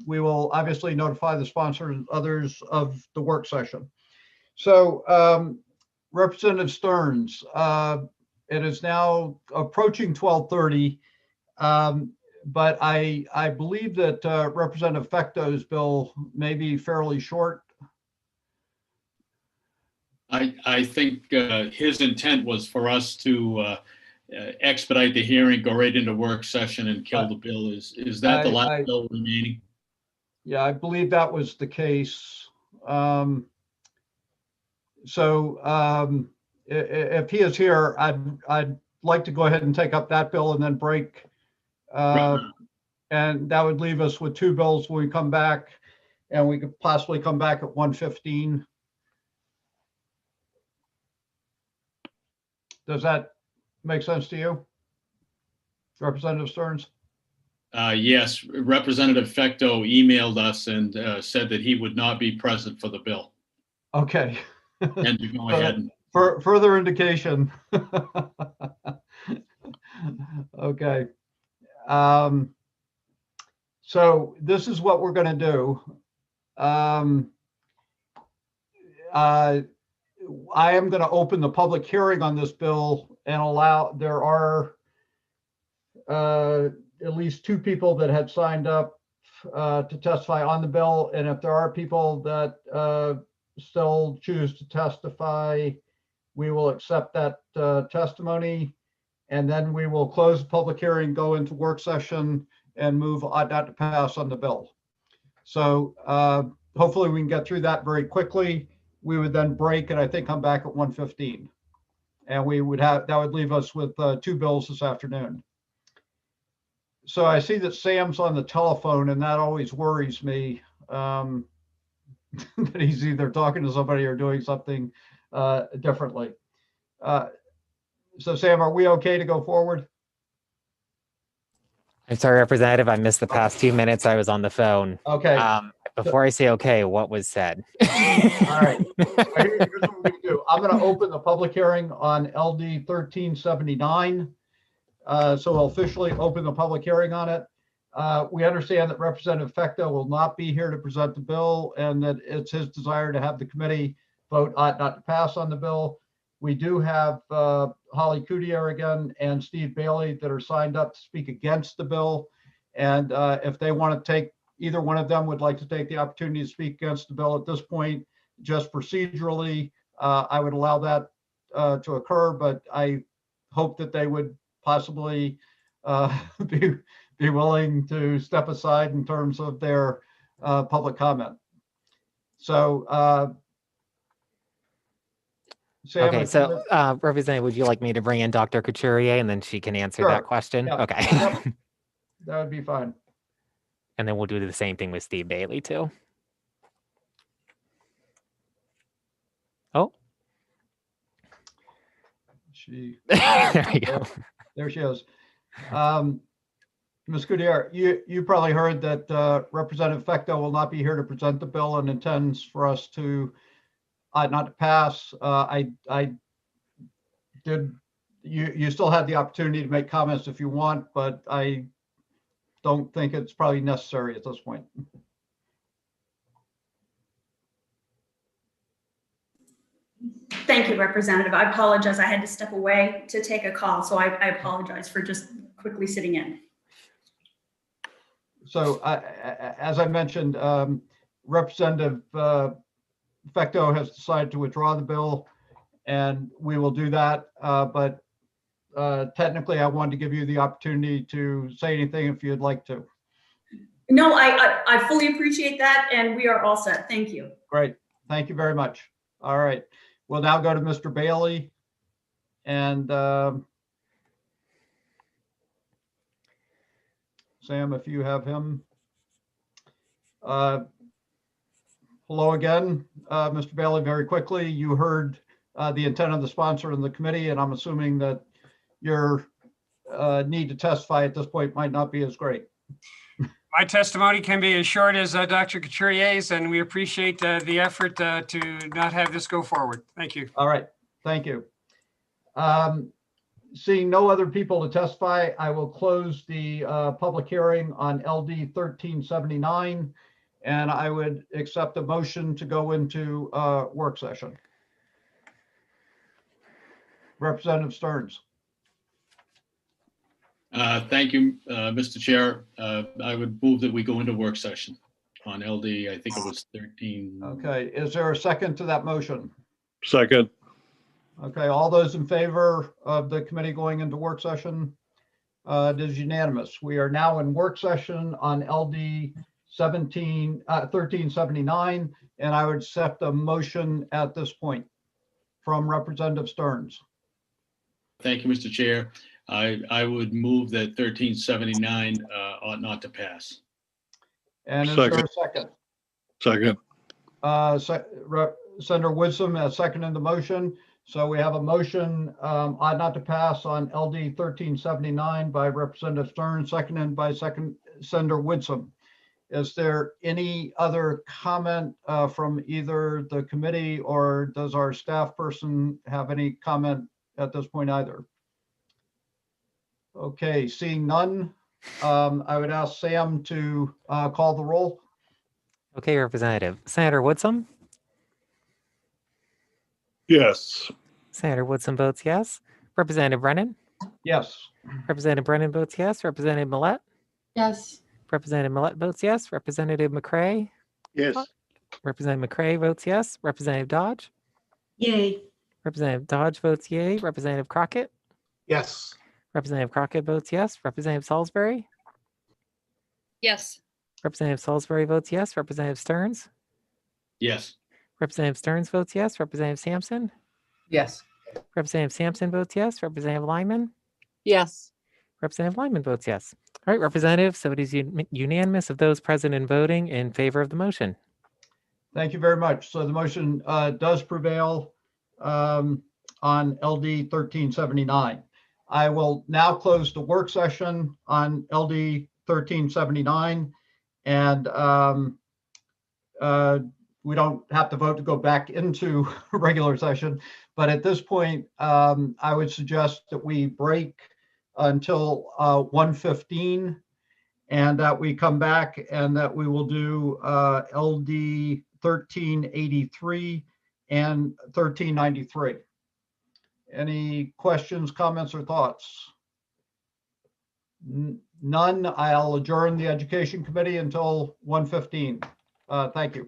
we will obviously notify the sponsors and others of the work session. So Representative Stearns, it is now approaching 12:30, but I believe that Representative Fecto's bill may be fairly short. I think his intent was for us to expedite the hearing, go right into work session and kill the bill. Is that the last bill remaining? Yeah, I believe that was the case. If he is here, I'd like to go ahead and take up that bill and then break. And that would leave us with two bills when we come back, and we could possibly come back at 1:15. Does that make sense to you, Representative Stearns? Yes, Representative Fecto emailed us and said that he would not be present for the bill. Okay. And to go ahead. And for further indication. Okay. So this is what we're going to do. I am going to open the public hearing on this bill and allow, there are at least two people that had signed up to testify on the bill. And if there are people that still choose to testify, we will accept that testimony. And then we will close the public hearing, go into work session, and move ought not to pass on the bill. So hopefully we can get through that very quickly. We would then break and I think come back at 1:15. And we would have, that would leave us with two bills this afternoon. So I see that Sam's on the telephone, and that always worries me, that he's either talking to somebody or doing something differently. So Sam, are we okay to go forward? I'm sorry, Representative, I missed the past 2 minutes. I was on the phone. Okay. Before I say okay, what was said? All right. Here's what we're going to do. I'm going to open the public hearing on LD 1379. So we'll officially open the public hearing on it. We understand that Representative Fecto will not be here to present the bill, and that it's his desire to have the committee vote ought not to pass on the bill. We do have Holly Coutier again and Steve Bailey that are signed up to speak against the bill. And if they want to take, either one of them would like to take the opportunity to speak against the bill at this point, just procedurally, I would allow that to occur, but I hope that they would possibly be willing to step aside in terms of their public comment. So Sam, okay, so Representative, would you like me to bring in Dr. Couturier and then she can answer Sure. that question? Yeah. Okay. Yep. That would be fine. And then we'll do the same thing with Steve Bailey too. Oh. There we go. There she is. Ms. Coutier, you probably heard that Representative Fecto will not be here to present the bill and intends for us to not to pass. You still had the opportunity to make comments if you want, but I don't think it's probably necessary at this point. Thank you, Representative. I apologize. I had to step away to take a call, so I apologize for just quickly sitting in. So as I mentioned, Representative Fecto has decided to withdraw the bill, and we will do that. But technically, I wanted to give you the opportunity to say anything if you'd like to. No, I fully appreciate that, and we are all set. Thank you. Great. Thank you very much. All right. We'll now go to Mr. Bailey. And Sam, if you have him. Hello again, Mr. Bailey. Very quickly, you heard the intent of the sponsor and the committee, and I'm assuming that your need to testify at this point might not be as great. My testimony can be as short as Dr. Couturier's, and we appreciate the effort to not have this go forward. Thank you. All right. Thank you. Seeing no other people to testify, I will close the public hearing on LD 1379, and I would accept a motion to go into work session. Representative Stearns. Thank you, Mr. Chair. I would move that we go into work session on LD, I think it was 13. Okay, is there a second to that motion? Second. Okay, all those in favor of the committee going into work session? It is unanimous. We are now in work session on LD 1379, and I would accept a motion at this point from Representative Stearns. Thank you, Mr. Chair. I would move that 1379 ought not to pass. And is there a second? Second. Senator Woodson has seconded the motion. So we have a motion ought not to pass on LD 1379 by Representative Stearns, seconded by Senator Woodson. Is there any other comment from either the committee, or does our staff person have any comment at this point either? Okay, seeing none, I would ask Sam to call the roll. Okay, Representative. Senator Woodson? Yes. Senator Woodson votes yes. Representative Brennan? Yes. Representative Brennan votes yes. Representative Millette? Yes. Representative Millette votes yes. Representative McCray? Yes. Representative McCray votes yes. Representative Dodge? Yay. Representative Dodge votes yay. Representative Crockett? Yes. Representative Crockett votes yes. Representative Salisbury? Yes. Representative Salisbury votes yes. Representative Stearns? Yes. Representative Stearns votes yes. Representative Sampson? Yes. Representative Sampson votes yes. Representative Lyman? Yes. Representative Lyman votes yes. All right, Representative, so it is unanimous of those present and voting in favor of the motion. Thank you very much. So the motion does prevail on LD 1379. I will now close the work session on LD 1379, and we don't have to vote to go back into regular session. But at this point, I would suggest that we break until 1:15, and that we come back and that we will do LD 1383 and 1393. Any questions, comments, or thoughts? None. I'll adjourn the Education Committee until 1:15. Thank you.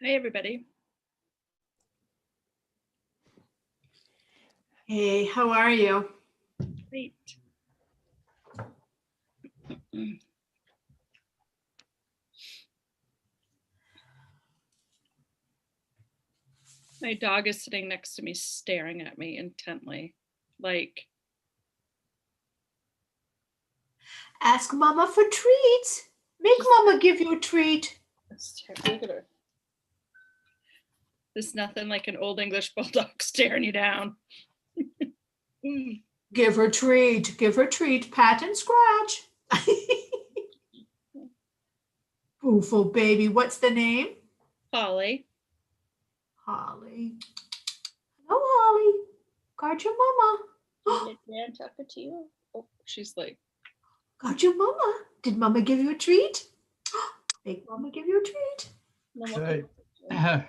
Hi, everybody. Hey, how are you? Great. My dog is sitting next to me, staring at me intently, like, Ask Mama for treats. Make Mama give you a treat. look at her. There's nothing like an old English bulldog staring you down. Give her treat. Give her treat. Pat and scratch. Beautiful baby. What's the name? Holly. Holly. Hello, Holly. Got your mama. Did Jan talk to you? Oh, she's like, got your mama. Did Mama give you a treat? Make Mama give you a treat. Okay.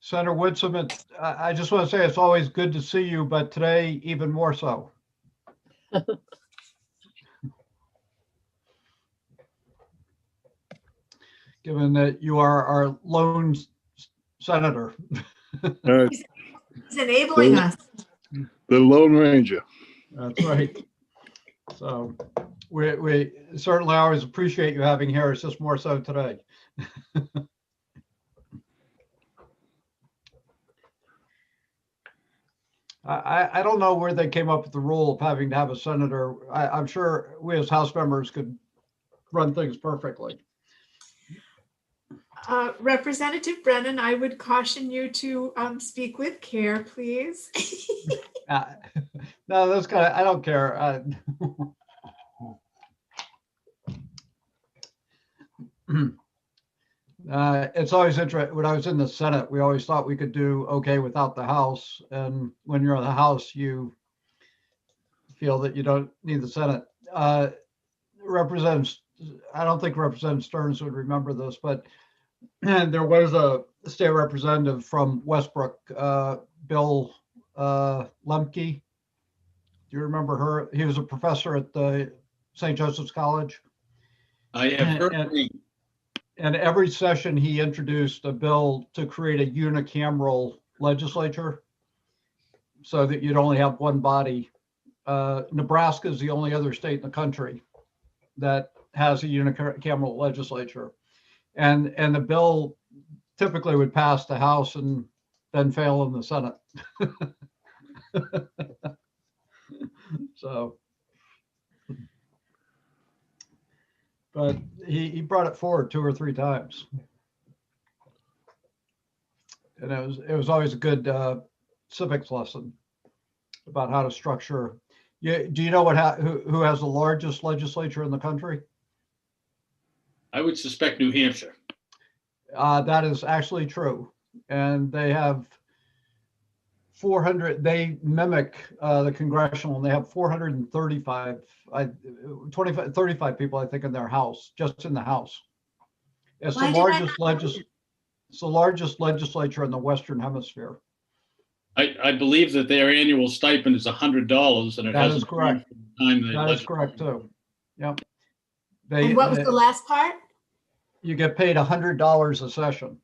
Senator Woodson, I just want to say it's always good to see you, but today even more so. Given that you are our lone senator. He's enabling us. The Lone Ranger. That's right. So we certainly always appreciate you having here. It's just more so today. I don't know where they came up with the rule of having to have a senator. I'm sure we as House members could run things perfectly. Representative Brennan, I would caution you to speak with care, please. No, that's kind of, I don't care. It's always interesting. When I was in the Senate, we always thought we could do okay without the House. And when you're in the House, you feel that you don't need the Senate. Representative, I don't think Representative Stearns would remember this, but there was a state representative from Westbrook, Bill Lemke. Do you remember her? He was a professor at the St. Joseph's College. I have heard of him. And every session he introduced a bill to create a unicameral legislature so that you'd only have one body. Nebraska is the only other state in the country that has a unicameral legislature. And the bill typically would pass the House and then fail in the Senate. So, but he brought it forward 2 or 3 times. And it was always a good civics lesson about how to structure. Do you know who has the largest legislature in the country? I would suspect New Hampshire. That is actually true. And they have 400, they mimic the congressional, and they have 435, 35 people, I think, in their House, just in the House. It's the largest legislature in the Western Hemisphere. I believe that their annual stipend is $100, and it That has is correct. That is correct too. Yep. And what was the last part? You get paid $100 a session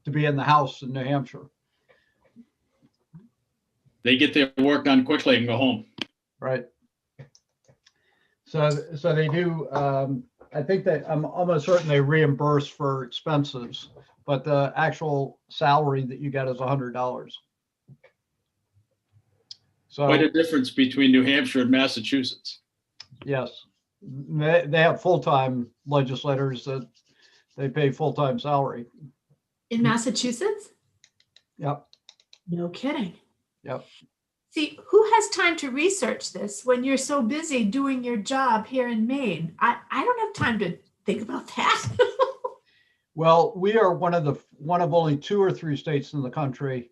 to be in the House in New Hampshire. They get their work done quickly and go home. Right. So they do. I think that I'm almost certain they reimburse for expenses, but the actual salary that you get is $100. So Quite a difference between New Hampshire and Massachusetts. yes, they have full-time legislators that they pay full-time salary. In Massachusetts? Yep. No kidding. Yep. See, who has time to research this when you're so busy doing your job here in Maine? I don't have time to think about that. Well, we are one of only 2 or 3 states in the country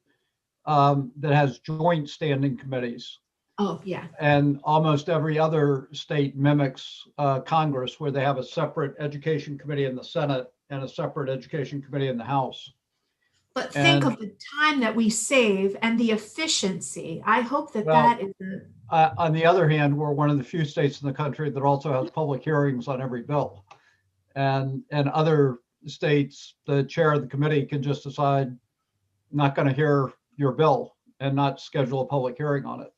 that has joint standing committees. Oh, yeah. And almost every other state mimics Congress, where they have a separate education committee in the Senate and a separate education committee in the House. But think of the time that we save and the efficiency. I hope that that is on the other hand, we're one of the few states in the country that also has public hearings on every bill. And other states, the chair of the committee can just decide not going to hear your bill and not schedule a public hearing on it.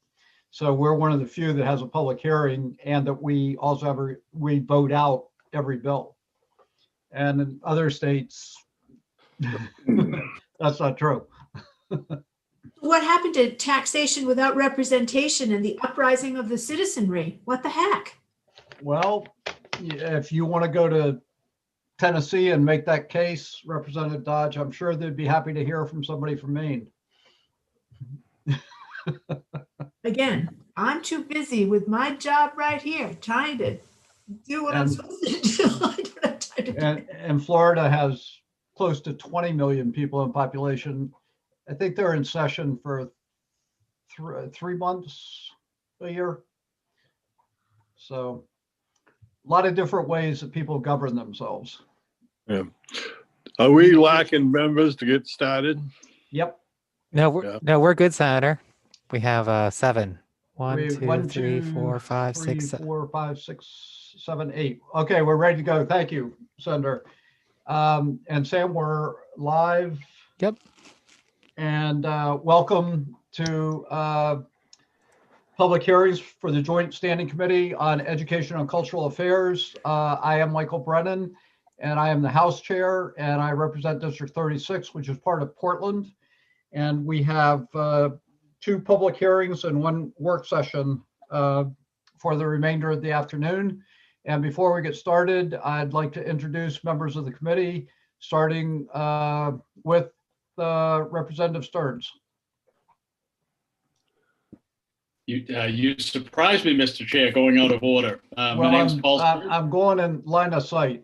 So we're one of the few that has a public hearing, and that we also we vote out every bill. And in other states, that's not true. What happened to taxation without representation and the uprising of the citizenry? What the heck? Well, if you want to go to Tennessee and make that case, Representative Dodge, I'm sure they'd be happy to hear from somebody from Maine. Again, I'm too busy with my job right here, trying to do what I'm supposed to do. I don't have time to do it. And Florida has close to 20 million people in population. I think they're in session for 3 months a year. So a lot of different ways that people govern themselves. Yeah. Are we lacking members to get started? Yep. No, we're good, Senator. We have 7. 1, 2, 3, 4, 5, 6, 7. 4, 5, 6, 7, 8. Okay, we're ready to go. Thank you, Senator. And Sam, we're live. Yep. And welcome to public hearings for the Joint Standing Committee on Education and Cultural Affairs. I am Michael Brennan, and I am the House Chair, and I represent District 36, which is part of Portland. And we have 2 public hearings and 1 work session for the remainder of the afternoon. And before we get started, I'd like to introduce members of the committee, starting with Representative Stearns. You surprised me, Mr. Chair, going out of order. My name's Paul. I'm going in line of sight.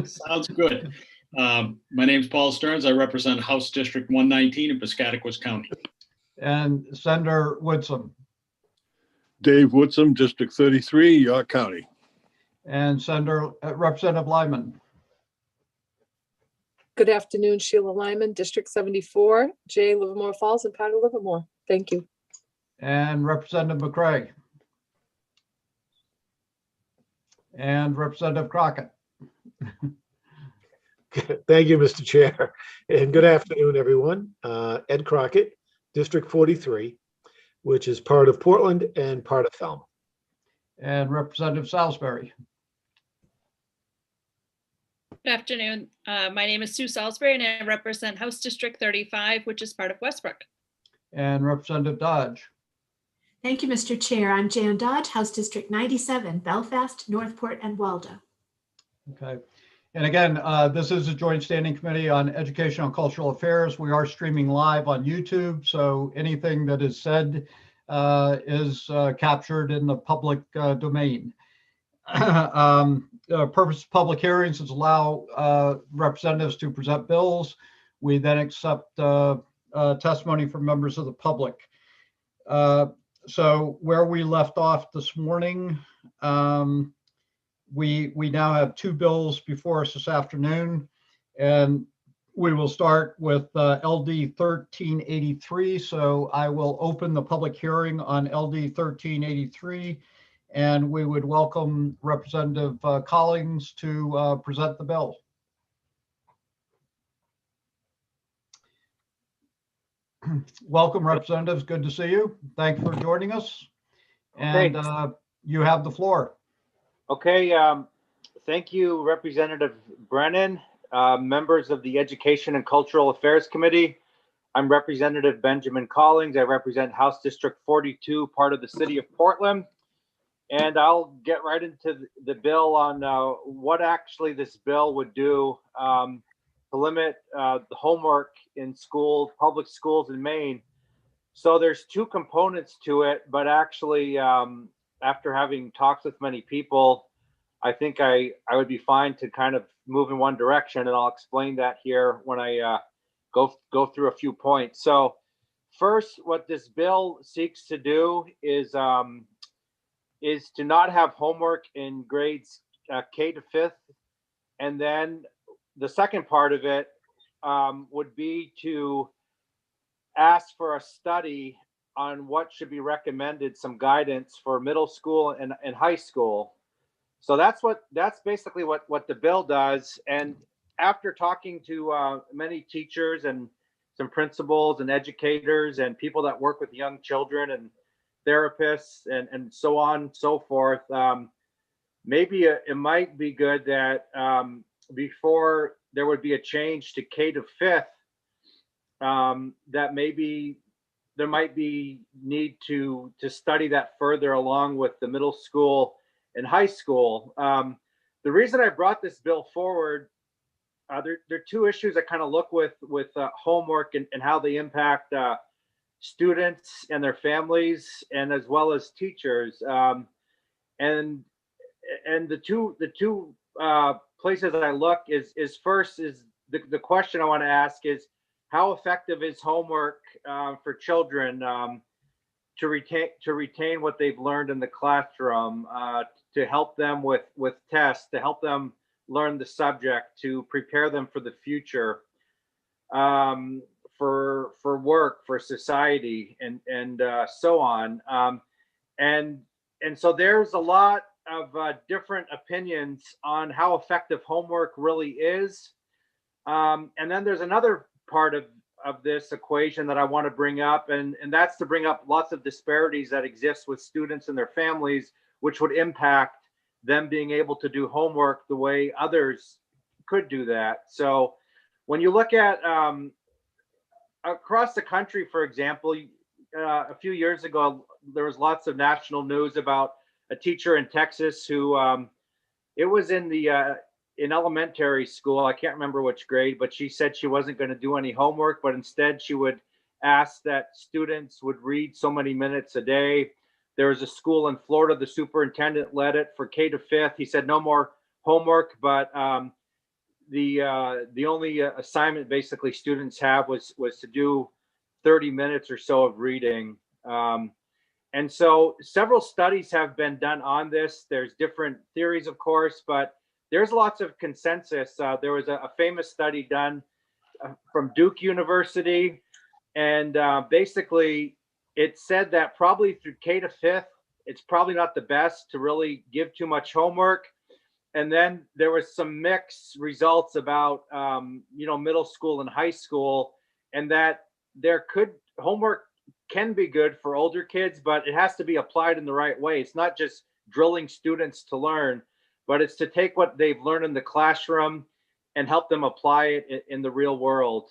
Sounds good. My name's Paul Stearns. I represent House District 119 in Piscataquis County. And Senator Woodson. Dave Woodson, District 33, York County. And Senator Representative Lyman. Good afternoon, Sheila Lyman, District 74, J. Livermore Falls and part of Livermore. Thank you. And Representative McCray. And Representative Crockett. Thank you, Mr. Chair. And good afternoon, everyone. Ed Crockett, District 43, which is part of Portland and part of Thelma. And Representative Salisbury. Good afternoon. My name is Sue Salisbury, and I represent House District 35, which is part of Westbrook. And Representative Dodge. Thank you, Mr. Chair. I'm Jan Dodge, House District 97, Belfast, Northport, and Waldo. Okay. And again, this is a Joint Standing Committee on Education and Cultural Affairs. We are streaming live on YouTube, so anything that is said is captured in the public domain. Purpose of public hearings is allow representatives to present bills. We then accept testimony from members of the public. So where we left off this morning, we now have 2 bills before us this afternoon, and we will start with LD 1383. So I will open the public hearing on LD 1383, and we would welcome Representative Collins to present the bill. Welcome, representatives. Good to see you. Thanks for joining us. And you have the floor. Okay. Thank you, Representative Brennan, members of the Education and Cultural Affairs Committee. I'm Representative Benjamin Collins. I represent House District 42, part of the city of Portland. And I'll get right into the bill on what actually this bill would do to limit the homework in schools, public schools in Maine. So there's 2 components to it, but actually after having talked with many people, I think I would be fine to kind of move in one direction, and I'll explain that here when I go through a few points. So first, what this bill seeks to do is to not have homework in grades K to 5th, and then the second part of it would be to ask for a study on what should be recommended, some guidance for middle school and high school. So that's basically what the bill does. And after talking to many teachers and some principals and educators and people that work with young children and therapists and so on and so forth, maybe it might be good that before there would be a change to K to 5th, that maybe there might be need to study that further along with the middle school and high school. The reason I brought this bill forward, there are two issues I kind of look with homework and how they impact students and their families, and as well as teachers. And the two places that I look is first is the question I want to ask is, how effective is homework for children to retain what they've learned in the classroom, to help them with tests, to help them learn the subject, to prepare them for the future, for work, for society, and so on. And so there's a lot of different opinions on how effective homework really is. And then there's another part of this equation that I want to bring up, and that's to bring up lots of disparities that exist with students and their families, which would impact them being able to do homework the way others could do that. So when you look at across the country, for example, a few years ago, there was lots of national news about a teacher in Texas who it was in elementary school. I can't remember which grade, but she said she wasn't going to do any homework, but instead she would ask that students would read so many minutes a day. There was a school in Florida, the superintendent led it for K to 5th. He said no more homework, but the only assignment basically students have was to do 30 minutes or so of reading. And so several studies have been done on this. There's different theories, of course, but there's lots of consensus. There was a famous study done from Duke University, and basically it said that probably through K to 5th, it's probably not the best to really give too much homework. And then there was some mixed results about middle school and high school, and that homework can be good for older kids, but it has to be applied in the right way. It's not just drilling students to learn, but it's to take what they've learned in the classroom and help them apply it in the real world.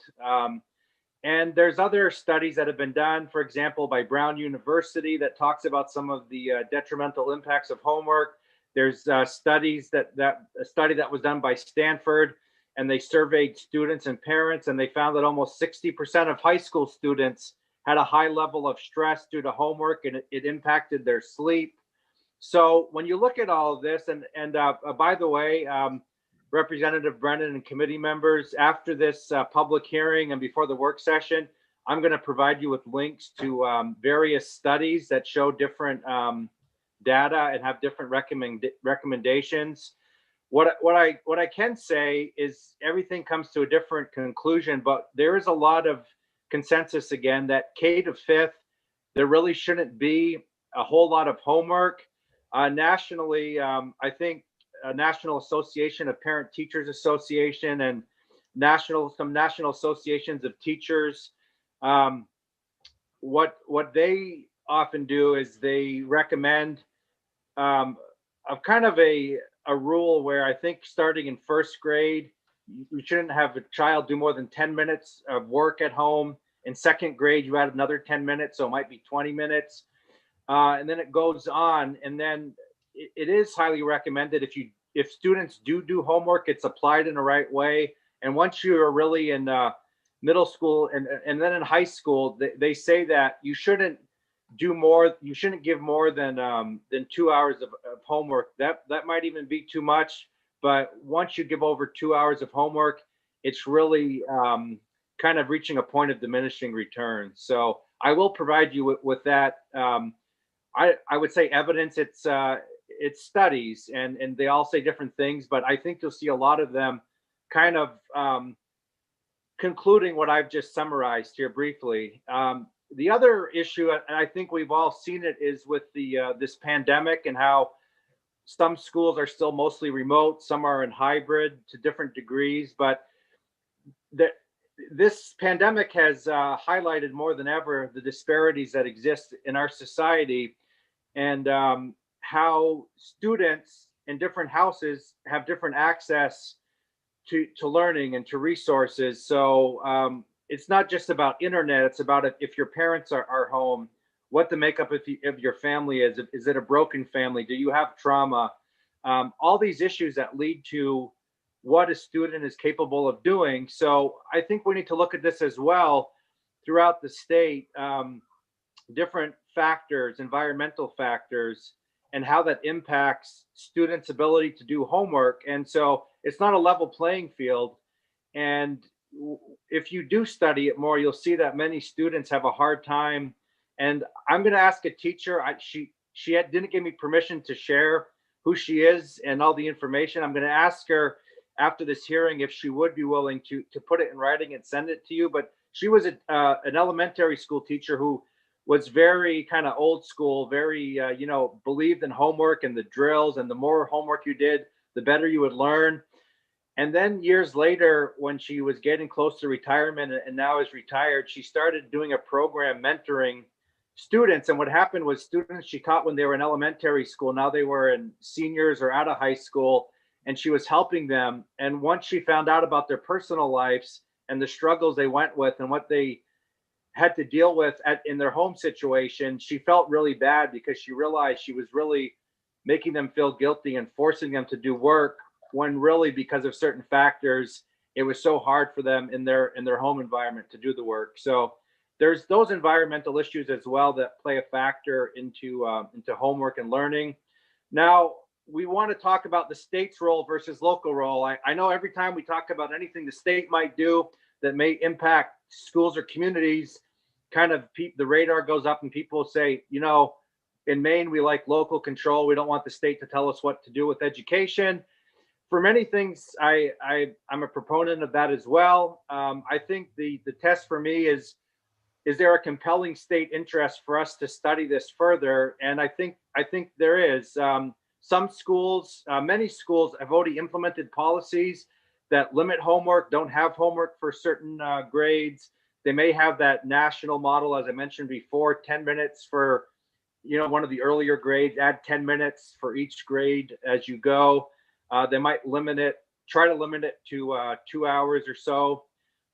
And there's other studies that have been done, for example, by Brown University, that talks about some of the detrimental impacts of homework. There's a study that was done by Stanford, and they surveyed students and parents, and they found that almost 60% of high school students had a high level of stress due to homework, and it impacted their sleep. So when you look at all of this, and by the way, Representative Brennan and committee members, after this public hearing and before the work session, I'm going to provide you with links to various studies that show different data and have different recommendations. What I can say is everything comes to a different conclusion, but there is a lot of consensus again that K to 5th, there really shouldn't be a whole lot of homework. Nationally, I think National Association of Parent Teachers Association and some national associations of teachers, what they often do is they recommend a kind of a rule where I think starting in first grade, you shouldn't have a child do more than 10 minutes of work at home. In second grade, you add another 10 minutes, so it might be 20 minutes. And then it goes on. And then it is highly recommended if students do homework, it's applied in the right way. And once you are really in middle school and then in high school, they say that you shouldn't give more than 2 hours of homework. That might even be too much. But once you give over 2 hours of homework, it's really kind of reaching a point of diminishing returns. So I will provide you with that. I would say evidence. It's studies, and they all say different things, but I think you'll see a lot of them kind of concluding what I've just summarized here briefly. The other issue, and I think we've all seen it, is with this pandemic and how Some schools are still mostly remote, some are in hybrid to different degrees, but this pandemic has highlighted more than ever the disparities that exist in our society, and how students in different houses have different access to learning and to resources. So it's not just about internet, it's about if your parents are home, what the makeup of your family is. Is it a broken family? Do you have trauma? All these issues that lead to what a student is capable of doing. So I think we need to look at this as well throughout the state, different factors, environmental factors, and how that impacts students' ability to do homework. And so it's not a level playing field. And if you do study it more, you'll see that many students have a hard time. And I'm going to ask a teacher, she didn't give me permission to share who she is and all the information. I'm going to ask her after this hearing if she would be willing to put it in writing and send it to you. But she was an elementary school teacher who was very kind of old school, very, believed in homework and the drills, and the more homework you did, the better you would learn. And then years later, when she was getting close to retirement and now is retired, she started doing a program mentoring students. And what happened was students she taught when they were in elementary school, now they were in seniors or out of high school, and she was helping them. And once she found out about their personal lives and the struggles they went with and what they had to deal with in their home situation, she felt really bad because she realized she was really making them feel guilty and forcing them to do work, when really, because of certain factors, it was so hard for them in their home environment to do the work. So there's those environmental issues as well that play a factor into homework and learning. Now, we want to talk about the state's role versus local role. I know every time we talk about anything the state might do that may impact schools or communities, kind of the radar goes up and people say, in Maine, we like local control. We don't want the state to tell us what to do with education. For many things, I'm a proponent of that as well. I think the test for me is there a compelling state interest for us to study this further? And I think there is. Some schools, many schools have already implemented policies that limit homework, don't have homework for certain grades. They may have that national model, as I mentioned before, 10 minutes for, one of the earlier grades, add 10 minutes for each grade as you go. They might try to limit it to 2 hours or so.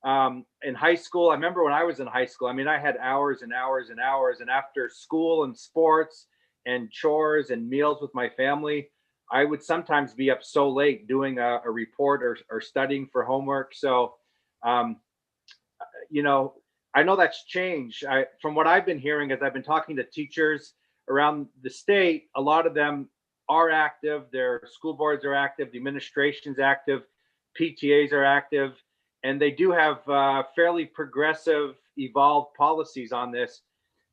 In high school, I remember when I was in high school, I had hours and hours and hours, and after school and sports and chores and meals with my family, I would sometimes be up so late doing a report or studying for homework. So, I know that's changed. From what I've been hearing as I've been talking to teachers around the state, a lot of them are active. Their school boards are active. The administration's active. PTAs are active. And they do have fairly progressive, evolved policies on this.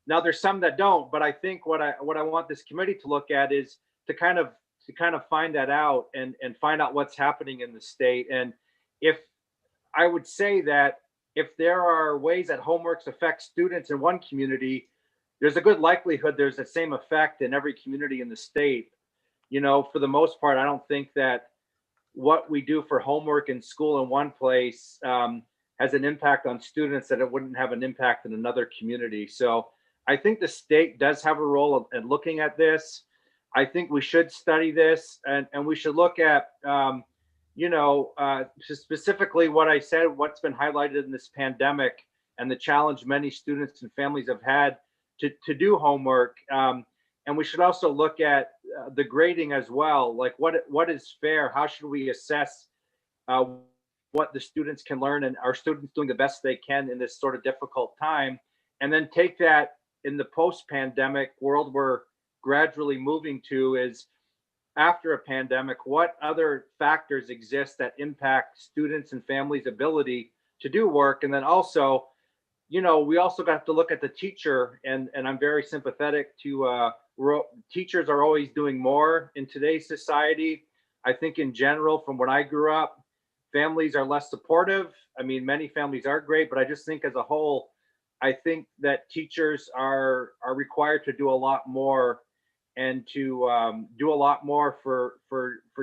Now, there's some that don't, but I think what I want this committee to look at is to kind of find that out and find out what's happening in the state. And if I would say that if there are ways that homeworks affect students in one community, there's a good likelihood there's the same effect in every community in the state. For the most part, I don't think that what we do for homework in school in one place has an impact on students that it wouldn't have an impact in another community. So I think the state does have a role in looking at this. I think we should study this and we should look at, specifically what I said, what's been highlighted in this pandemic and the challenge many students and families have had to do homework. And we should also look at the grading as well. Like what is fair? How should we assess what the students can learn, and are students doing the best they can in this sort of difficult time? And then take that in the post-pandemic world we're gradually moving to, is after a pandemic, what other factors exist that impact students and families' ability to do work? And then also, we also got to look at the teacher, and I'm very sympathetic to teachers are always doing more in today's society. I think in general, from when I grew up, families are less supportive. Many families are great, but I just think as a whole, I think that teachers are required to do a lot more. and to do a lot more for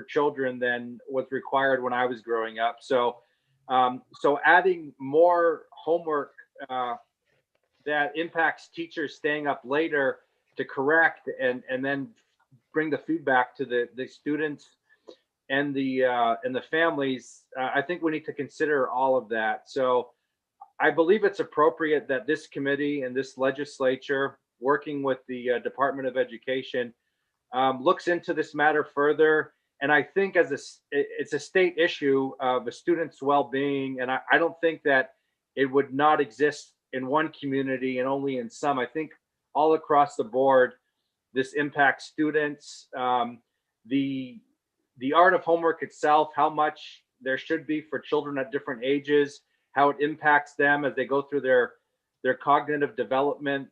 children than was required when I was growing up. So so adding more homework that impacts teachers staying up later to correct and then bring the feedback to the students and the families, I think we need to consider all of that. So I believe it's appropriate that this committee and this legislature, working with the Department of Education, looks into this matter further. And I think it's a state issue of a student's well-being. And I don't think that it would not exist in one community and only in some. I think all across the board, this impacts students. The art of homework itself, how much there should be for children at different ages, how it impacts them as they go through their cognitive development,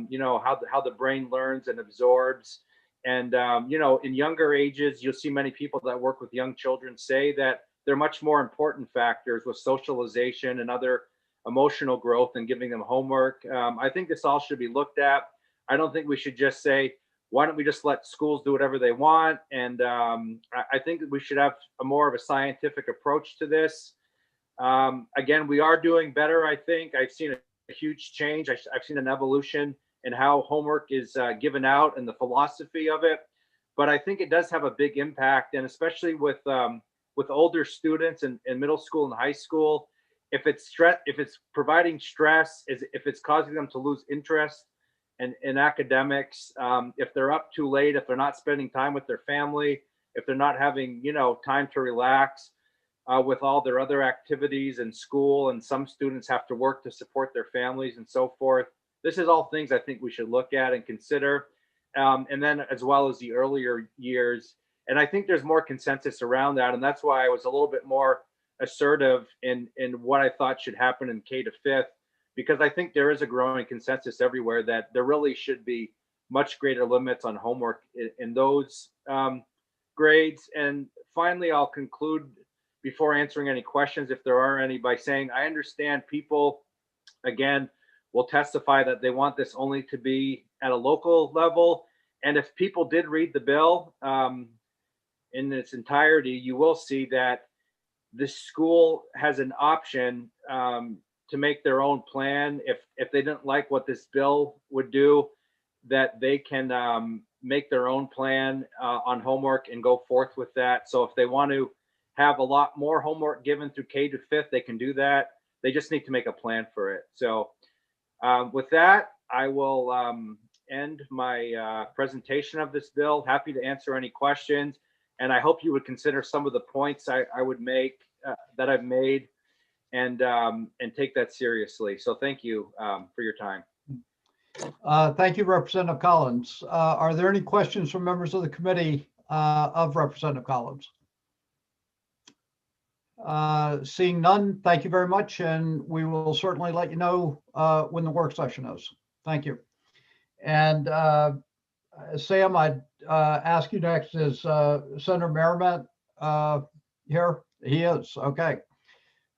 you know, how the brain learns and absorbs. And, you know, in younger ages, you'll see many people that work with young children say that they're much more important factors with socialization and other emotional growth than giving them homework. I think this all should be looked at. I don't think we should just say, why don't we just let schools do whatever they want? And I think that we should have more of a scientific approach to this. Again, we are doing better, I think. I've seen a huge change. I've seen an evolution in how homework is given out and the philosophy of it. But I think it does have a big impact, and especially with older students in middle school and high school, if it's providing stress, if it's causing them to lose interest in academics, if they're up too late, if they're not spending time with their family, if they're not having, you know, time to relax with all their other activities in school, and some students have to work to support their families and so forth. This is all things I think we should look at and consider. And then as well as the earlier years. And I think there's more consensus around that. And that's why I was a little bit more assertive in what I thought should happen in K to 5th, because I think there is a growing consensus everywhere that there really should be much greater limits on homework in those grades. And finally, I'll conclude before answering any questions, if there are any, by saying I understand people, again, will testify that they want this only to be at a local level. And if people did read the bill in its entirety, you will see that the school has an option to make their own plan. If they didn't like what this bill would do, that they can make their own plan on homework and go forth with that. So if they want to have a lot more homework given through K to 5th, they can do that. They just need to make a plan for it. So with that, I will end my presentation of this bill. Happy to answer any questions. And I hope you would consider some of the points I would make that I've made and take that seriously. So thank you for your time. Thank you, Representative Collins. Are there any questions from members of the committee of Representative Collins? Seeing none, thank you very much. And we will certainly let you know when the work session is. Thank you. And Sam, I'd ask you next, is Senator Merrimatt here? He is, okay.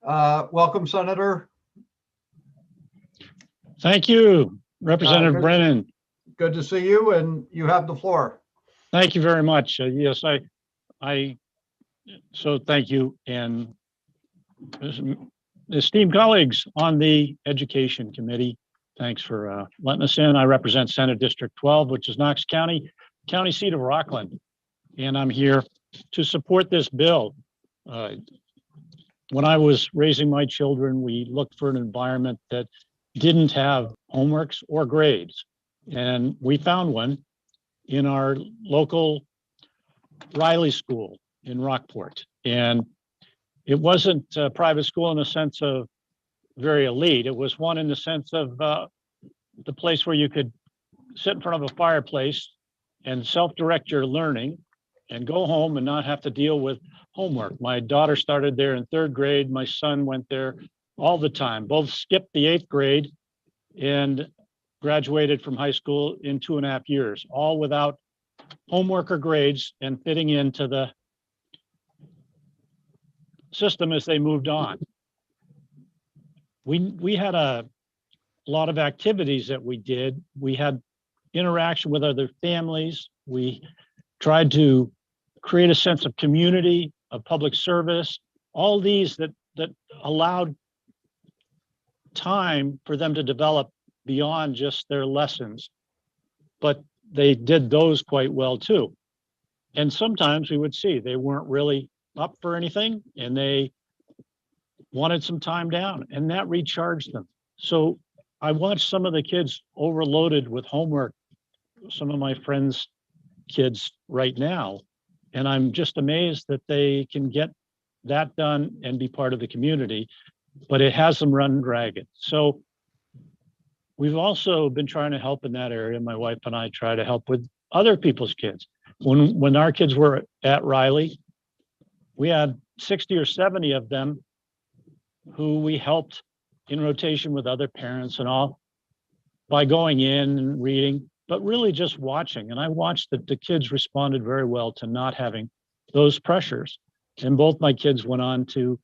Welcome, Senator. Thank you, Representative Brennan. Good to see you, and you have the floor. Thank you very much. Yes, so thank you. And esteemed colleagues on the Education Committee, thanks for letting us in. I represent Senate District 12, which is Knox County, county seat of Rockland. And I'm here to support this bill. When I was raising my children, we looked for an environment that didn't have homeworks or grades. And we found one in our local Riley School in Rockport. And it wasn't a private school in the sense of very elite. It was one in the sense of the place where you could sit in front of a fireplace and self-direct your learning and go home and not have to deal with homework. My daughter started there in 3rd grade. My son went there all the time. Both skipped the 8th grade and graduated from high school in 2.5 years, all without homework or grades and fitting into the system as they moved on. We had a lot of activities that we did. We had interaction with other families. We tried to create a sense of community, of public service, all these that allowed time for them to develop beyond just their lessons. But they did those quite well too. And sometimes we would see they weren't really up for anything and they wanted some time down, and that recharged them. So I watched some of the kids overloaded with homework, some of my friends' kids right now, and I'm just amazed that they can get that done and be part of the community, but it has them run ragged. So we've also been trying to help in that area. My wife and I try to help with other people's kids. When our kids were at Riley, we had 60 or 70 of them who we helped in rotation with other parents and all by going in and reading, but really just watching. And I watched that the kids responded very well to not having those pressures. And both my kids went on to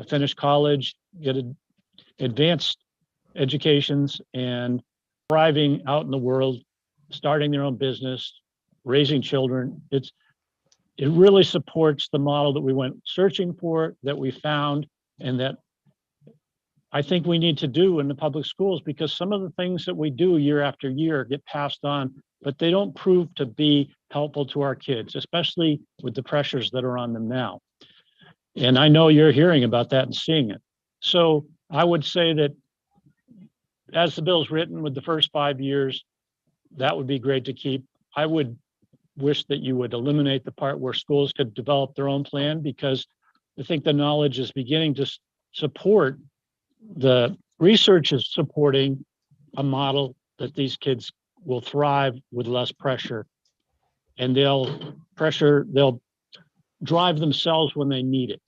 finish college, get advanced educations, and thriving out in the world, starting their own business, raising children. It really supports the model that we went searching for, that we found, and that I think we need to do in the public schools, because some of the things that we do year after year get passed on, but they don't prove to be helpful to our kids, especially with the pressures that are on them now. And I know you're hearing about that and seeing it. So I would say that as the bill's written with the first 5 years, that would be great to keep. I would wish that you would eliminate the part where schools could develop their own plan, because I think the knowledge is beginning to support, the research is supporting a model that these kids will thrive with less pressure, and they'll drive themselves when they need it.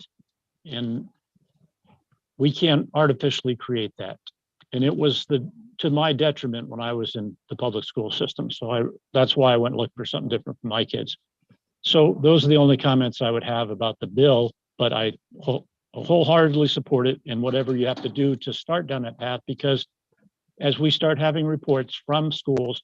And we can't artificially create that. And it was to my detriment when I was in the public school system. So that's why I went looking for something different for my kids. So those are the only comments I would have about the bill, but I wholeheartedly support it, and whatever you have to do to start down that path, because as we start having reports from schools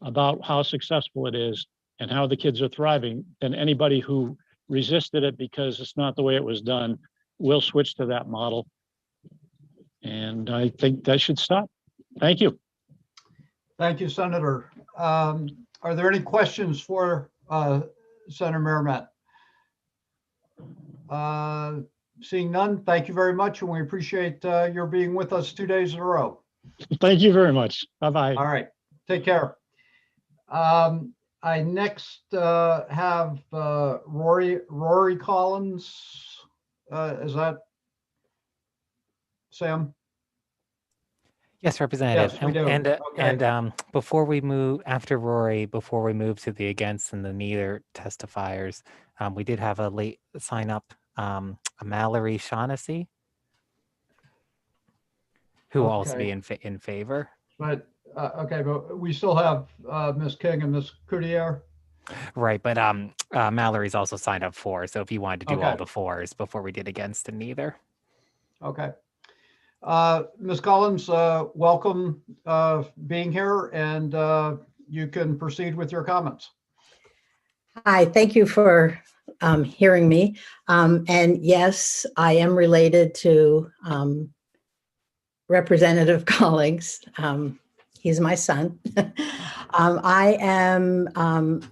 about how successful it is and how the kids are thriving, then anybody who resisted it because it's not the way it was done will switch to that model. And I think that should stop. Thank you. Thank you, Senator. Are there any questions for Senator Merrimatt? Seeing none, thank you very much, and we appreciate your being with us 2 days in a row. Thank you very much. Bye-bye. All right, take care. I next have Rory Collins. Is that Sam? Yes, Representative. Yes, we do. And before we move, after Rory, before we move to the against and the neither testifiers, we did have a late sign up, Mallory Shaughnessy, who will also be in favor. But okay, but we still have Ms. King and Ms. Coutier. Right, but Mallory's also signed up for, so if you wanted to do all the fours before we did against and neither. Okay. Ms. Collins, welcome being here, and you can proceed with your comments. Hi, thank you for hearing me. And yes, I am related to Representative Collins. He's my son. I am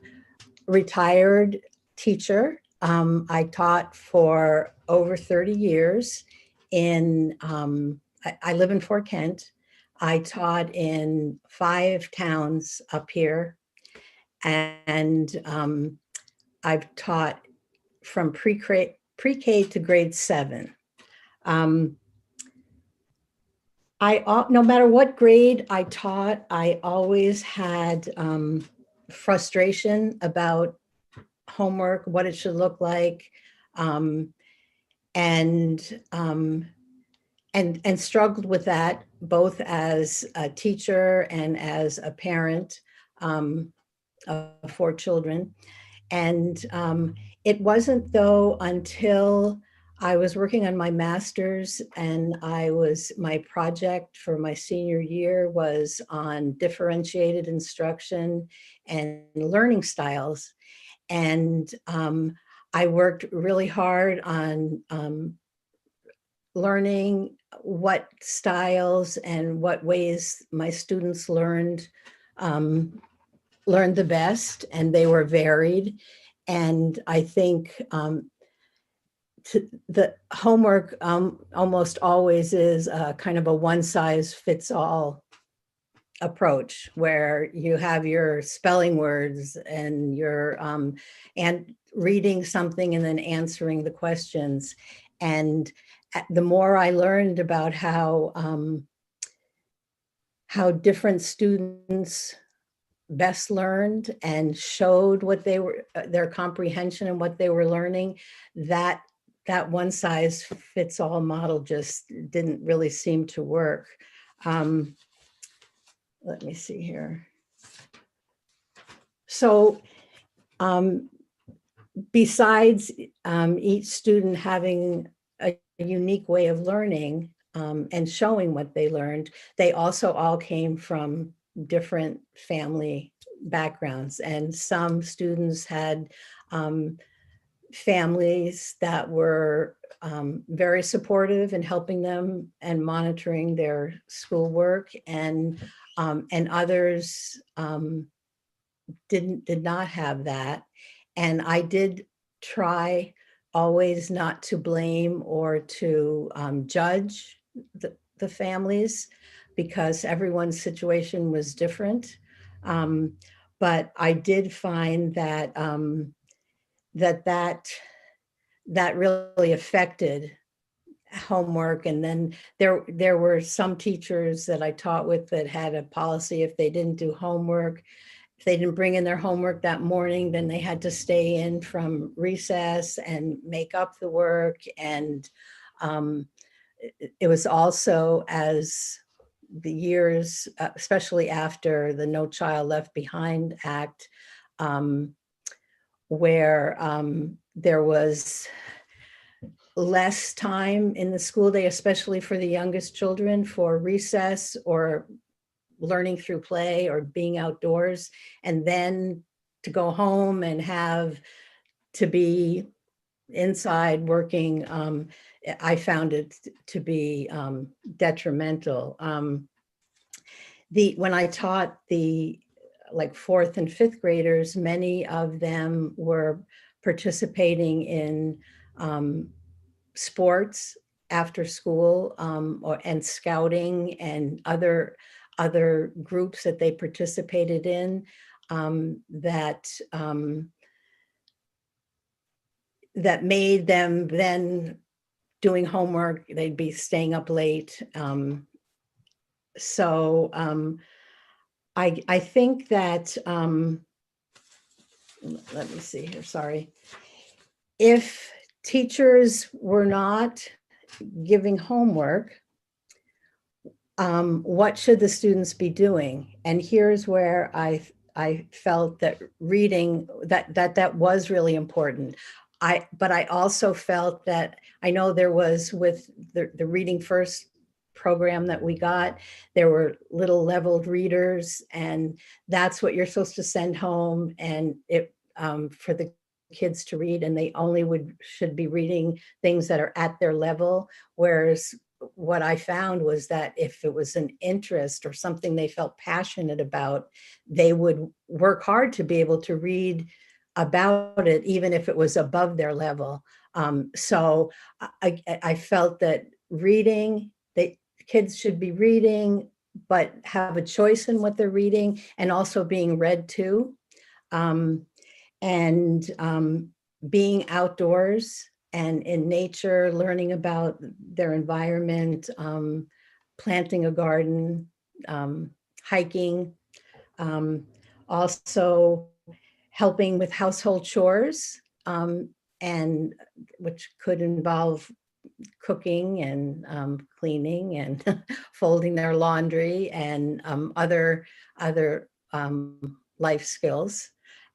retired teacher. I taught for over 30 years in, I live in Fort Kent. I taught in 5 towns up here, and I've taught from pre-K to grade 7. No matter what grade I taught, I always had frustration about homework, what it should look like, and struggled with that both as a teacher and as a parent of 4 children. And it wasn't though until I was working on my master's, and my project for my senior year was on differentiated instruction and learning styles. And I worked really hard on learning what styles and what ways my students learned the best, and they were varied. And I think the homework almost always is kind of a one-size-fits-all approach, where you have your spelling words and your and reading something and then answering the questions. And the more I learned about how different students best learned and showed what they were, their comprehension and what they were learning, that one size fits all model just didn't really seem to work. Let me see here. So besides each student having a unique way of learning and showing what they learned, they also all came from different family backgrounds. And some students had families that were very supportive in helping them and monitoring their schoolwork, and others did not have that. And I did try always not to blame or to judge the families, because everyone's situation was different. But I did find that that really affected homework. And then there were some teachers that I taught with that had a policy: if they didn't do homework, if they didn't bring in their homework that morning, then they had to stay in from recess and make up the work. And it was also, as the years, especially after the No Child Left Behind Act, where there was less time in the school day, especially for the youngest children, for recess or learning through play or being outdoors, and then to go home and have to be inside working. I found it to be detrimental. When I taught the fourth and fifth graders, many of them were participating in sports after school, and scouting and other groups that they participated in, that made them then doing homework. They'd be staying up late. So I think that, let me see here, sorry. If teachers were not giving homework, what should the students be doing? And here's where I felt that reading, that was really important. But I also felt that, I know there was, with the Reading First program that we got, there were little leveled readers, and that's what you're supposed to send home, and it for the kids to read, and they only should be reading things that are at their level. Whereas what I found was that if it was an interest or something they felt passionate about, they would work hard to be able to read about it, even if it was above their level. So I felt that reading, kids should be reading, but have a choice in what they're reading, and also being read to, and being outdoors and in nature, learning about their environment, planting a garden, hiking, also helping with household chores, and which could involve cooking and cleaning and folding their laundry, and other life skills.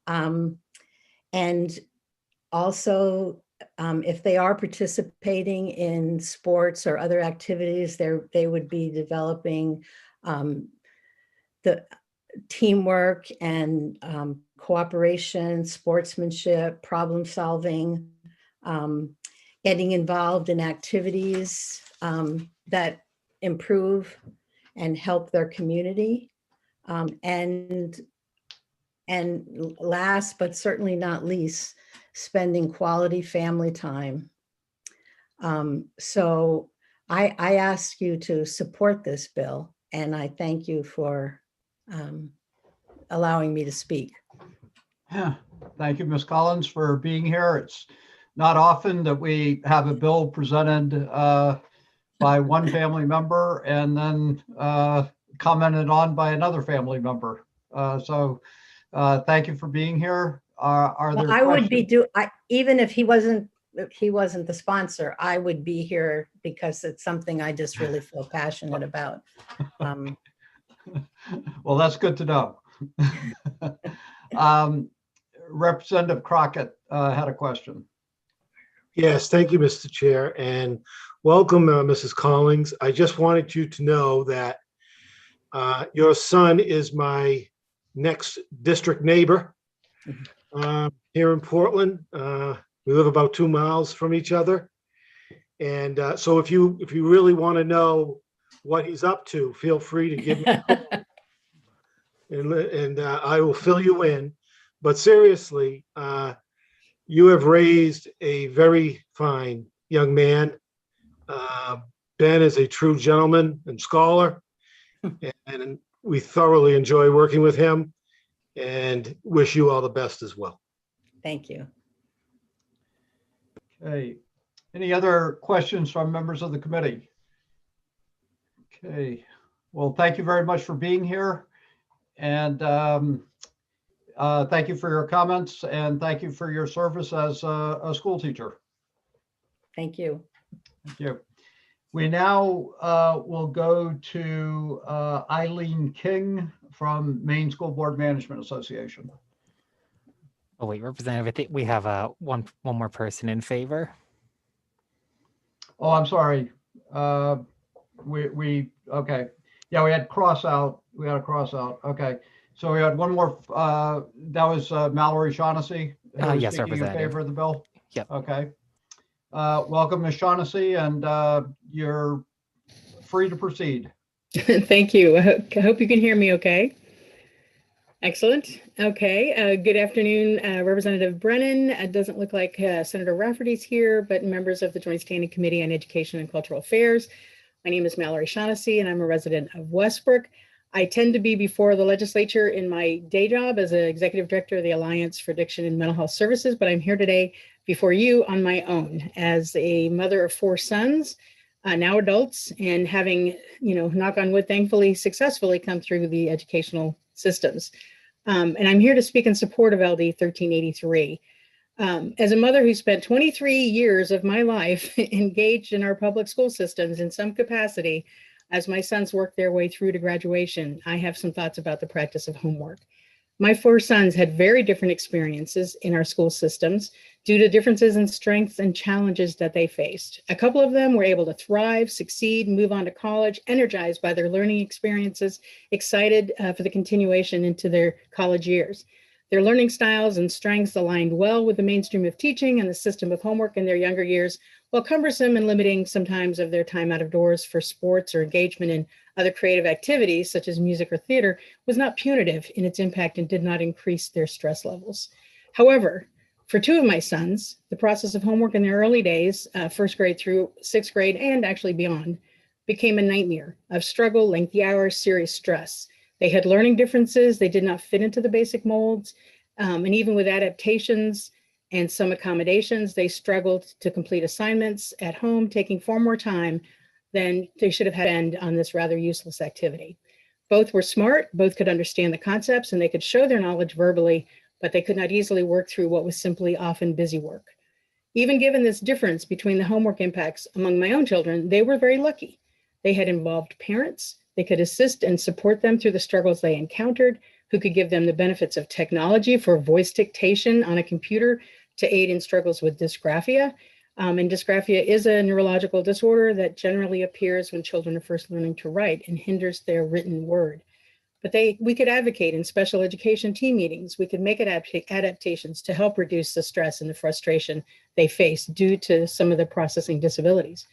And also if they are participating in sports or other activities, they would be developing the teamwork and cooperation, sportsmanship, problem solving, getting involved in activities that improve and help their community. And last, but certainly not least, spending quality family time. So I ask you to support this bill, and I thank you for allowing me to speak. Yeah, thank you, Ms. Collins, for being here. It's not often that we have a bill presented by one family member and then commented on by another family member. So thank you for being here. Are there I would be questions? even if he wasn't the sponsor, I would be here because it's something I just really feel passionate about. Well, that's good to know. Representative Crockett had a question. Yes, thank you, Mr. Chair, and welcome, Mrs. Collins. I just wanted you to know that your son is my next district neighbor here in Portland. We live about 2 miles from each other. And so if you really want to know what he's up to, feel free to give me a call. And I will fill you in. But seriously, you have raised a very fine young man. Ben is a true gentleman and scholar, and we thoroughly enjoy working with him and wish you all the best as well. Thank you. Okay. Any other questions from members of the committee? Okay. Well, thank you very much for being here. And thank you for your comments, and thank you for your service as a school teacher. Thank you. Thank you. We now will go to Eileen King from Maine School Board Management Association. Oh wait, Representative, I think we have one more person in favor. Oh, I'm sorry. Okay. Yeah, we had cross out. We had a cross out. Okay. So we had one more. That was Mallory Shaughnessy. Who was Yes, speaking in Representative. favor of the bill. Yep. Okay. Welcome, Ms. Shaughnessy, and you're free to proceed. Thank you. I hope you can hear me okay. Excellent. Okay. Good afternoon, Representative Brennan. It doesn't look like Senator Rafferty's here, but members of the Joint Standing Committee on Education and Cultural Affairs. My name is Mallory Shaughnessy, and I'm a resident of Westbrook. I tend to be before the legislature in my day job as an executive director of the Alliance for Addiction and Mental Health Services, but I'm here today before you on my own as a mother of 4 sons, now adults, and having, knock on wood, thankfully successfully come through the educational systems. And I'm here to speak in support of LD 1383. As a mother who spent 23 years of my life engaged in our public school systems in some capacity, as my sons worked their way through to graduation, I have some thoughts about the practice of homework. My 4 sons had very different experiences in our school systems due to differences in strengths and challenges that they faced. A couple of them were able to thrive, succeed, move on to college, energized by their learning experiences, excited for the continuation into their college years. Their learning styles and strengths aligned well with the mainstream of teaching and the system of homework in their younger years, while cumbersome and limiting sometimes of their time out of doors for sports or engagement in other creative activities such as music or theater was not punitive in its impact and did not increase their stress levels. However, for 2 of my sons, the process of homework in their early days, 1st grade through 6th grade and actually beyond, became a nightmare of struggle, lengthy hours, serious stress. They had learning differences. They did not fit into the basic molds. And even with adaptations and some accommodations, they struggled to complete assignments at home, taking far more time than they should have had on this rather useless activity. Both were smart, both could understand the concepts, and they could show their knowledge verbally, but they could not easily work through what was simply often busy work. Even given this difference between the homework impacts among my own children, they were very lucky. They had involved parents. They could assist and support them through the struggles they encountered, who could give them the benefits of technology for voice dictation on a computer to aid in struggles with dysgraphia. And dysgraphia is a neurological disorder that generally appears when children are first learning to write and hinders their written word. But we could advocate in special education team meetings. We could make adaptations to help reduce the stress and the frustration they face due to some of the processing disabilities.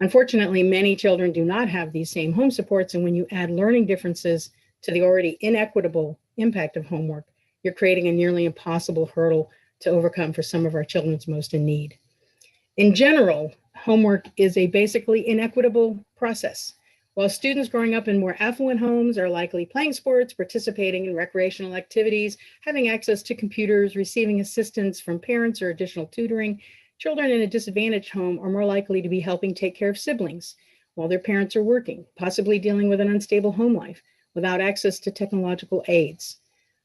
Unfortunately, many children do not have these same home supports, and when you add learning differences to the already inequitable impact of homework, you're creating a nearly impossible hurdle to overcome for some of our children's most in need. In general, homework is a basically inequitable process. While students growing up in more affluent homes are likely playing sports, participating in recreational activities, having access to computers, receiving assistance from parents or additional tutoring, children in a disadvantaged home are more likely to be helping take care of siblings while their parents are working, possibly dealing with an unstable home life without access to technological aids.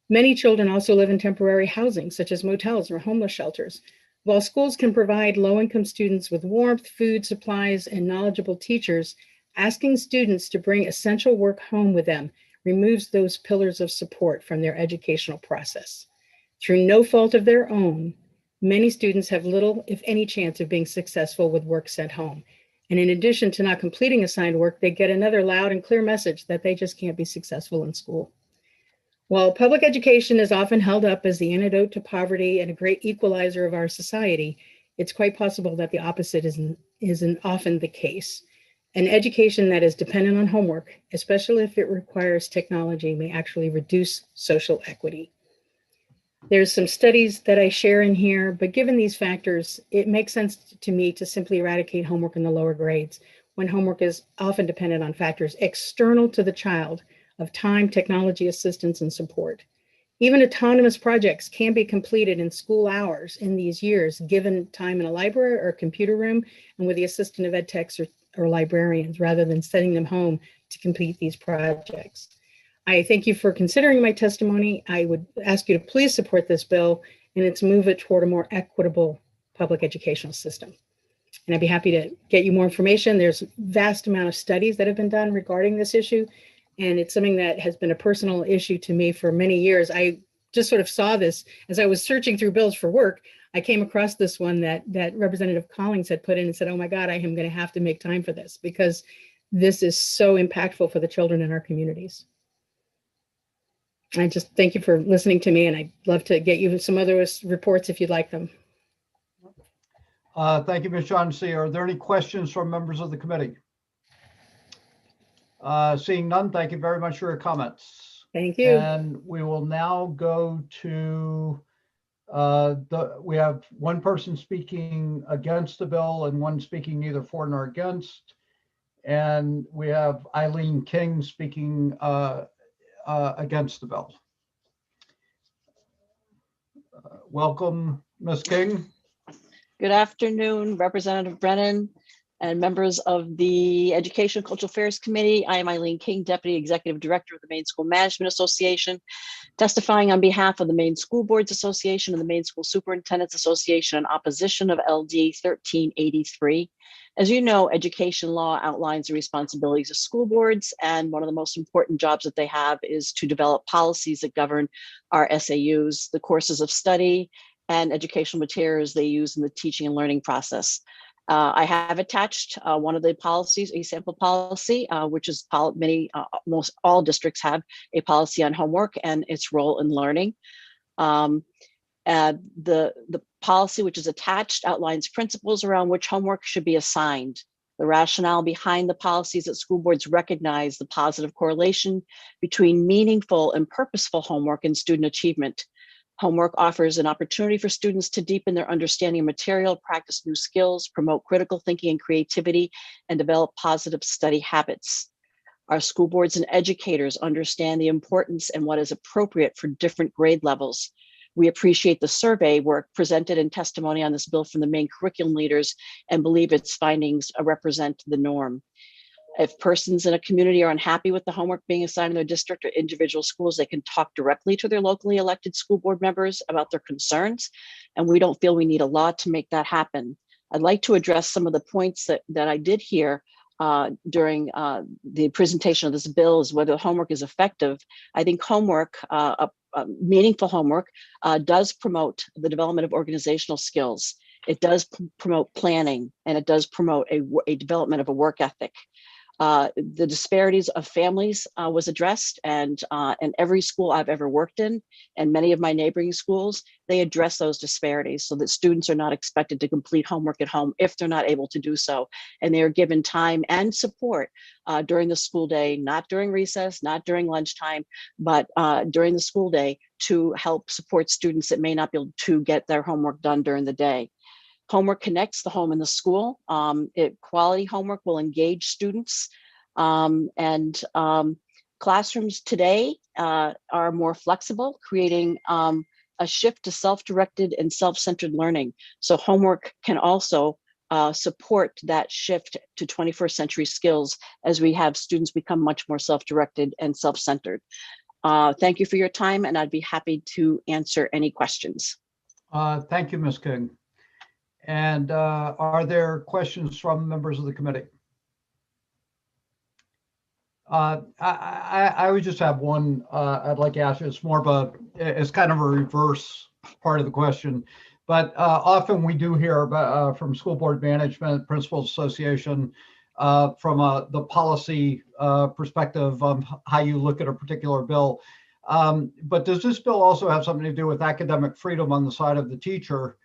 Many children also live in temporary housing, such as motels or homeless shelters. While schools can provide low-income students with warmth, food, supplies, and knowledgeable teachers, asking students to bring essential work home with them removes those pillars of support from their educational process. Through no fault of their own, many students have little, if any, chance of being successful with work sent home. And in addition to not completing assigned work, they get another loud and clear message that they just can't be successful in school. While public education is often held up as the antidote to poverty and a great equalizer of our society, it's quite possible that the opposite isn't often the case. An education that is dependent on homework, especially if it requires technology, may actually reduce social equity. There's some studies that I share in here, but given these factors, it makes sense to me to simply eradicate homework in the lower grades when homework is often dependent on factors external to the child of time, technology assistance, and support. Even autonomous projects can be completed in school hours in these years, given time in a library or a computer room and with the assistance of ed techs or librarians, rather than sending them home to complete these projects. I thank you for considering my testimony. I would ask you to please support this bill and its move it toward a more equitable public educational system. And I'd be happy to get you more information. There's a vast amount of studies that have been done regarding this issue, and it's something that has been a personal issue to me for many years. I just sort of saw this as I was searching through bills for work. I came across this one that Representative Collings had put in and said, oh my God, I am going to have to make time for this because this is so impactful for the children in our communities. I just thank you for listening to me, and I'd love to get you some other reports if you'd like them. Thank you, Ms. Shaughnessy. Are there any questions from members of the committee? Seeing none, thank you very much for your comments. Thank you. And we will now go to we have one person speaking against the bill and one speaking neither for nor against. And we have Eileen King speaking against the bill. Welcome, Ms. King. Good afternoon, Representative Brennan and members of the Education and Cultural Affairs Committee. I am Eileen King, Deputy Executive Director of the Maine School Management Association, testifying on behalf of the Maine School Boards Association and the Maine School Superintendents Association in opposition of LD 1383. As you know, education law outlines the responsibilities of school boards, and one of the most important jobs that they have is to develop policies that govern our SAUs, the courses of study, and educational materials they use in the teaching and learning process. I have attached one of the policies, a sample policy, which is most all districts have a policy on homework and its role in learning. The policy which is attached outlines principles around which homework should be assigned. The rationale behind the policies that school boards recognize the positive correlation between meaningful and purposeful homework and student achievement. Homework offers an opportunity for students to deepen their understanding of material, practice new skills, promote critical thinking and creativity, and develop positive study habits. Our school boards and educators understand the importance and what is appropriate for different grade levels. We appreciate the survey work presented in testimony on this bill from the Maine curriculum leaders and believe its findings represent the norm. If persons in a community are unhappy with the homework being assigned in their district or individual schools, they can talk directly to their locally elected school board members about their concerns, and we don't feel we need a law to make that happen. I'd like to address some of the points that I did hear during the presentation of this bill is whether homework is effective. I think homework, a meaningful homework does promote the development of organizational skills. It does promote planning, and it does promote a development of a work ethic. The disparities of families was addressed, and in every school I've ever worked in, and many of my neighboring schools, they address those disparities so that students are not expected to complete homework at home if they're not able to do so. And they are given time and support during the school day, not during recess, not during lunchtime, but during the school day to help support students that may not be able to get their homework done during the day. Homework connects the home and the school. Quality homework will engage students. Classrooms today are more flexible, creating a shift to self-directed and self-centered learning. So homework can also support that shift to 21st century skills as we have students become much more self-directed and self-centered. Thank you for your time, and I'd be happy to answer any questions. Thank you, Ms. King. And are there questions from members of the committee? I would just have one I'd like to ask you. It's more of it's kind of a reverse part of the question, but often we do hear about, from school board management, principals association, from the policy perspective on how you look at a particular bill. But does this bill also have something to do with academic freedom on the side of the teacher?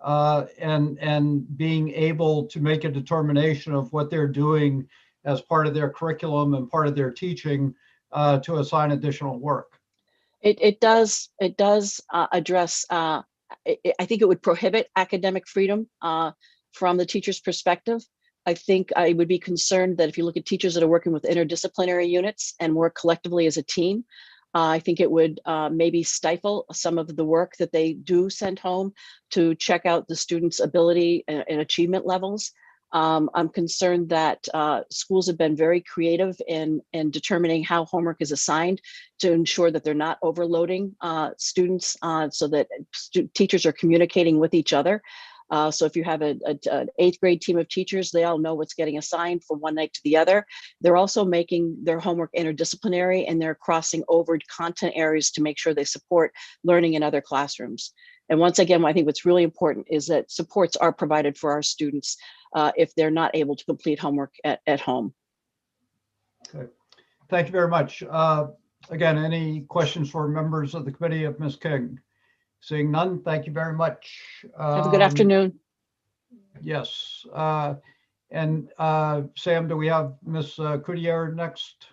And being able to make a determination of what they're doing as part of their curriculum and part of their teaching to assign additional work? It does address, I think it would prohibit academic freedom from the teacher's perspective. I think I would be concerned that if you look at teachers that are working with interdisciplinary units and work collectively as a team, I think it would maybe stifle some of the work that they do send home to check out the students' ability and achievement levels. I'm concerned that schools have been very creative in determining how homework is assigned to ensure that they're not overloading students so that teachers are communicating with each other. So if you have an 8th grade team of teachers, they all know what's getting assigned from one night to the other. They're also making their homework interdisciplinary, and they're crossing over content areas to make sure they support learning in other classrooms. And once again, I think what's really important is that supports are provided for our students if they're not able to complete homework at home. Okay, thank you very much. Again, any questions for members of the committee of Ms. King? Seeing none, thank you very much. Have a good afternoon. Yes. And Sam, do we have Ms. Coutier next?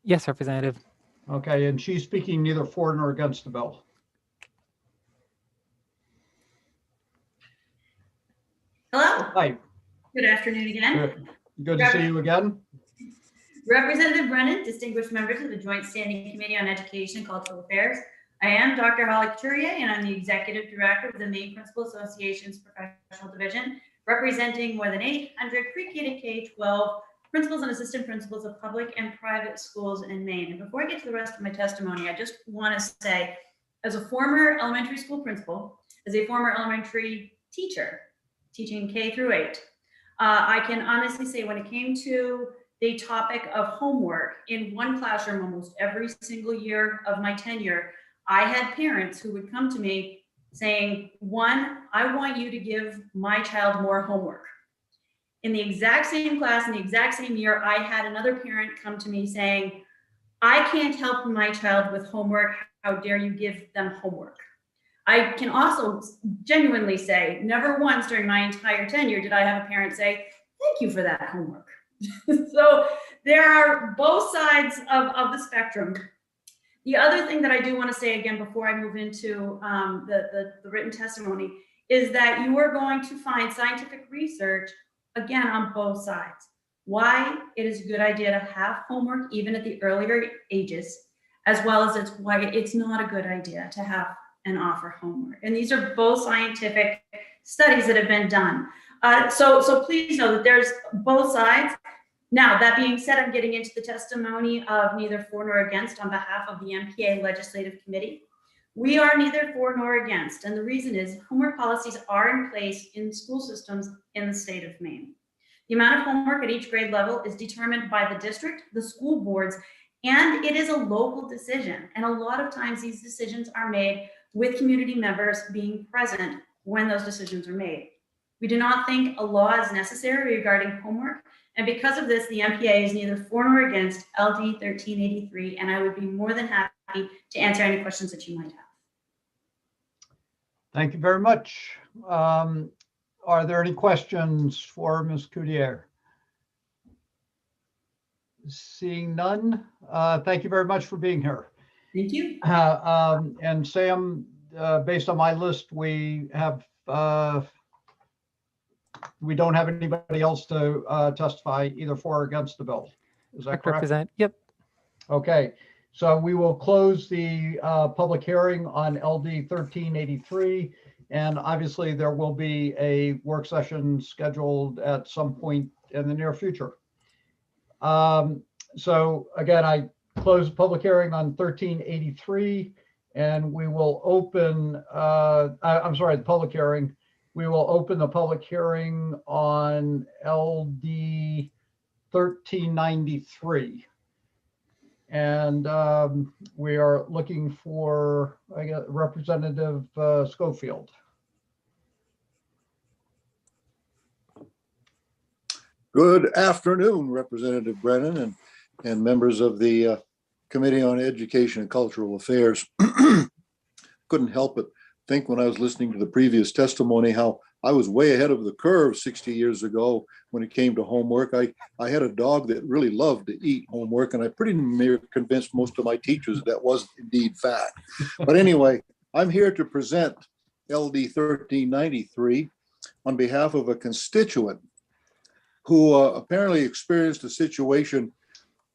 Yes, Representative. Okay, and she's speaking neither for nor against the bill. Hello. Hi. Good afternoon again. Good to see you again. Representative Brennan, distinguished members of the Joint Standing Committee on Education and Cultural Affairs. I am Dr. Holly Couturier, and I'm the Executive Director of the Maine Principal Association's Professional Division, representing more than 800 pre-K to K-12 principals and assistant principals of public and private schools in Maine. And before I get to the rest of my testimony, I just want to say, as a former elementary school principal, as a former elementary teacher, teaching K through 8, I can honestly say when it came to the topic of homework in one classroom almost every single year of my tenure, I had parents who would come to me saying, one, I want you to give my child more homework. In the exact same class, in the exact same year, I had another parent come to me saying, I can't help my child with homework. How dare you give them homework? I can also genuinely say, never once during my entire tenure did I have a parent say, thank you for that homework. So there are both sides of the spectrum. The other thing that I do want to say again before I move into the written testimony is that you are going to find scientific research again on both sides. Why it is a good idea to have homework even at the earlier ages, as well as why it's not a good idea to have and offer homework. And these are both scientific studies that have been done. So please know that there's both sides. Now, that being said, I'm getting into the testimony of neither for nor against on behalf of the MPA Legislative Committee. We are neither for nor against, and the reason is homework policies are in place in school systems in the state of Maine. The amount of homework at each grade level is determined by the district, the school boards, and it is a local decision. And a lot of times these decisions are made with community members being present when those decisions are made. We do not think a law is necessary regarding homework. And because of this, the MPA is neither for nor against LD 1383. And I would be more than happy to answer any questions that you might have. Thank you very much. Are there any questions for Ms. Coutier? Seeing none, thank you very much for being here. Thank you. And Sam, based on my list, we don't have anybody else to testify either for or against the bill. Is that correct? Yep. Okay, so we will close the public hearing on LD 1383. And obviously there will be a work session scheduled at some point in the near future. So again, I close the public hearing on 1383 and we will open, I'm sorry, the public hearing. We will open the public hearing on LD 1393. And we are looking for, I guess, Representative Schofield. Good afternoon, Representative Brennan and members of the Committee on Education and Cultural Affairs. Couldn't help but think when I was listening to the previous testimony how I was way ahead of the curve 60 years ago when it came to homework. I had a dog that really loved to eat homework, and I pretty near convinced most of my teachers that was indeed fact. But anyway, I'm here to present LD 1393 on behalf of a constituent who apparently experienced a situation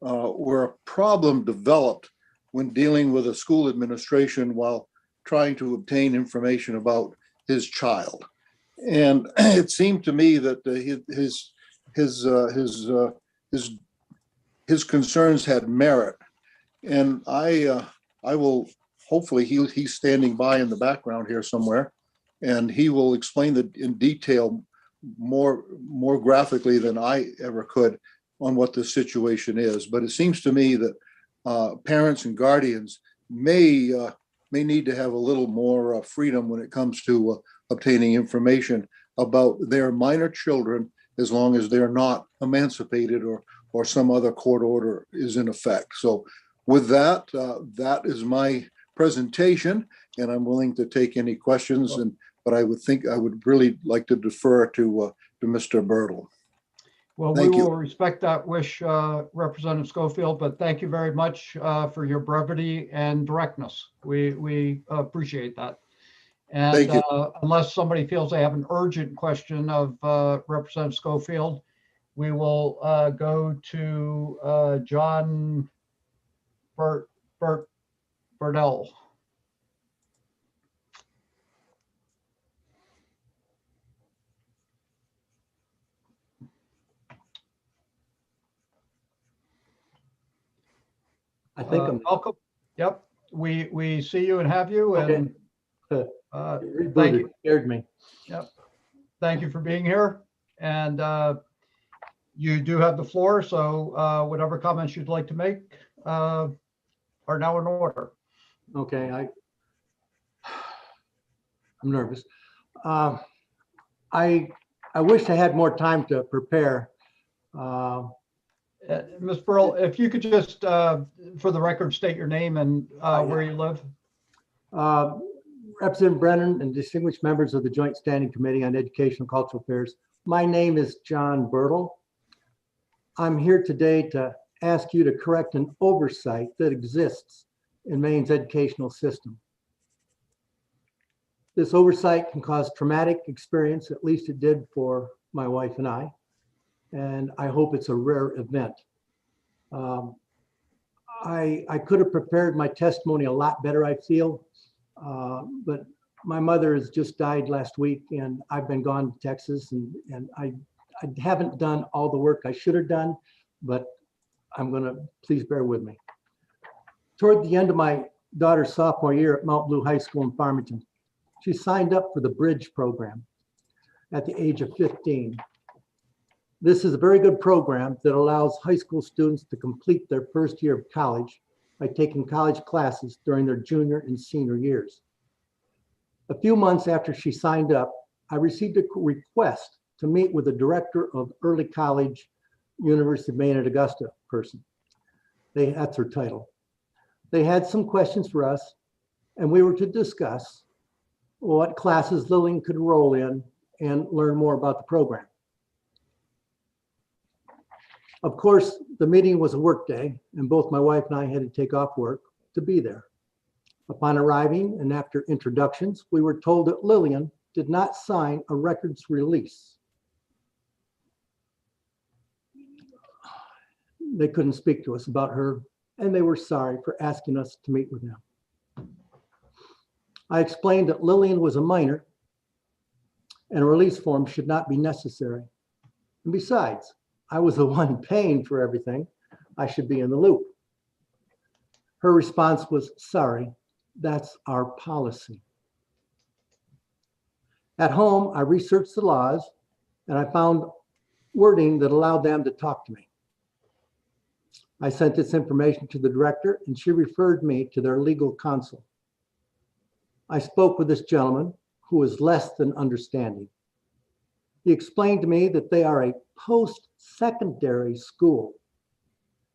where a problem developed when dealing with a school administration while trying to obtain information about his child. And it seemed to me that his concerns had merit. And I will, hopefully he's standing by in the background here somewhere, and he will explain that in detail more graphically than I ever could on what the situation is. But it seems to me that parents and guardians may need to have a little more freedom when it comes to obtaining information about their minor children, as long as they're not emancipated or some other court order is in effect. So with that, that is my presentation, and I'm willing to take any questions. But I would really like to defer to Mr. Bertle. Well, we will respect that wish, Representative Schofield, but thank you very much for your brevity and directness. We appreciate that. And unless somebody feels they have an urgent question of Representative Schofield, we will go to John Burdell. I think I'm welcome. Yep, we see you and have you, and thank you. Scared me. Yep, thank you for being here, and you do have the floor. So whatever comments you'd like to make are now in order. Okay, I'm nervous. I wish I had more time to prepare. Ms. Burl, if you could just, for the record, state your name and where you live. Representative Brennan and distinguished members of the Joint Standing Committee on Education and Cultural Affairs. My name is John Bertle. I'm here today to ask you to correct an oversight that exists in Maine's educational system. This oversight can cause traumatic experience, at least it did for my wife and I. And I hope it's a rare event. I could have prepared my testimony a lot better, I feel, but my mother has just died last week, and I've been gone to Texas, and I haven't done all the work I should have done, but I'm gonna, please bear with me. Toward the end of my daughter's sophomore year at Mount Blue High School in Farmington, she signed up for the Bridge program at the age of 15. This is a very good program that allows high school students to complete their first year of college by taking college classes during their junior and senior years. A few months after she signed up, I received a request to meet with the director of early college, University of Maine at Augusta person. That's her title. They had some questions for us, and we were to discuss what classes Lillian could enroll in and learn more about the program. Of course, the meeting was a work day, and both my wife and I had to take off work to be there. Upon arriving and after introductions, we were told that Lillian did not sign a records release. They couldn't speak to us about her, and they were sorry for asking us to meet with them. I explained that Lillian was a minor and a release form should not be necessary. And besides, I was the one paying for everything. I should be in the loop. Her response was, sorry, that's our policy. At home, I researched the laws and I found wording that allowed them to talk to me. I sent this information to the director and she referred me to their legal counsel. I spoke with this gentleman who was less than understanding. He explained to me that they are a post-secondary school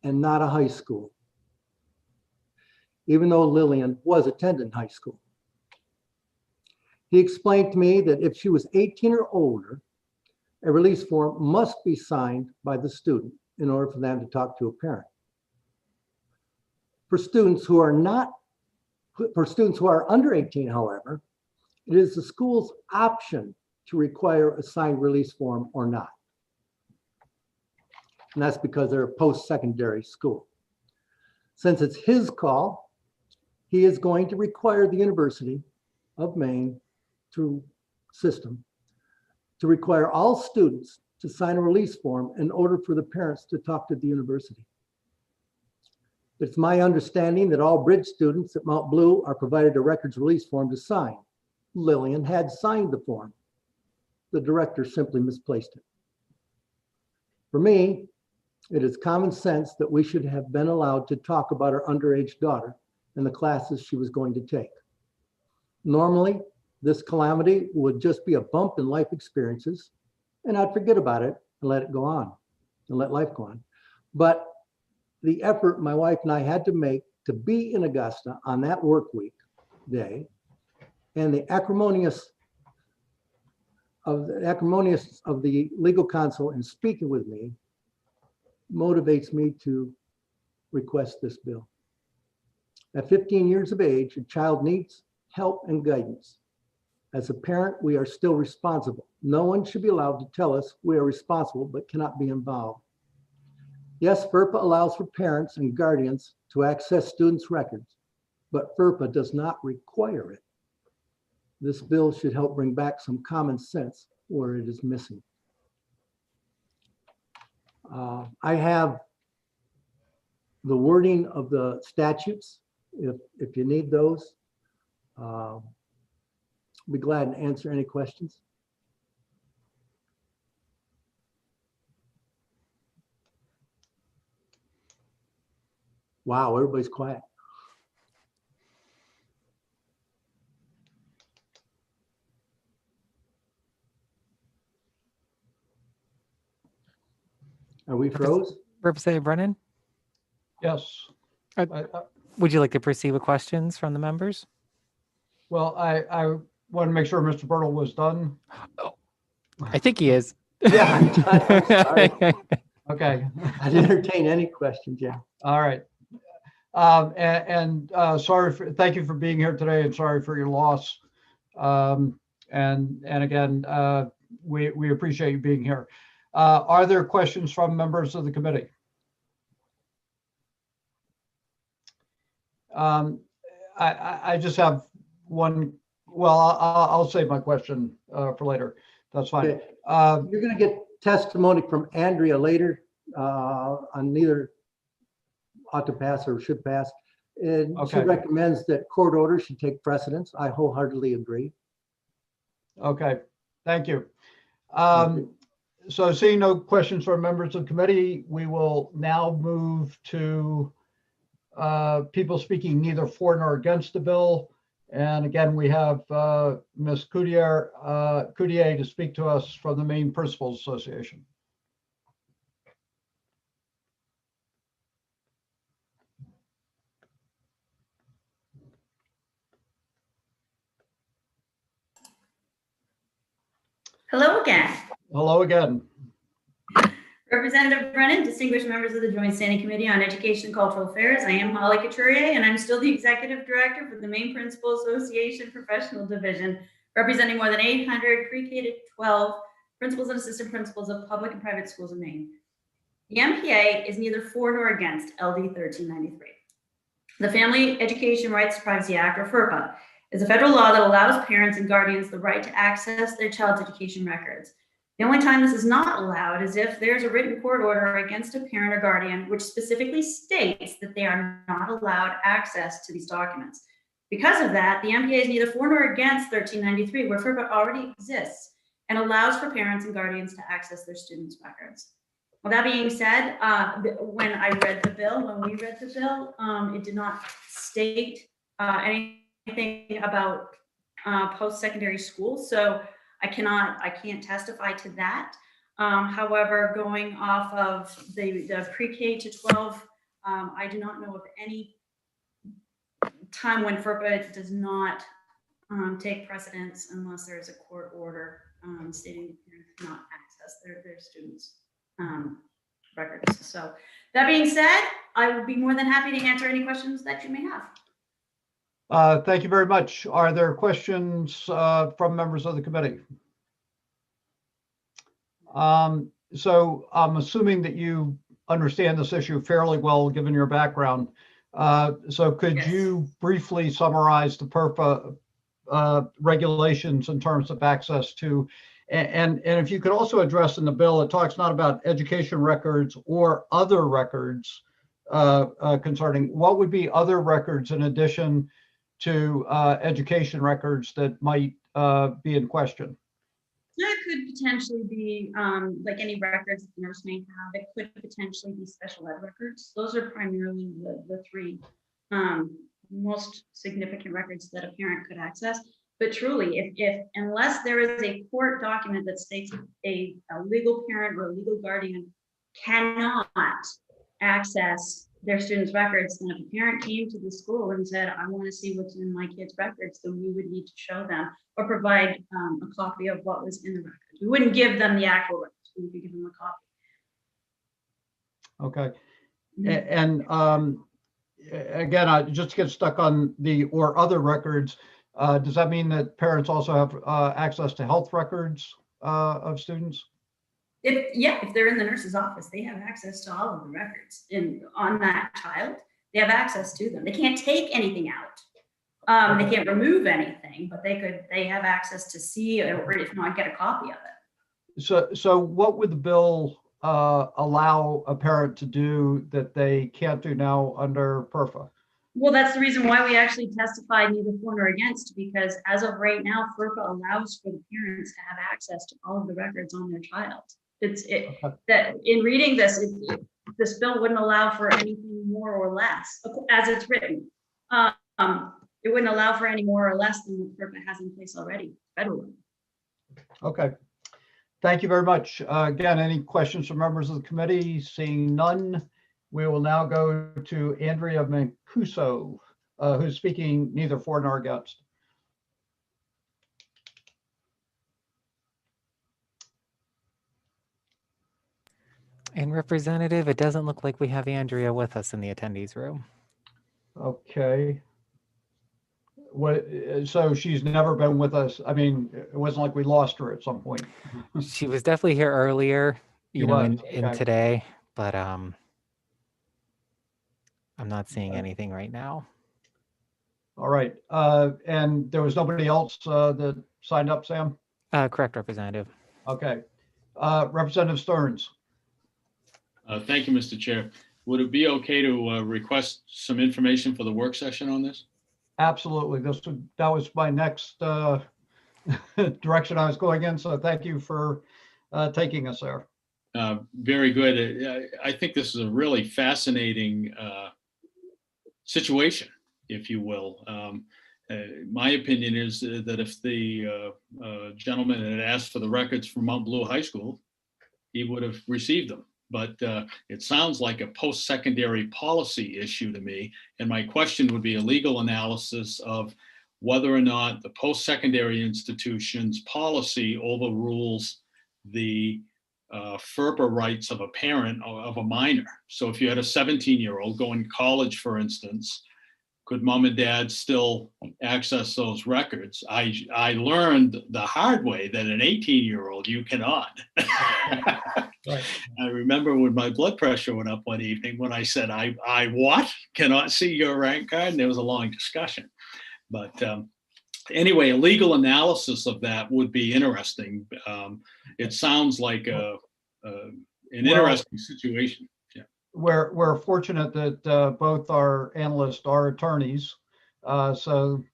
and not a high school, even though Lillian was attending high school. He explained to me that if she was 18 or older, a release form must be signed by the student in order for them to talk to a parent. For students who are under 18, however, it is the school's option to require a signed release form or not. And that's because they're a post-secondary school. Since it's his call, he is going to require the University of Maine system to require all students to sign a release form in order for the parents to talk to the university. It's my understanding that all bridge students at Mount Blue are provided a records release form to sign. Lillian had signed the form. The director simply misplaced it. For me, it is common sense that we should have been allowed to talk about our underage daughter and the classes she was going to take. Normally, this calamity would just be a bump in life experiences, and I'd forget about it and let it go on and let life go on. But the effort my wife and I had to make to be in Augusta on that work week day and the acrimonious of the legal counsel in speaking with me motivates me to request this bill. At 15 years of age, a child needs help and guidance. As a parent, we are still responsible. No one should be allowed to tell us we are responsible but cannot be involved. Yes, FERPA allows for parents and guardians to access students' records, but FERPA does not require it. This bill should help bring back some common sense where it is missing. I have the wording of the statutes if you need those. I'll be glad to answer any questions. Wow, everybody's quiet. Are we froze? Representative Brennan, Yes. would you like to proceed with questions from the members? Well, I want to make sure Mr. Bertle was done. I think he is. Yeah, I'm sorry. Okay. I'd entertain any questions, yeah. All right. Thank you for being here today and sorry for your loss. And again, we appreciate you being here. Are there questions from members of the committee? I just have one. Well, I'll save my question for later. That's fine. Okay. You're going to get testimony from Andrea later on neither ought to pass or should pass. And she Okay. recommends that court orders should take precedence. I wholeheartedly agree. Okay, thank you. So seeing no questions from members of the committee, we will now move to people speaking neither for nor against the bill. And again, we have Ms. Coutier to speak to us from the Maine Principals Association. Hello again. Hello again. Representative Brennan, distinguished members of the Joint Standing Committee on Education and Cultural Affairs. I am Holly Couturier, and I'm still the Executive Director for the Maine Principal Association Professional Division, representing more than 800 pre-K to 12 principals and assistant principals of public and private schools in Maine. The MPA is neither for nor against LD 1393. The Family Education Rights to Privacy Act, or FERPA, is a federal law that allows parents and guardians the right to access their child's education records. The only time this is not allowed is if there's a written court order against a parent or guardian which specifically states that they are not allowed access to these documents. Because of that, the MPA is neither for nor against 1393, where FERPA already exists and allows for parents and guardians to access their students' records. Well, that being said, when we read the bill, it did not state anything about post-secondary school. So I can't testify to that. However, going off of the pre-K to 12, I do not know of any time when FERPA does not take precedence unless there is a court order stating that parents cannot access their students' records. So that being said, I would be more than happy to answer any questions that you may have. Thank you very much. Are there questions from members of the committee? So I'm assuming that you understand this issue fairly well, given your background. So could you briefly summarize the FERPA regulations in terms of access to, and if you could also address in the bill, it talks not about education records or other records concerning, what would be other records in addition to education records that might be in question? That could potentially be like any records that the nurse may have. It could potentially be special ed records. Those are primarily the three most significant records that a parent could access. But truly, if unless there is a court document that states a legal parent or a legal guardian cannot access their students' records, then if a parent came to the school and said, I want to see what's in my kid's records, then we would need to show them or provide a copy of what was in the records. We wouldn't give them the actual records, we would give them a copy. Okay. And again, just to get stuck on the or other records, does that mean that parents also have access to health records of students? If they're in the nurse's office, they have access to all of the records on that child. They have access to them. They can't take anything out. They can't remove anything, but they have access to see, or if not, get a copy of it. So what would the bill allow a parent to do that they can't do now under FERPA? Well, that's the reason why we actually testified neither for nor against, because as of right now, FERPA allows for the parents to have access to all of the records on their child. That in reading this, this bill wouldn't allow for anything more or less as it's written. It wouldn't allow for any more or less than what FERPA has in place already federally. Okay. Thank you very much. Again, any questions from members of the committee? Seeing none, we will now go to Andrea Mancuso, who's speaking neither for nor against. And Representative, it doesn't look like we have Andrea with us in the attendees room. Okay. So she's never been with us. I mean, it wasn't like we lost her at some point. She was definitely here earlier, in today, but I'm not seeing anything right now. All right. And there was nobody else that signed up, Sam? Correct, Representative. Okay. Representative Stearns. Thank you, Mr. Chair. Would it be okay to request some information for the work session on this? Absolutely. That was my next direction I was going in. So thank you for taking us there. Very good. I think this is a really fascinating situation, if you will. My opinion is that if the gentleman had asked for the records from Mount Blue High School, he would have received them. But it sounds like a post-secondary policy issue to me. And my question would be a legal analysis of whether or not the post-secondary institution's policy overrules the FERPA rights of a parent of a minor. So if you had a 17-year-old going to college, for instance, could mom and dad still access those records? I learned the hard way that an 18-year-old you cannot. Right. I remember when my blood pressure went up one evening when I said, I what? Cannot see your rank card? And there was a long discussion. But anyway, a legal analysis of that would be interesting. It sounds like an interesting situation. Yeah. We're fortunate that both our analysts are attorneys, so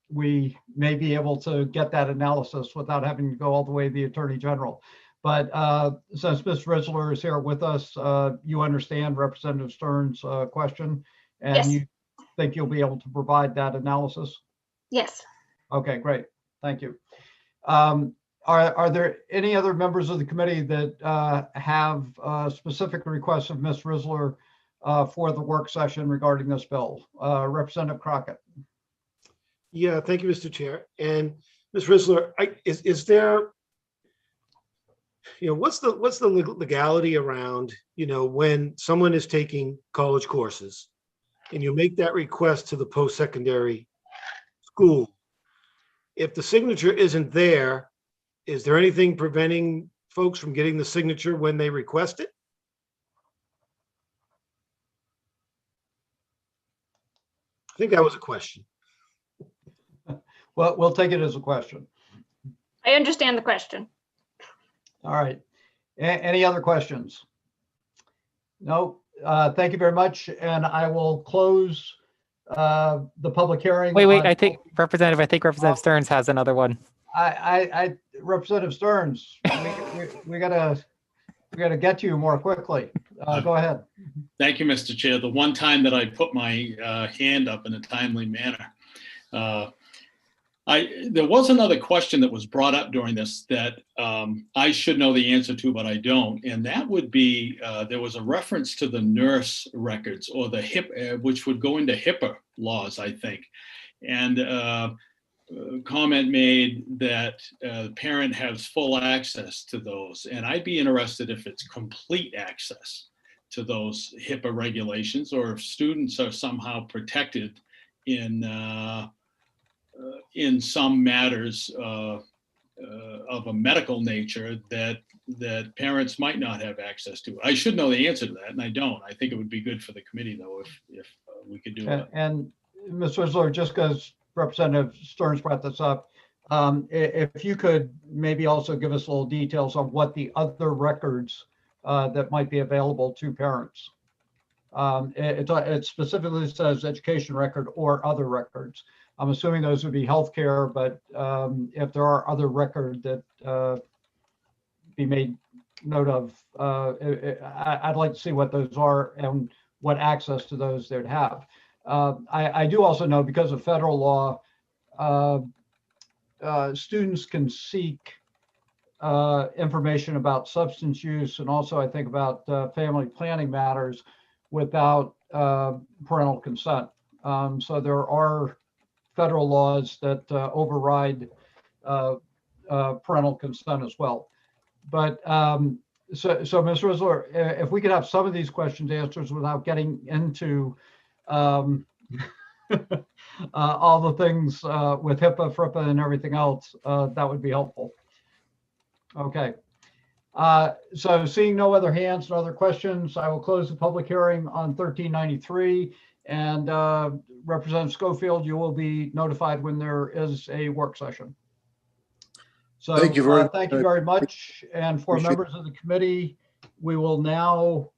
we may be able to get that analysis without having to go all the way to the Attorney General. But since Ms. Risler is here with us, you understand Representative Stern's question, and Yes. you think you'll be able to provide that analysis? Yes. Okay, great. Thank you. Are there any other members of the committee that have specific requests of Ms. Risler for the work session regarding this bill? Representative Crockett. Yeah, thank you, Mr. Chair. And Ms. Risler, is there, what's the legality around, when someone is taking college courses and you make that request to the post-secondary school, if the signature isn't there, is there anything preventing folks from getting the signature when they request it? I think that was a question. Well, we'll take it as a question. I understand the question. All right. Any other questions? No. Thank you very much. And I will close the public hearing. Wait, I think Representative Stearns has another one. Representative Stearns, we gotta get to you more quickly. Go ahead. Thank you, Mr. Chair. The one time that I put my hand up in a timely manner. There was another question that was brought up during this that I should know the answer to, but I don't. And that would be, there was a reference to the nurse records or the HIPAA, which would go into HIPAA laws, I think. And comment made that the parent has full access to those. And I'd be interested if it's complete access to those HIPAA regulations, or if students are somehow protected in some matters of a medical nature that parents might not have access to. I should know the answer to that, and I don't. I think it would be good for the committee, though, if we could do that. And Ms. Risler, just because Representative Stearns brought this up, if you could maybe also give us a little details on what the other records that might be available to parents. It specifically says education record or other records. I'm assuming those would be healthcare, but if there are other records that be made note of, I'd like to see what those are and what access to those they'd have. I do also know, because of federal law, students can seek information about substance use, and also I think about family planning matters, without parental consent. So there are federal laws that override parental consent as well. But so Ms. Risler, if we could have some of these questions answered without getting into all the things with HIPAA, FRIPA, and everything else, that would be helpful. Okay. So seeing no other hands, no other questions, I will close the public hearing on 1393. And Representative Schofield, you will be notified when there is a work session. So thank you very much. And for members of the committee, we will now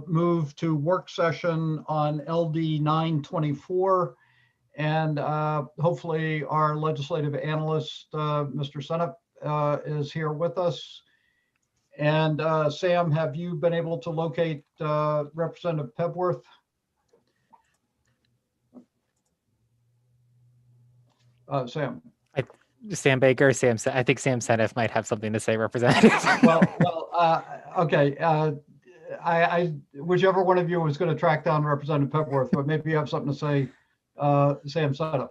move to work session on LD 924. And hopefully our legislative analyst, Mr. Senate, is here with us. And Sam, have you been able to locate Representative Pebworth? Sam. Sam Baker, I think Sam Seneff might have something to say, Representative. Okay. I whichever one of you was going to track down Representative Pebworth, but maybe you have something to say, Sam Seneff.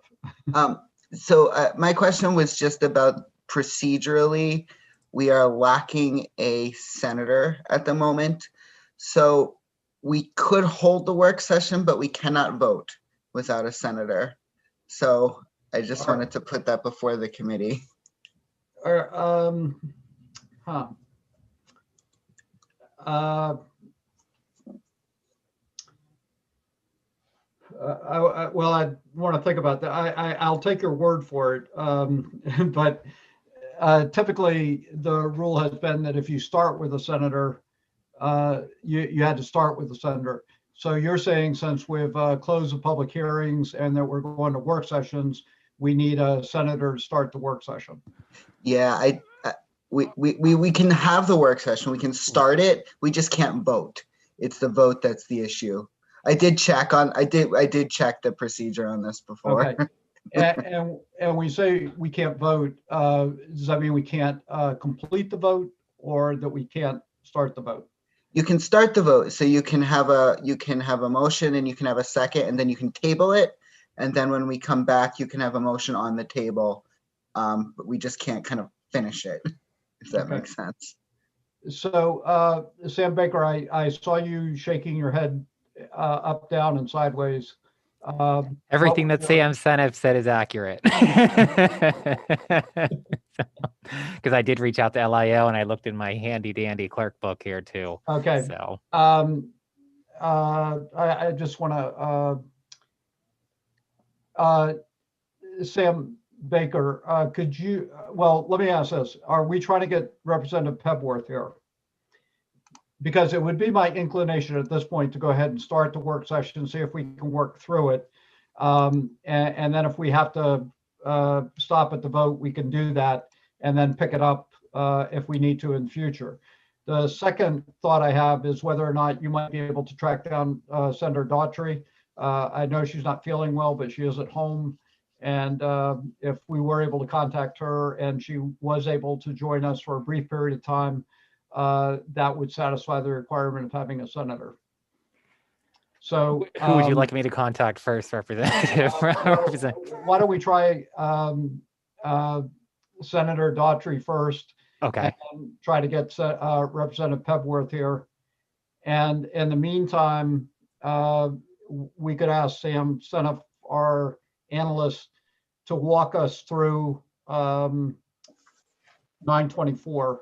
My question was just about procedurally, we are lacking a senator at the moment. So we could hold the work session, but we cannot vote without a senator. So I just wanted to put that before the committee. Well, I want to think about that. I'll take your word for it. But typically the rule has been that if you start with a senator, you had to start with the senator. So you're saying since we've closed the public hearings and that we're going to work sessions, we need a senator to start the work session. Yeah, we can have the work session. We can start it. We just can't vote. It's the vote that's the issue. I did check the procedure on this before. Okay. And when we say we can't vote, does that mean we can't complete the vote, or that we can't start the vote? You can start the vote. So you can have a motion and you can have a second, and then you can table it. And then when we come back, you can have a motion on the table, but we just can't kind of finish it, if that makes sense. So Sam Baker, I saw you shaking your head up, down, and sideways. Everything that Sam Seneff said is accurate. Because I did reach out to LIO and I looked in my handy dandy clerk book here too. Okay. So I just want to Sam Baker, could you, well, let me ask this. Are we trying to get Representative Pebworth here? Because it would be my inclination at this point to go ahead and start the work session, see if we can work through it. And then if we have to stop at the vote, we can do that and then pick it up if we need to in the future. The second thought I have is whether or not you might be able to track down Senator Daughtry. I know she's not feeling well, but she is at home. And if we were able to contact her and she was able to join us for a brief period of time, that would satisfy the requirement of having a senator. So who would you like me to contact first, Representative? Why don't we try Senator Daughtry first? Okay. And try to get Representative Pebworth here. And in the meantime, we could ask Sam Seneff, our analyst, to walk us through 924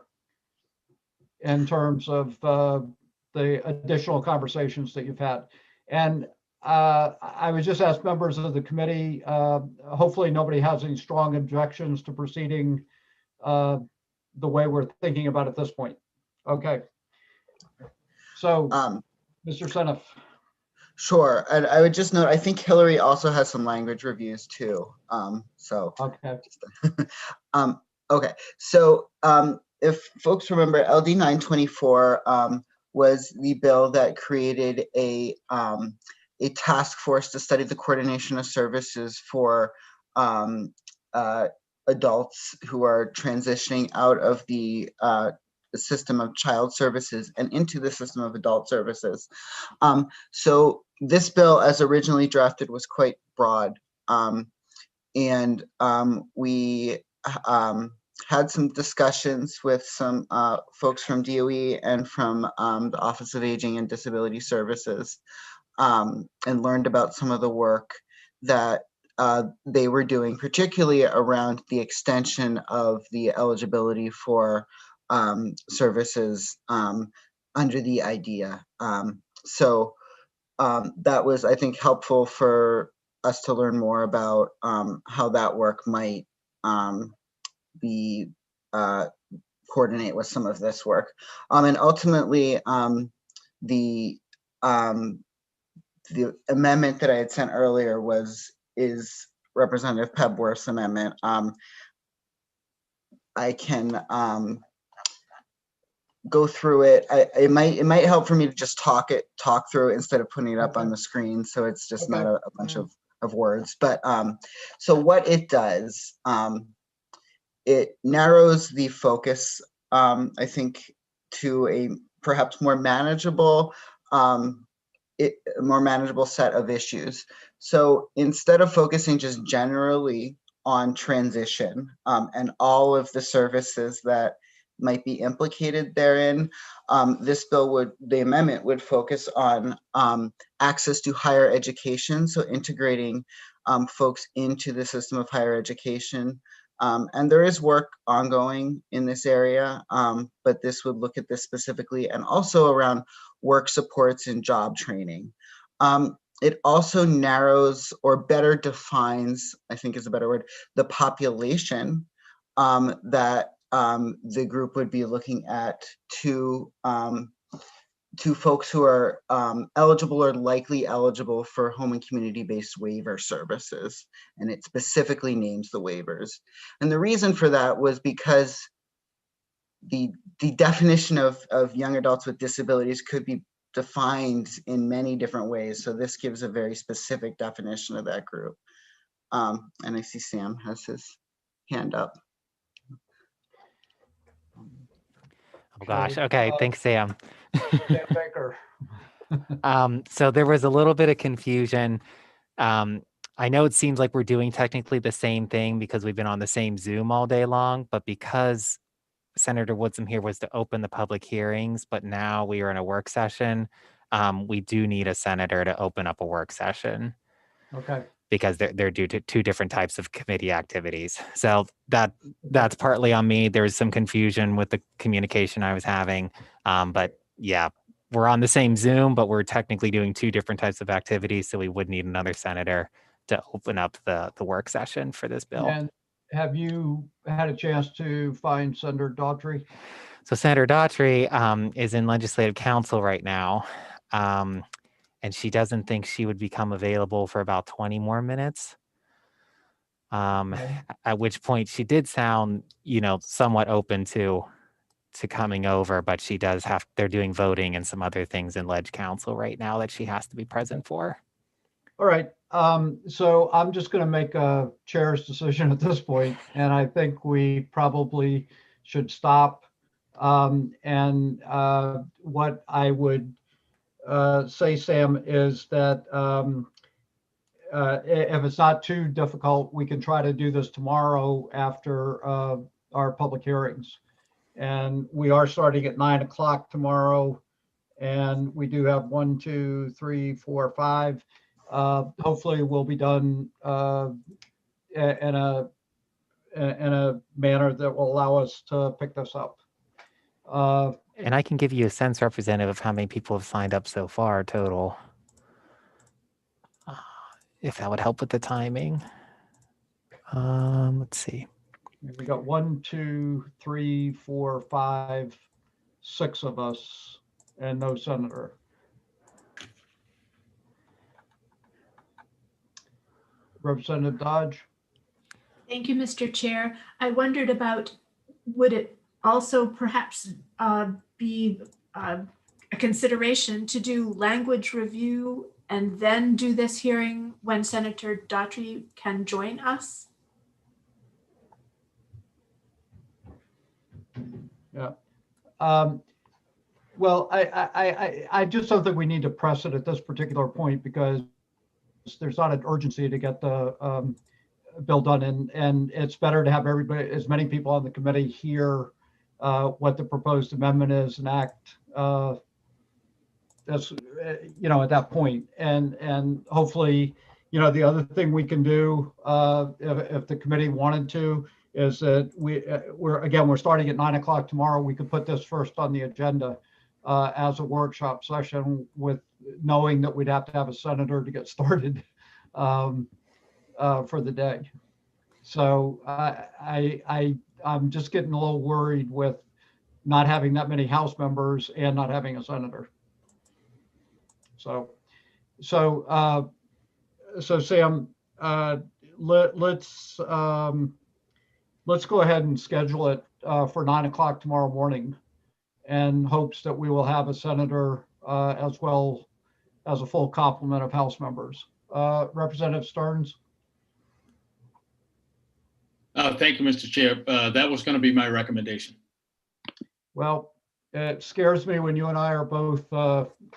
in terms of the additional conversations that you've had. And I would just ask members of the committee, hopefully nobody has any strong objections to proceeding the way we're thinking about it at this point. Okay. So, Mr. Seneff. Sure, and I would just note, I think Hillary also has some language reviews too. Okay. Okay, so if folks remember, LD 924 was the bill that created a task force to study the coordination of services for adults who are transitioning out of the system of child services and into the system of adult services. So this bill, as originally drafted, was quite broad. And we had some discussions with some folks from DOE and from the Office of Aging and Disability Services, and learned about some of the work that they were doing, particularly around the extension of the eligibility for services under the IDEA. So that was, I think, helpful for us to learn more about how that work might be coordinate with some of this work. And ultimately, the amendment that I had sent earlier is Representative Pebworth's amendment. I can go through it. It might help for me to just talk through it instead of putting it up on the screen, so it's just not a bunch of words. But so what it does, it narrows the focus, I think, to a perhaps more manageable set of issues. So instead of focusing just generally on transition and all of the services that might be implicated therein, the amendment would focus on access to higher education, so integrating folks into the system of higher education. And there is work ongoing in this area, but this would look at this specifically, and also around work supports and job training. It also narrows, or better defines, I think is a better word, the population that the group would be looking at to folks who are eligible or likely eligible for home and community-based waiver services. And it specifically names the waivers. And the reason for that was because the definition of young adults with disabilities could be defined in many different ways. So this gives a very specific definition of that group. And I see Sam has his hand up. Oh gosh. Okay. Thanks, Sam. Sam Baker. So there was a little bit of confusion. I know it seems like we're doing technically the same thing because we've been on the same Zoom all day long, but because Senator Woodsum here was to open the public hearings, but now we are in a work session, we do need a senator to open up a work session. Okay. Because they're due to two different types of committee activities. So that's partly on me. There was some confusion with the communication I was having. But yeah, we're on the same Zoom, but we're technically doing two different types of activities. So we would need another senator to open up the work session for this bill. And have you had a chance to find Senator Daughtry? So Senator Daughtry is in Legislative Council right now. And she doesn't think she would become available for about 20 more minutes. At which point she did sound, somewhat open to coming over, but she does they're doing voting and some other things in Leg Council right now that she has to be present for. All right. So I'm just going to make a chair's decision at this point, and I think we probably should stop. And what I would say, Sam, is that if it's not too difficult, we can try to do this tomorrow after our public hearings. And we are starting at 9 o'clock tomorrow, and we do have 1, 2, 3, 4, 5. Hopefully we'll be done in a manner that will allow us to pick this up. And I can give you a sense, Representative, of how many people have signed up so far total, if that would help with the timing. Let's see. We got 1, 2, 3, 4, 5, 6 of us, and no senator. Representative Dodge. Thank you, Mr. Chair. I wondered about, would it also perhaps be a consideration to do language review and then do this hearing when Senator Daughtry can join us? Yeah. Well, I just don't think we need to press it at this particular point because there's not an urgency to get the bill done, and it's better to have everybody, as many people on the committee, hear what the proposed amendment is and act as at that point. And hopefully, the other thing we can do if the committee wanted to is that we're starting at 9 o'clock tomorrow. We could put this first on the agenda as a workshop session, with knowing that we'd have to have a senator to get started for the day. So I'm just getting a little worried with not having that many House members and not having a senator. So Sam, let's go ahead and schedule it for 9 o'clock tomorrow morning. and hopes that we will have a senator as well as a full complement of House members. Representative Stearns? Thank you, Mr. Chair. That was going to be my recommendation. Well, it scares me when you and I are both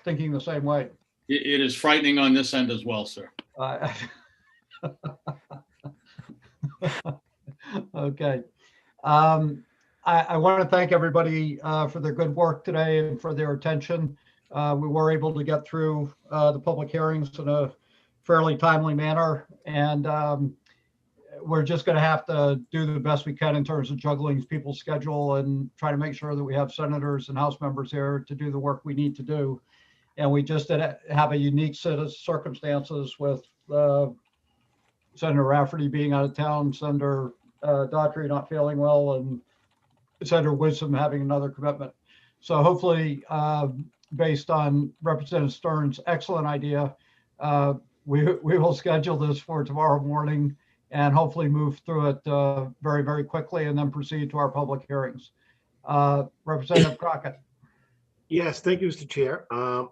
thinking the same way. It is frightening on this end as well, sir. Okay. I want to thank everybody for their good work today and for their attention. We were able to get through the public hearings in a fairly timely manner, and we're just going to have to do the best we can in terms of juggling people's schedule and try to make sure that we have senators and House members here to do the work we need to do. And we just have a unique set of circumstances with Senator Rafferty being out of town, Senator Daughtry not feeling well, and Senator Wisdom having another commitment. So hopefully, based on Representative Stearns' excellent idea, we will schedule this for tomorrow morning and hopefully move through it very, very quickly and then proceed to our public hearings. Representative Crockett. Yes, thank you, Mr. Chair. I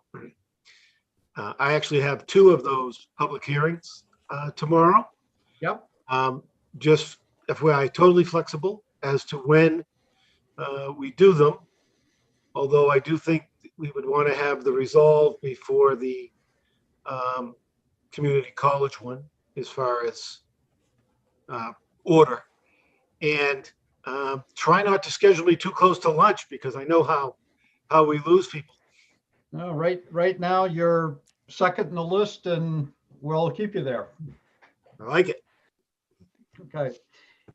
actually have 2 of those public hearings tomorrow. Yep. Just FYI, totally flexible as to when we do them. Although I do think we would want to have the resolve before the community college one, as far as order. And try not to schedule me too close to lunch, because I know how we lose people. No, right now you're second in the list, and we'll keep you there. I like it. Okay.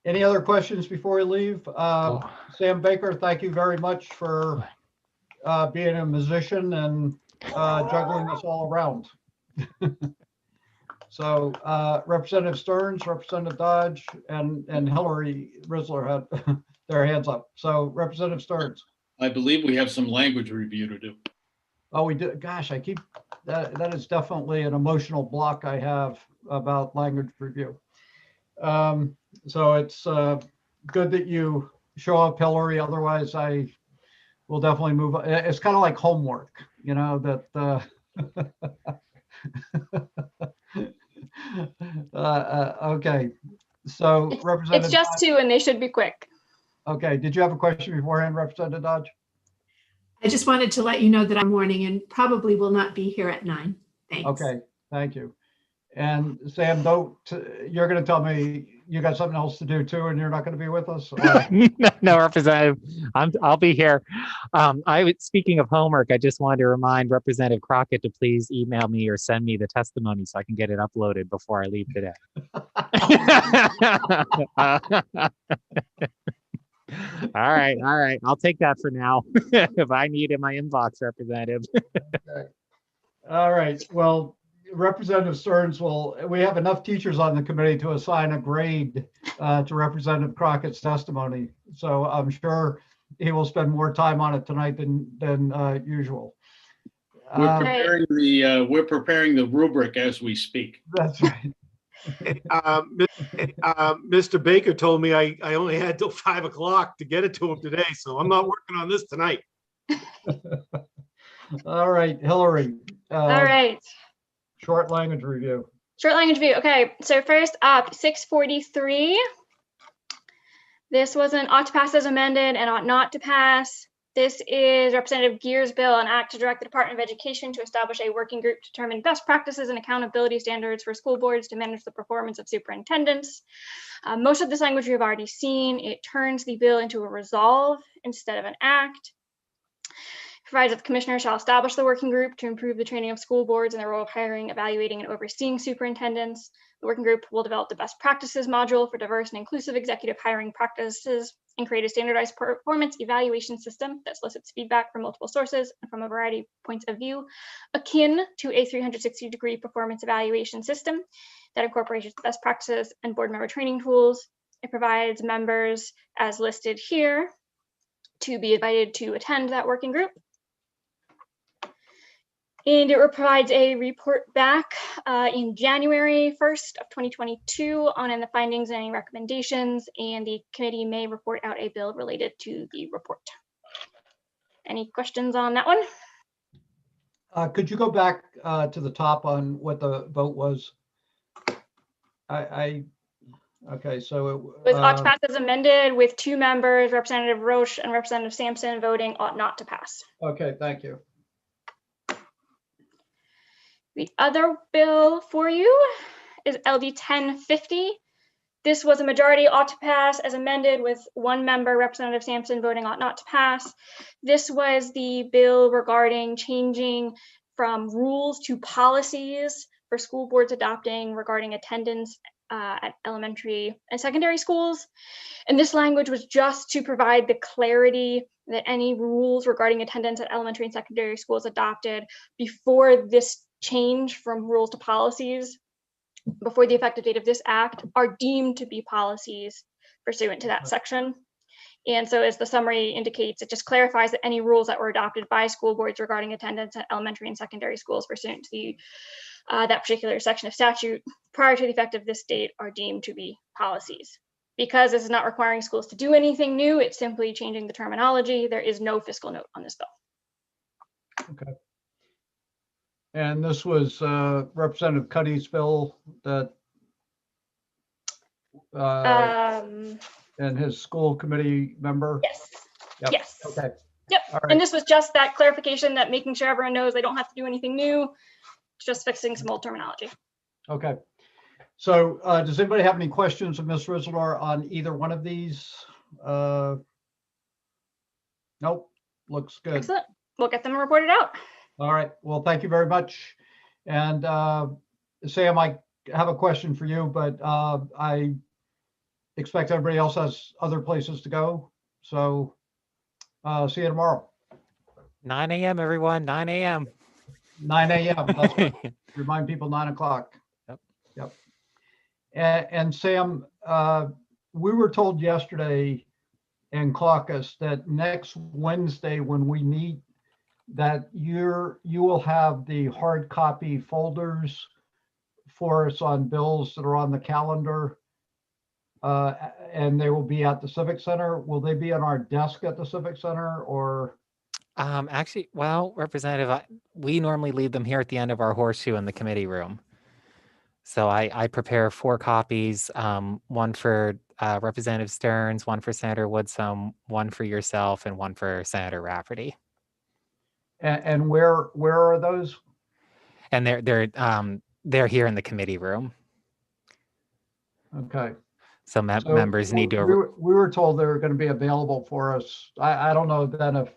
Any other questions before we leave? Sam Baker, thank you very much for being a musician and juggling this all around. So Representative Stearns, Representative Dodge, and Hillary Risler had their hands up. So Representative Stearns. I believe we have some language review to do. Oh, we do. Gosh, that is definitely an emotional block I have about language review. So it's good that you show up, Hillary. Otherwise, I will definitely move on. It's kind of like homework, you know, that okay. So Representative. It's just 2 and they should be quick. Okay. Did you have a question beforehand, Representative Dodge? I just wanted to let you know that I'm warning and probably will not be here at 9. Thanks. Okay, thank you. And Sam, you're going to tell me you got something else to do too, and you're not going to be with us? No, Representative, I'll be here. Speaking of homework, I just wanted to remind Representative Crockett to please email me or send me the testimony so I can get it uploaded before I leave today. All right. I'll take that for now. If I need it in my inbox, Representative. Okay. All right. Well, Representative Stearns we have enough teachers on the committee to assign a grade to Representative Crockett's testimony. So I'm sure he will spend more time on it tonight than usual. We're preparing the rubric as we speak. That's right. Mr. Baker told me I only had till 5 o'clock to get it to him today, so I'm not working on this tonight. All right, Hillary. All right. Short language review. Short language review. Okay, so first up, 643. This was an ought to pass as amended and ought not to pass. This is Representative Geer's bill, an act to direct the Department of Education to establish a working group to determine best practices and accountability standards for school boards to manage the performance of superintendents. Most of this language we've already seen. It turns the bill into a resolve instead of an act. Provides that the commissioner shall establish the working group to improve the training of school boards and their role of hiring, evaluating, and overseeing superintendents. The working group will develop the best practices module for diverse and inclusive executive hiring practices and create a standardized performance evaluation system that solicits feedback from multiple sources and from a variety of points of view, akin to a 360-degree performance evaluation system that incorporates best practices and board member training tools. It provides members, as listed here, to be invited to attend that working group. And it provides a report back in January 1st of 2022 on the findings and any recommendations, and the committee may report out a bill related to the report. Any questions on that one? Could you go back to the top on what the vote was? Okay, so It was ought to pass as amended with 2 members, Representative Roche and Representative Sampson, voting ought not to pass. Okay, thank you. The other bill for you is LD 1050. This was a majority ought to pass as amended with 1 member, Representative Sampson, voting ought not to pass. This was the bill regarding changing from rules to policies for school boards adopting regarding attendance at elementary and secondary schools. And this language was just to provide the clarity that any rules regarding attendance at elementary and secondary schools adopted before this change from rules to policies, before the effective date of this act, are deemed to be policies pursuant to that section. And so as the summary indicates, it just clarifies that any rules that were adopted by school boards regarding attendance at elementary and secondary schools pursuant to the that particular section of statute prior to the effective this date are deemed to be policies. Because this is not requiring schools to do anything new, it's simply changing the terminology. There is no fiscal note on this bill. Okay. And this was Representative Cuddy's bill that and his school committee member? Yes. Yep. Yes. Okay. Yep. All right. And this was just that clarification, that making sure everyone knows they don't have to do anything new, just fixing some old terminology. Okay. So does anybody have any questions of Ms. Rizzler on either one of these? Nope. Looks good. Excellent. We'll get them reported out. All right. Well, thank you very much. And Sam, I have a question for you, but I expect everybody else has other places to go. So see you tomorrow. 9 a.m. everyone, 9 a.m. 9 a.m. That's what, remind people 9 o'clock. Yep. Yep. And Sam, we were told yesterday in caucus that next Wednesday when we meet, that you will have the hard copy folders for us on bills that are on the calendar, and they will be at the Civic Center. Will they be on our desk at the Civic Center, or? Actually, well, Representative, we normally leave them here at the end of our horseshoe in the committee room. So I prepare 4 copies, one for Representative Stearns, one for Senator Woodson, one for yourself, and one for Senator Rafferty. And where are those? And they're here in the committee room. Okay. So, members need to. We were told they were going to be available for us. I don't know then if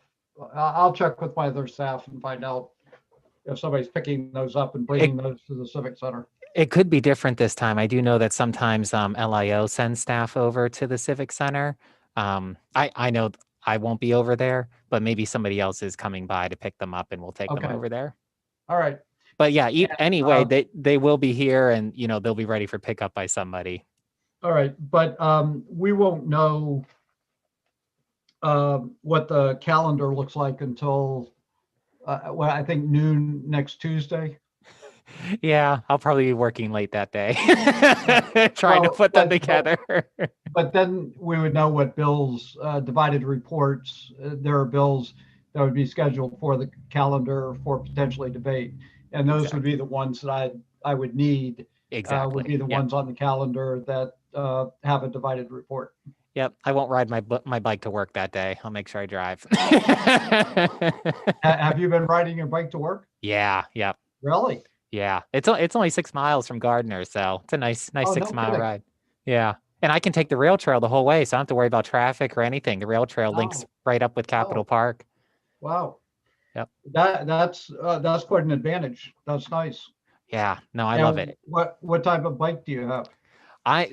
I'll check with my other staff and find out if somebody's picking those up and bringing those to the Civic Center. It could be different this time. I do know that sometimes LIO sends staff over to the Civic Center. I know I won't be over there, but maybe somebody else is coming by to pick them up and we'll take them over there. All right. But yeah, anyway, they will be here and, they'll be ready for pickup by somebody. All right. But we won't know what the calendar looks like until, I think noon next Tuesday. Yeah, I'll probably be working late that day, trying to put them together. But then we would know what bills, divided reports, there are bills that would be scheduled for the calendar for potentially debate. And those would be the ones that I would need. Exactly. Would be the ones on the calendar that have a divided report. Yep. I won't ride my bike to work that day. I'll make sure I drive. Have you been riding your bike to work? Yeah. Yep. Really? Yeah. It's only 6 miles from Gardner, so it's a nice 6-mile ride. Yeah. And I can take the rail trail the whole way, so I don't have to worry about traffic or anything. The rail trail links right up with Capitol Park. Wow. Yep. That's quite an advantage. That's nice. Yeah. No, I love it. What type of bike do you have?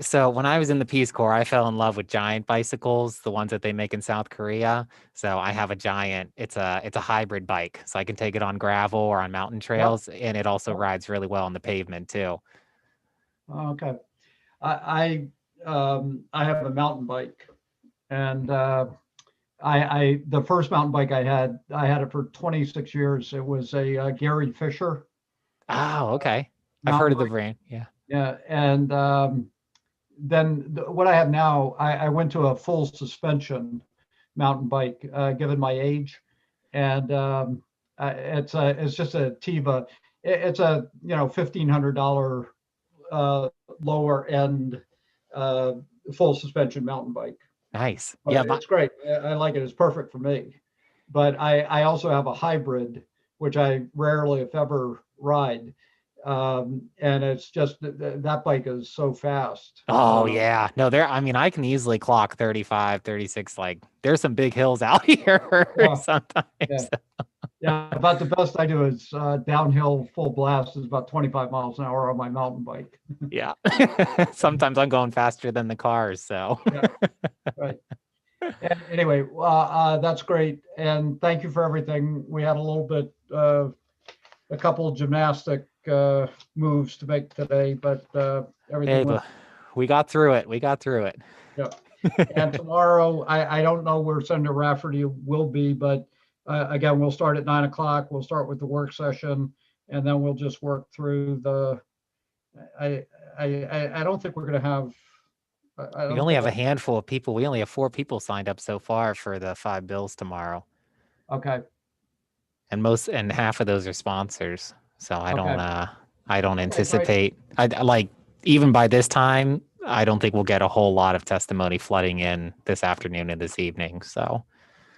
So when I was in the Peace Corps, I fell in love with giant bicycles, the ones that they make in South Korea. So I have a giant, it's a hybrid bike. So I can take it on gravel or on mountain trails, and it also rides really well on the pavement too. Okay. I have a mountain bike, and the first mountain bike I had it for 26 years. It was a Gary Fisher. Oh, okay. I've heard of the brand. Yeah. Yeah. And then what I have now, I went to a full suspension mountain bike, given my age. and it's just a Tiva. It's a $1,500 lower end full suspension mountain bike. Nice. But Yeah, it's great. I like it. It's perfect for me. But I also have a hybrid, which I rarely, if ever, ride. And it's just that bike is so fast. oh yeah. No, I mean, I can easily clock 35, 36. Like there's some big hills out here Yeah. sometimes. Yeah. Yeah, about the best I do is downhill full blast is about 25 miles an hour on my mountain bike. Yeah. Sometimes I'm going faster than the cars. So Yeah. Right. And anyway, that's great. And thank you for everything. We had a little bit, a couple gymnastic moves to make today, but everything hey, went. but we got through it. We got through it. Yeah. And tomorrow, I don't know where Senator Rafferty will be, but again, we'll start at 9 o'clock. We'll start with the work session, and then we'll just work through the. I don't think we're going to have. We only have a handful of people. We only have 4 people signed up so far for the 5 bills tomorrow. Okay. And half of those are sponsors. So I don't Okay, anticipate. I like even by this time, I don't think we'll get a whole lot of testimony flooding in this afternoon and this evening. So.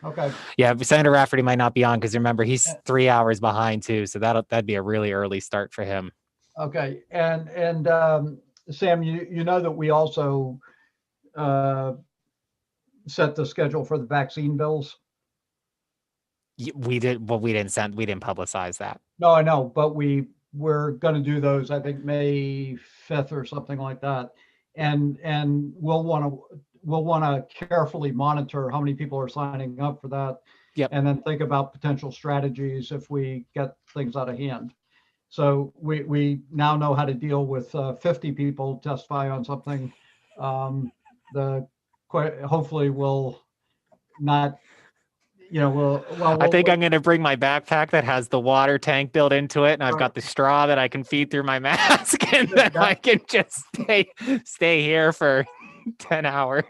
Okay. Yeah, Senator Rafferty might not be on because remember he's 3 hours behind too, so that'd be a really early start for him. Okay, and Sam, you know that we also set the schedule for the vaccine bills. We did, well, we didn't publicize that. No, I know, but we're going to do those. I think May 5th or something like that, and we'll want to carefully monitor how many people are signing up for that. Yep. And then think about potential strategies if we get things out of hand. So we now know how to deal with 50 people testify on something. Hopefully we'll not, I think I'm going to bring my backpack that has the water tank built into it, and I've got the straw that I can feed through my mask, and then I can just stay here for 10 hours.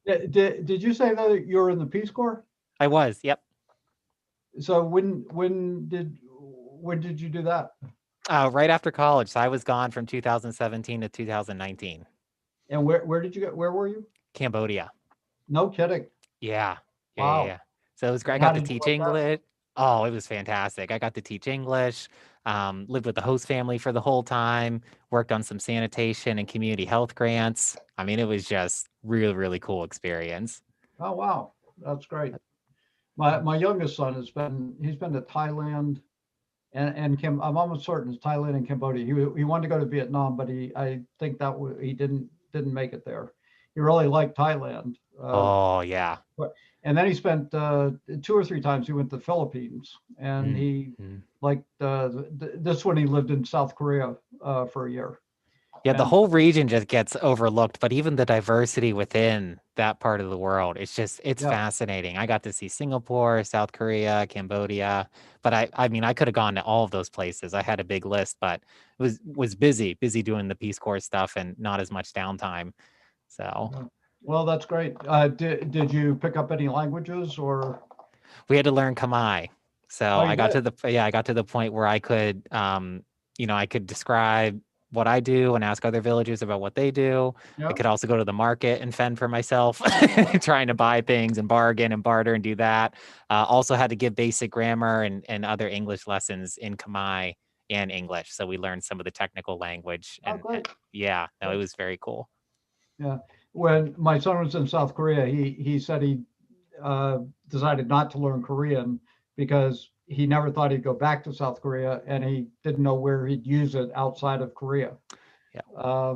Did you say that you were in the Peace Corps? I was, yep. So when did you do that? Right after college. So I was gone from 2017 to 2019. And where did you go? Where were you? Cambodia. No kidding. Yeah. Wow. Yeah. So it was great. I How got to did you teach like that? English. Oh, it was fantastic. I got to teach English, lived with the host family for the whole time, worked on some sanitation and community health grants. I mean, it was just really, really cool experience. Oh, wow. That's great. My youngest son he's been to Thailand and I'm almost certain it's Thailand and Cambodia. He wanted to go to Vietnam, but I think that he didn't make it there. He really liked Thailand. Oh yeah. And then he spent 2 or 3 times. He went to the Philippines, and he liked this one. He lived in South Korea for a year. Yeah, the whole region just gets overlooked, but even the diversity within that part of the world, it's fascinating. I got to see Singapore, South Korea, Cambodia, but I mean, I could have gone to all of those places. I had a big list, but it was busy doing the Peace Corps stuff and not as much downtime. So, well, that's great. Did you pick up any languages or? We had to learn Khmer. So I got to the point where I could, I could describe what I do and ask other villagers about what they do. Yep. I could also go to the market and fend for myself, trying to buy things and bargain and barter and do that. Also had to give basic grammar and other English lessons in Khmer and English. So we learned some of the technical language. And yeah, no, it was very cool. Yeah. When my son was in South Korea, he said he decided not to learn Korean because he never thought he'd go back to South Korea, and he didn't know where he'd use it outside of Korea. Yeah.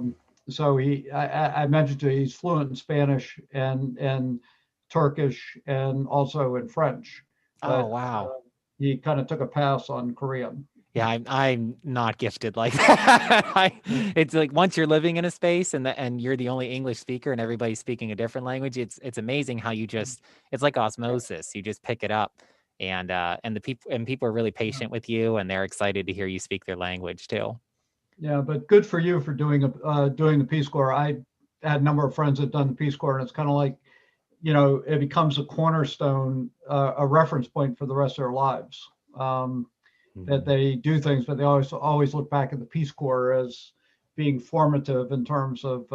So I mentioned to you, he's fluent in Spanish and Turkish and also in French. Oh, wow. He kind of took a pass on Korean. Yeah, I'm not gifted like that. It's like once you're living in a space and you're the only English speaker and everybody's speaking a different language, it's amazing how it's like osmosis. You just pick it up. And the people are really patient with you, and they're excited to hear you speak their language too. Yeah, but good for you for doing the Peace Corps. I had a number of friends that done the Peace Corps, and it's kind of like you know, it becomes a cornerstone, a reference point for the rest of their lives. That they do things, but they always look back at the Peace Corps as being formative in terms of